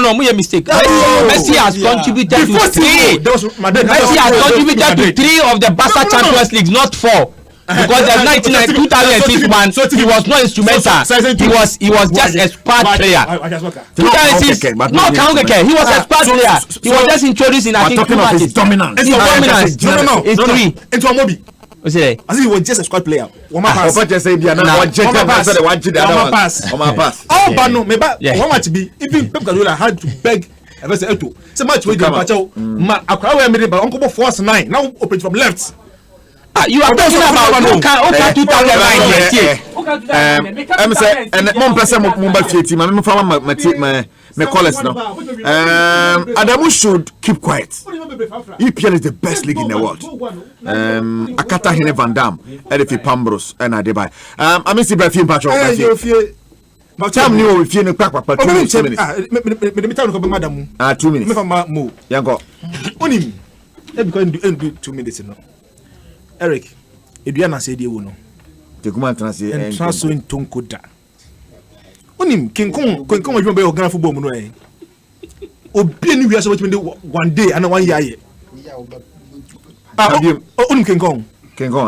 No, we a mistake. Messi has contributed to 3. Messi has contributed to 3 of the Barca Champions League, not 4. Because the 2006 one, he was not instrumental. He was just a squad player. 2006, not Kaungeke. He was a squad player. He was just introduced in I think 2 matches. Dominance. It's dominance. No. It's 3. Into Amobi. What's it? As if he was just a squad player. One pass. Papa just say be an one check pass. One pass. Oh, but no, maybe one match be even Pep Guardiola had to beg. I say Eto. So much we dey patch out. Ma akwa we made but Uncle force 9. Now open from left. You are talking about okay 2009. I'm say and mon person mo ba fie team. I'm from my callers now. Adamu should keep quiet. EPL is the best league in the world. Akata Hene Van Dam, Edifi Pambros, and Adebai. I miss the Brafim Patrol. But tell me if you know Papa 2 minutes. 2 minutes. Yango. Onim. Because do 2 minutes no. Eric, Eduana said you know. The command translate and transfer in Tonkoda. Onim King Kong you be organize football no eh. Obi ni we so what one day and 1 year. Onim King Kong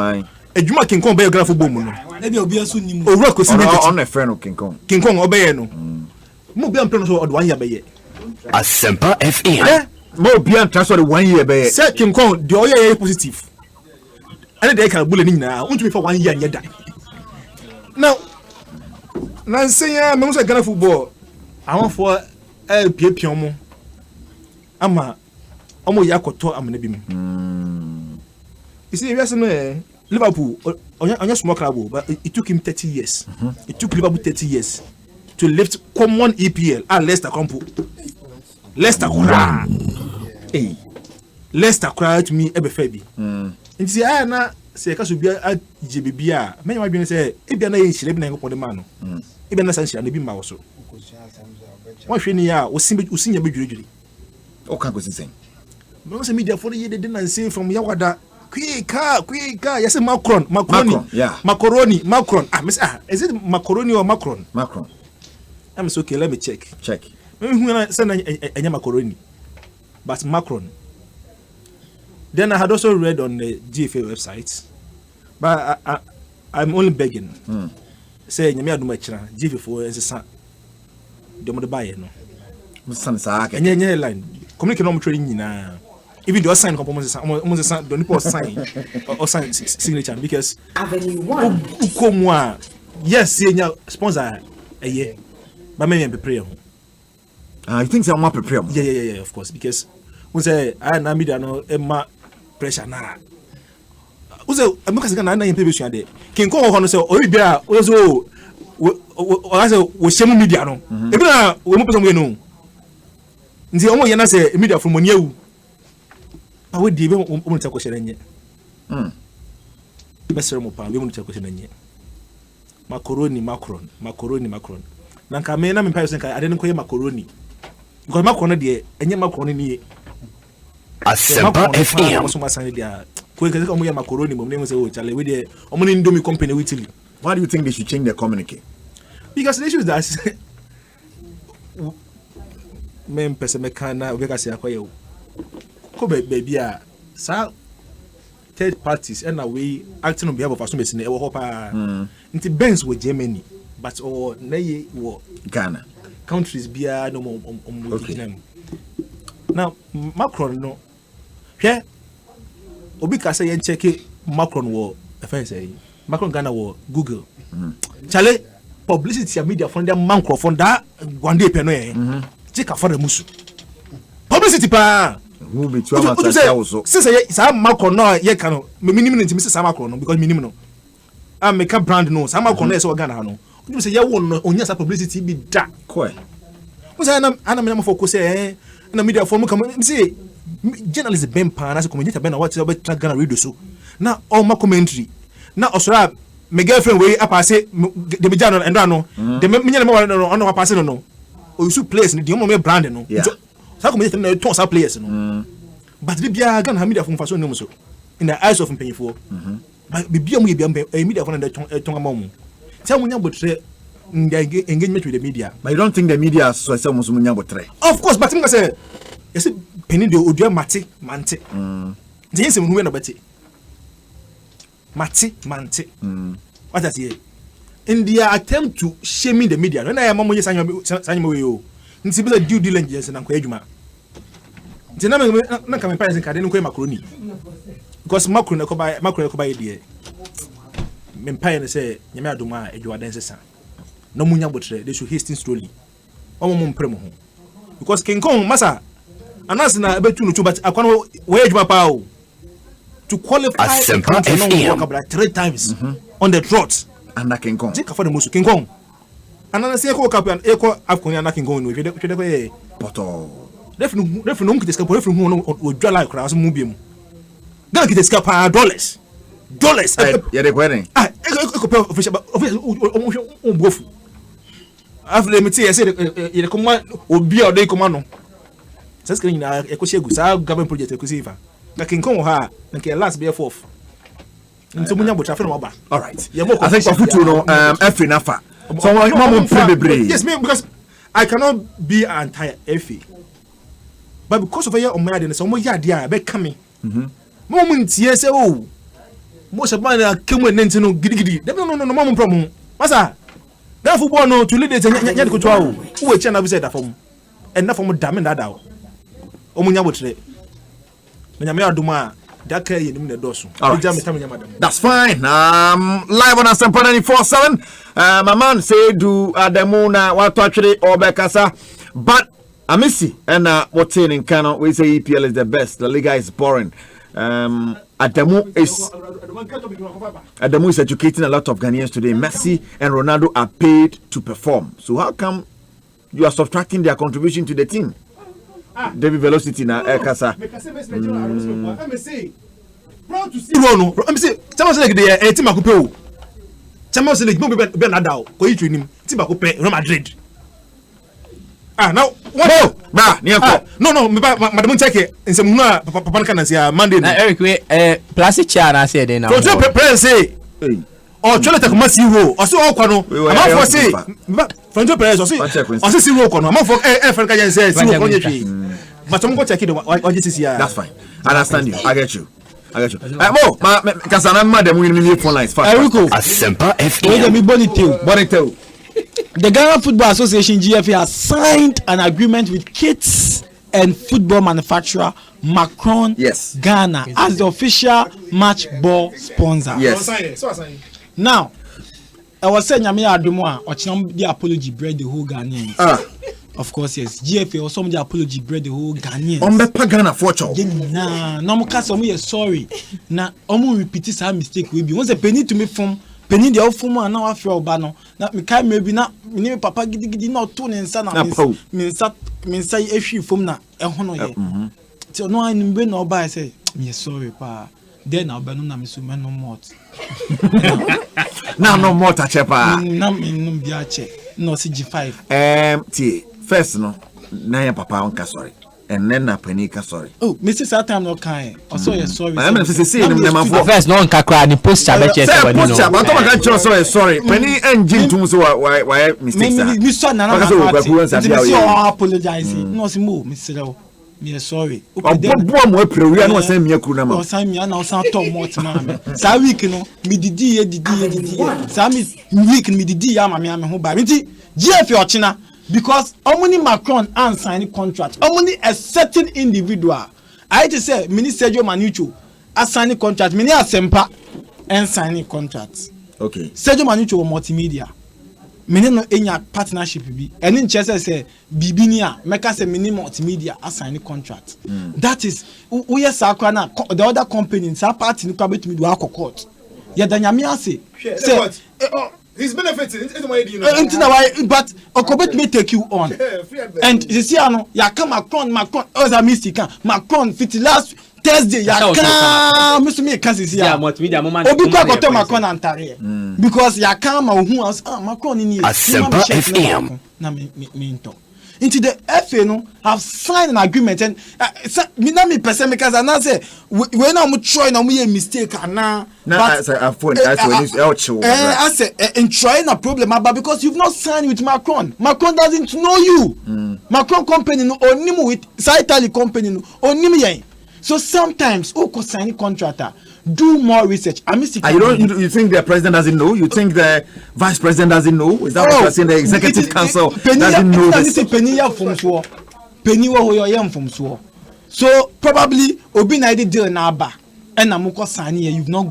aye. Ejuma King Kong be organize football no. Na be obi aso nim. Owura ko cement. On a friend of King Kong obey no. Mo be am plan so 1 year be ye. Asempa FM. Mo be am transfer 1 year be ye. Say King Kong the oye positive. And they can bully now. Want to be for 1 year and you're done. Now, say, I'm going to Ghana football. I want for a Piomo. Ama, Omo Yakoto, I'm going to be. You see, yes, Liverpool, on your small club, but it took him 30 years. It took Liverpool 30 years to lift common EPL and Leicester Compo. Leicester cry. Hey, Leicester cry to me, Ebefabi. Nti na se ka so bia agye bibia me nwa dwen se e bia na ye nhire bi na ngopɔ de ma no e bia na san nhire na bi ma wo so wa hwe ni ya usinya bedwuredwure o ka go sisen me se media for ye de na nsin from yawada quick yes macaroni miss is it macaroni or macron I'm so okay, let me check me hu na say na enya macaroni but macron. Then I had also read on the GFA website, but I'm only begging. Say, you may do my channel. GFA for is a son. The mother buy no. Son Saka. And your line. Communicate training now. Even the sign components, almost don't post sign or sign signature because Avenue 1. Yes, senior sponsor a year. But maybe be prayer. You think I'm not prepared? Yeah, of course. Because we say I na media no Emma pressure na. Uze ameka sika na yin pebe suade. King Kong ho no say oyi bia ozo o ase wo shemu media no. Ebi na wo mo pese mo no. Nti omo ye na say media from oni awu. Pa we di be mo mo ta ko shere nye. Be sere mo pa we mo ta ko shere nye. Macaroni Macron. Na nka me na me pa so nka ade nko ye macaroni. Because macaroni de enye macaroni ni Asempa FM. Why do you think they should change their communique? Because the issue is that men person mekana we ka say akoye ko baby a sa third parties and we acting on behalf of us e wo hopa nti Benz with Germany but or na ye wo Ghana countries bia no okay. Now Macron no hwe obi ka say yen check Macron wo say Macron Ghana wo Google chale publicity and media from their microphone that one day pe no check for the musu publicity pa who be too much also since say Macron no ye kan no minimum nti say Macron no because minimum no make a brand no say Macron no say Ghana no you say ye won no onya sa publicity be da ko we say ana me focus na media for me come say journalist ben pa na say commentator ben na what about Ghana radio so na all my commentary na osora my girlfriend wey apa say de me jano endo ano de me nyane me no ono apa say no o you players ni de mo me brand no so commentator na ton sa players no but the bia Ghana media for faso no so in the eyes of mpanyfo but bia mo ye bia media for na ton amom say mo nya botre engagement with the media. But you don't think the media so say mo munya botre? Of course, but I say you see penny de odua mate mante. The yin se mu na bati. Mate mante. What does he? In their attempt to shaming the media. When I am mo sanyo we o. Nti be due diligence na kwa adwuma. Nti na me na ka me parents ka de nko macaroni. because macro na ko buy there me pay say nyame adoma adwa den sesa no munya botre they should hasten slowly omo mpre mo ho because King Kong masa anas na abetu no but akwan we adwuma pa o to qualify Asempa FM 3 times on the trot and King Kong take for the most King Kong anana say ko captain e ko afcon ya na King Kong no hwede ko e poto refu no nkite ska po refu no odwa like kra so mu biem gana kite ska pa dollars yeah they going ko pe official o bofu afle me tie say ye ko ma obi o dey ko ma no say ska nyina e ko shegu sa government project e ko sifa na King Kong ha na ke last be fourth nso munya bo traffic no ba all right I think for future no FA nafa so mom probably yes me because I cannot be anti FA but because of your omaya dey so mo ya dey be kame mo mun tie say oh mo se ban na kemu nenti no gidigidi no mo problem masa that football no to lead it nya de ko twa o we che na be say da fom and na fom da me da da o munya botre nya me aduma that guy in the dosu. That's fine. Live on Asempa 94.7. My man say do Ademuna what actually or Bekasa, but Amisi and what's in Kano we say EPL is the best. The Liga is boring. Ademu is educating a lot of Ghanaians today. Messi and Ronaldo are paid to perform. So how come you are subtracting their contribution to the team? David Velocity na Kasa. Proud to see no. I'm say Champions League dey team akupe o. Champions League no be na da o. Ko yi training team akupe Real Madrid. Now what? No, madam check it. Nsem hu a papa kan say Monday. Na Eric we plastic chair na say dey now. So prepare say oh chole take masi wo. O so okwa no. Am for say Franjo Perez o so si wo okwa no. Am for friend kan say si wo okwa nyetwe. But some go check it o just see. That's fine. I understand you. I get you. Mo, Kasana madam we need phone lines fast. Asempa FM. Me Bonito. The Ghana Football Association GFA has signed an agreement with kits and football manufacturer Macron Ghana as the official match ball sponsor. Yes. Now, I was saying Nyame Adomo a the apology bred the whole Ghanaians. Of course, yes. GFA or some the apology bred the whole Ghanaians. Ombe Ghana for cho. Nah, no more case omo sorry. Na omo repeat some mistake we be. Once a penny to me from penny the old and now after oba no. Na me kai maybe na me name papa gidi na to ne nsa na me say ehwi fom na eho no ye. Ti no an mbe na oba say me sorry pa. Then na oba no na me so me no mot. Now no more touch pa. Na me no bia che. No CG5. Ti first no na ya papa on ka sorry. And then na panika sorry. Oh, Mr. Satam no kind. Also you're sorry. I mean say them first no nka kra ni poster be che say no. Poster, but come can sorry sorry. Penny engine tum so why mistakes. Me so na na. I apologize. No si mo Mr. Me sorry. Obo mo prewia no say me akuru na ma. O say me na o say to mot na me. Sa week no me didi. Sa me week me didi ya ma me ho ba. Nti GF ochina because omuni Macron and sign contract. Omuni a certain individual. I just say Minister Sergio Manucho assign contract. Mini Asempa and signing contract. Okay. Sergio Manucho multimedia. Mini no enya partnership bi. Eni nche say bibi ni a meka say mini multimedia assign contract. That is we sakwa na the other company sa party ni kwa betumi do akokot. Ya danyame ase. Say his benefits into my idea. But Okobet may take you on. And you see, ya come Macron, as a mystic, Macron, fit last Thursday, ya come, Mr. Me, Cassis, ya, multimedia, Obi Macron and Tarrier. Because ya come, who else, Macron in here. Asempa FM. Na me talk. Into the FA no have signed an agreement and me person because I now say when I'm trying to make a mistake and now I say and trying a problem but because you've not signed with Macron doesn't know you Macron company no only with Italy company no only so sometimes who sign contractor do more research. You think the president doesn't know? You think the vice president doesn't know? Is that what you're saying? The executive council doesn't know this? Penny from so probably Obi na deal na ba and Amuko signing here, you've not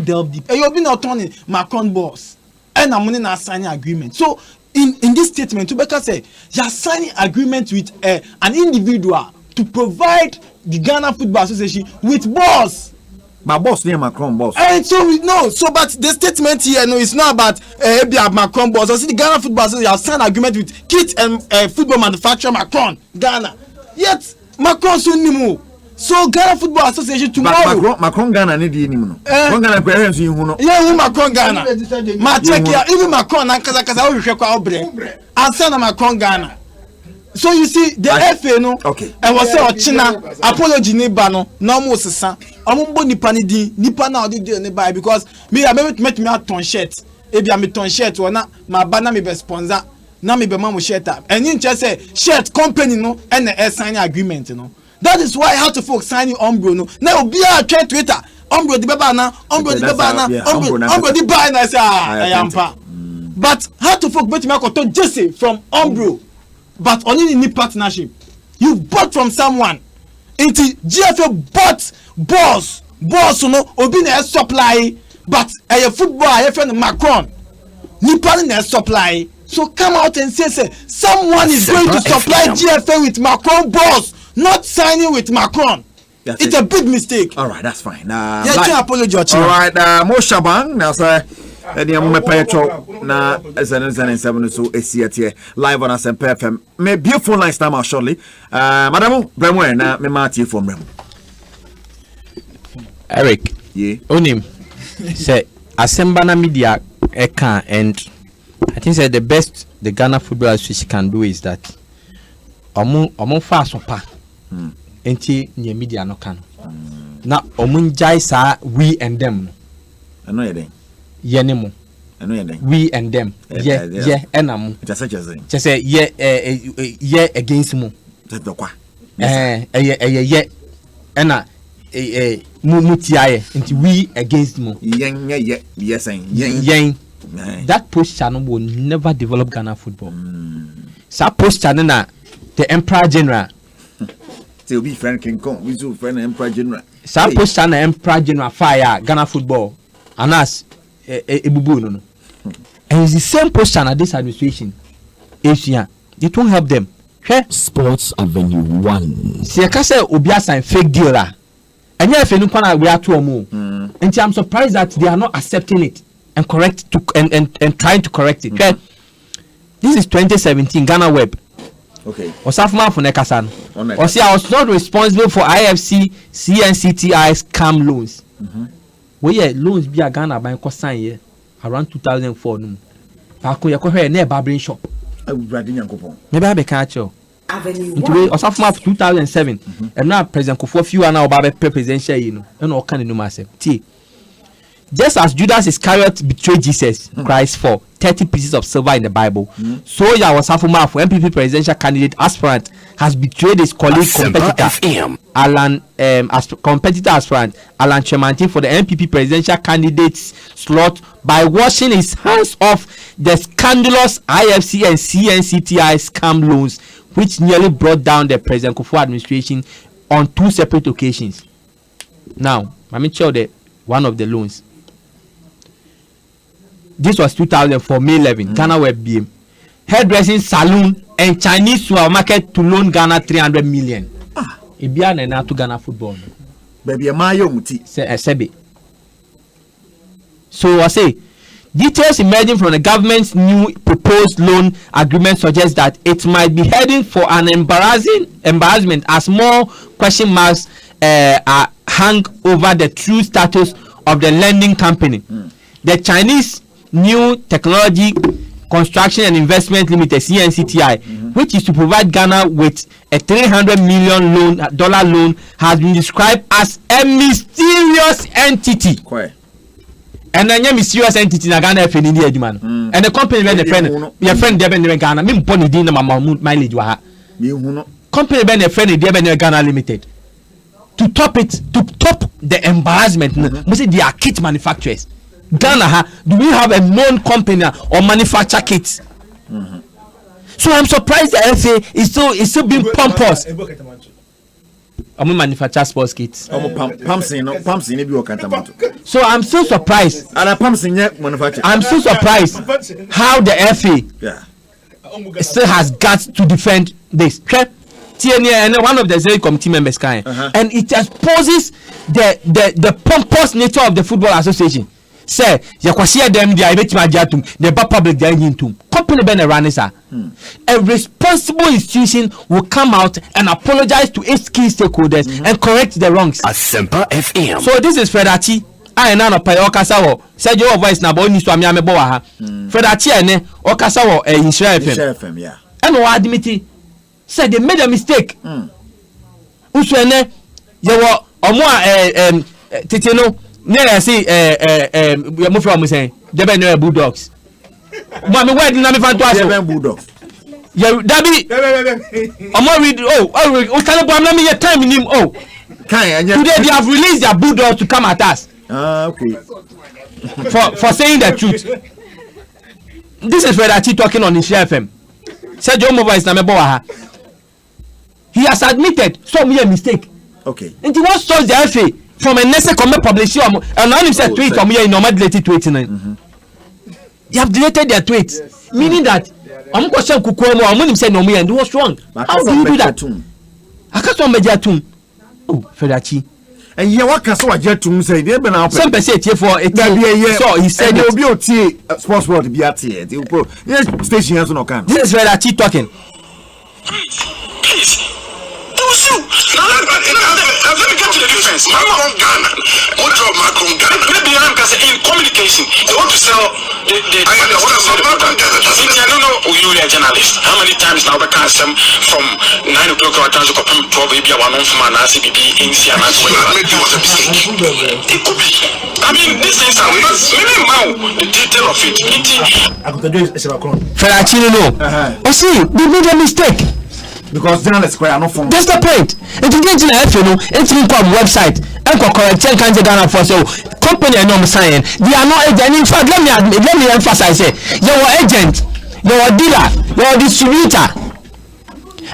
delved deep. And you've been attorney Macron boss. And I'm not signing agreement. So in this statement, Tubeka said you're signing agreement with an individual to provide the Ghana Football Association with boss. My boss near Macron boss. And so but the statement here, it's not about Macron boss. I see the Ghana Football Association have signed agreement with kit and football manufacturer Macron Ghana. Yet Macron soon nimu. So Ghana Football Association tomorrow. Macron Ghana need the nimu. Macron Ghana parents you know. Yeah, Macron Ghana. Ma check here, even Macron and kaza we shekwa obre. Answer Macron Ghana. So you see the FA no. Okay. And was say China apology ne ba no na mo sesa. Ombo nipa ni din nipa na odi dey ne buy because me I met me aton shirt. Ebi am ton shirt wona ma ba na me be sponsor na me be ma mo shirt up. And you just say shirt company no and the signing agreement no. That is why how to folk signing Umbro no. Now be a trade Twitter. Umbro di baba na, Umbro di baba na, Umbro di buy na say I am pa. But how to folk bet me to Jesse from Umbro. But only in the partnership. You bought from someone. Into GFA bought boss no obi na supply but a football a friend Macron. Nipa na supply. So come out and say someone is going to supply GFA with Macron boss, not signing with Macron. It's a big mistake. All right, that's fine. Apology. All right, Mo Shaban now say any am petrol na SN7 so ACT live on Asempa FM. Me beautiful nice time out shortly. Madam Bremwe na me mati from Brem. Eric. Yeah. Onim. Say Asemba na media eka and I think that the best the Ghana Football Association can do is that omo fa sopa. Enti nye media no kan. Na omo njai sa we and them. Ano ye den. Ye ne mo. Ano ye den. We and them. Yeah, enam. Just say yeah against mo. That do kwa. Yeah. Ena mu tiaye. Enti we against mo. Yes. That post channel will never develop Ghana football. That post channel na the Emperor General. Say we friend King Kong, we do friend Emperor General. That post channel Emperor General fire Ghana football. And us ebubu no. And it's the same post channel this administration. Asia, it won't help them. Sports Avenue 1. See, I can say Obia sign fake deal la. And yeah, if anyone we are to more. And I'm surprised that they are not accepting it. And correct to and trying to correct it. Okay. This is 2017 Ghana Web. Okay. Osafuma Funekasan. Osi, I was not responsible for IFC CNCTI scam loans. Well, yeah, loans be a Ghana by sign here around 2004. No. Ako yakohe ne barbering shop. Maybe I be catch you. Into Osafuma 2007. And now President Kufuor few are now about presidential, you know. And all kind of no massive. Just as Judas Iscariot betrayed Jesus Christ for 30 pieces of silver in the Bible, so Osafuma for MPP presidential candidate aspirant has betrayed his colleague competitor aspirant Alan Chemanti for the MPP presidential candidate's slot by washing his hands off the scandalous IFC and CNCTI scam loans, which nearly brought down the President Kufuor administration on 2 separate occasions. Now, let me show the one of the loans. This was 2004 May 11. Ghana Web BM. Hairdressing salon and Chinese supermarket to loan Ghana 300 million. Ibia na na to Ghana football. Baby amayo muti. Sebe. So I say details emerging from the government's new proposed loan agreement suggest that it might be heading for an embarrassment as more question marks are hung over the true status of the lending company. The Chinese New Technology Construction and Investment Limited (CNCTI), which is to provide Ghana with a $300 million loan, has been described as a mysterious entity. And then a mysterious entity na Ghana FND Edman. And the company when the friend, your friend Deben Ghana, me pony din na mileage wa. Company when the friend Deben Ghana Limited. To top the embarrassment, we say they are kit manufacturers. Ghana, do we have a known company or manufacture kits? So I'm surprised the FA is still being pompous. I'm manufacture sports kits. So I'm so surprised. I'm so surprised how the FA still has got to defend this. And one of the Zeri committee members and it exposes the pompous nature of the Football Association. Say, Yakwashia them the public company ben a responsible institution will come out and apologize to its key stakeholders and correct the wrongs. Asempa FM. So this is Fedachi. I na no pay okasawo. Say your voice na boy news to ame bo wa ha. Fedachi ene okasawo Insure FM. Yeah. And we admit say they made a mistake. Usu ene ye wo omo tete no na say we move from say they be no Bulldogs. But me word na me fan to aso. They be Bulldogs. Yeah, Dabi. Omo read o tell bo na me your time nim today they have released their Bulldogs to come at us. Okay. For saying the truth. This is Fedachi talking on Insure FM. Said your mobile is na me bo wa ha. He has admitted some mistake. Okay. And he wants to the FA from a necessary comment publication and on himself tweet from here in normal deleted tweet. They have deleted their tweets, meaning that I'm question Kukuomo, I'm him say no me and what's wrong. How do you do that? I can't media tune. Oh, Fedachi. And yeah, what can so jet to say they been out. Some person here for it. So he said there will be a sports world to be at here. Yes, station has no can. This is Fedachi talking. Please. Let me get to the difference. Macron Ghana. What job Macron Ghana? Maybe I'm in communication. They want to sell the I don't know you are a journalist. How many times now we can some from 9 o'clock or 10 o'clock probably be one on from an ACBB in Siena. Maybe it was a mistake. It could be. I mean, this is the detail of it. Fedachi no. Oh see, they made a mistake. Because journalists are not from. That's the point. And to get in the FA, it's in website. And correct can Ghana for so company and no sign. They are not agent. In fact, let me emphasize it. You're agent, you're dealer, you're distributor.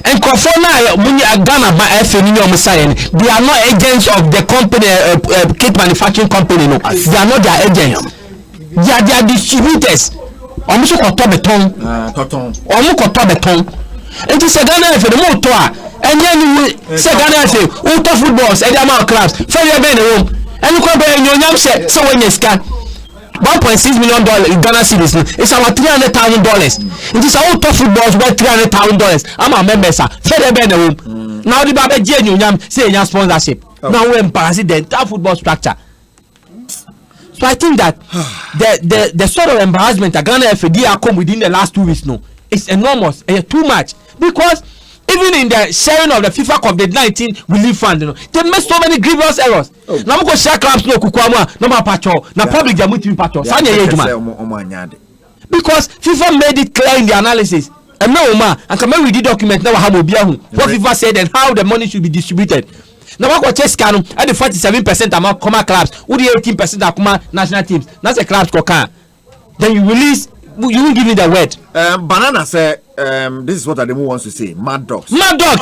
And Kofona when you are Ghana by FA in your sign, they are not agents of the company kit manufacturing company. No, they are not their agents. They are distributors. Almost got beton. Almost got beton. It is a Ghana for the motor, and then you say Ghana say, Ultra footballs, and the amount of clubs, failure in the room, and you come in your young set, so when you scan $1.6 million in Ghana cedis, it's about $300,000. It is Ultra footballs worth $300,000. I'm a member, sir, failure in the room. Now the Baba J. Nyam say your sponsorship. Now we're embarrassing the entire football structure. So I think that the sort of embarrassment that Ghana FAD come within the last 2 weeks now. It's enormous and too much because even in the sharing of the FIFA COVID-19 relief fund, they made so many grievous errors. Now we go share clubs no kukwama no ma pacho na public dey muti pacho. Because FIFA made it clear in the analysis. And now and come we did document now how what FIFA said and how the money should be distributed. Now we go check scan at the 47% amount comma clubs, who the 18% are comma national teams. That's the clubs can. Then you release. You won't give me the word. Banana said, this is what Ademu wants to say. Mad dogs. Mad dogs.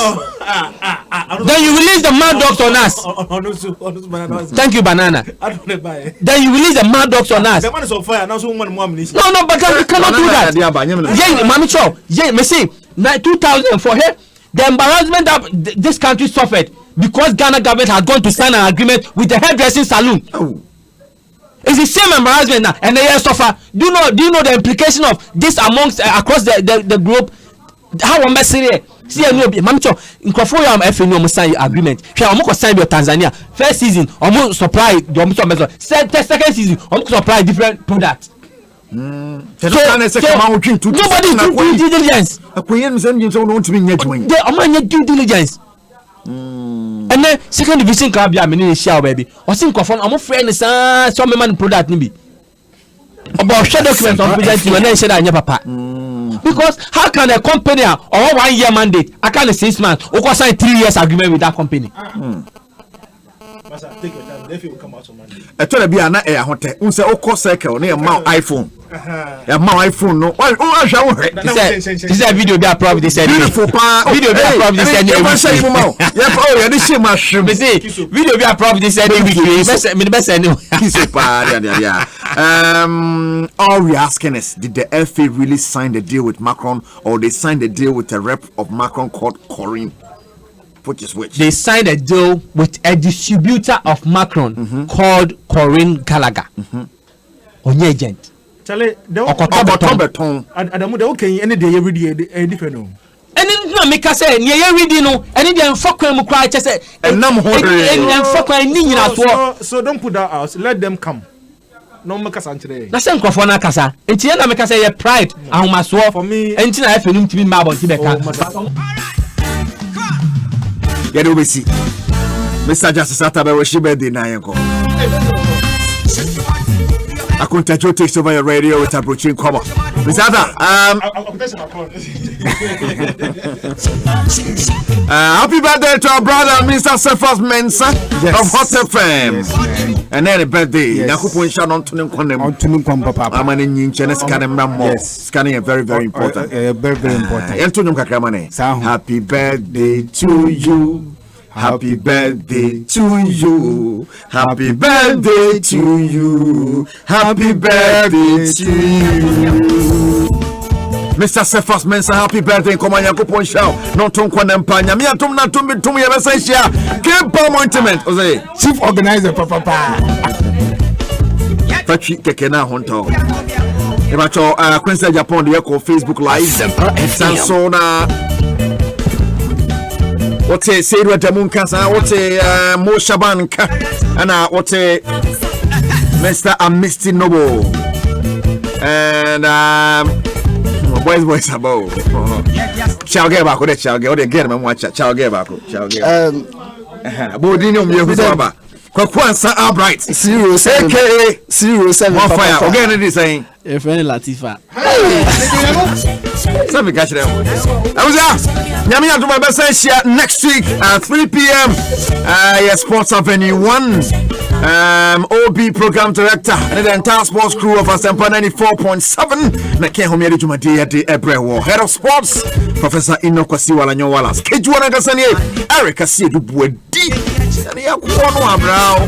Then you release the mad dogs on us. Thank you, Banana. Then you release the mad dogs on us. The man is on fire. Now someone more ammunition. No, but we cannot do that. Yeah, Mami Cho. Yeah, me see. 2004 here, the embarrassment that this country suffered because Ghana government had gone to sign an agreement with the hairdressing salon. Oh. It's the same embarrassment now, and they suffer. Do you know the implication of this amongst across the group? How we mess it? See, Mami Cho, in Kofoya FA no sign agreement. She almost signed with Tanzania. First season, almost supply the second season, almost supply different products. So nobody do due diligence. They are due diligence. And then second division club ya mini share baby. O sin kofon am friend sa so me man product ni bi. About share document on present you na share anya papa. Because how can a company or 1 year mandate, I can 6 months, or go sign 3 years agreement with that company? Master, take your time. If you come out on Monday. I told you be an hotel. Unse oko circle near Mount iPhone. Yeah, my iPhone no. Oh, show her. This is video be approved this beautiful pa. Video be approved this Yeah, oh, yeah, this shit mushroom. Me say video be approved this week. Me the best anyway. All we're asking is, did the FA really sign the deal with Macron, or they signed the deal with a rep of Macron called Corinne? Which is which? They signed a deal with a distributor of Macron called Corinne Gallagher. On your agent. Charlie, the Adamu, the okay, any day every day, different. And then no make us say, yeah, reading no, and then fuck them cry, just say, and fuck so don't put that out, let them come. No make us today. That's a crofona casa. And Tiana make us say, pride, I must war for me, and Tina have to be marble to the Get over see. Mr. Justice Atabe was she birthday na Akuntajo takes over your radio with approaching cover. Mr. Ata, happy birthday to our brother Mr. Cephas Mensah of Hot FM. And then a birthday. Nakupo insha on tuning papa. Amani nyinchene scanning more. Scanning is very, very important. Very, very important. Entunum kakramane. Happy birthday to you. Happy birthday to you. Happy birthday to you. Happy birthday to you. Mr. Cephas Mensah, happy birthday. Come on, Yakupo Show. No tongue quanempanya. Me atum na tumbi tumi yabesesha. Keep appointment. Ose. Chief organizer, papa. Patrick Kekena Honto. Ebacho, Quincy Japan, the Echo Facebook Live. Sansona. What's a Sedra Damunka? What's a Mo Shabanka? And what's a Mr. Misty Noble? And boys about. Shall get back with it, shall get them watch it, shall get back. Bodino Miyababa. Kwakwansa Albright 07 aka 07 fire again it is saying if any Latifa some catch them I was nyame to my best share next week at 3 p.m. Sports Avenue 1 OB program director and the entire sports crew of Asempa 94.7 na ke homiere jumadi at the Ebrewo head of sports Professor Inokwasi Walanyo Wallace Kejuana Gasani Eric Asiedu Buedi and ya kuono abrao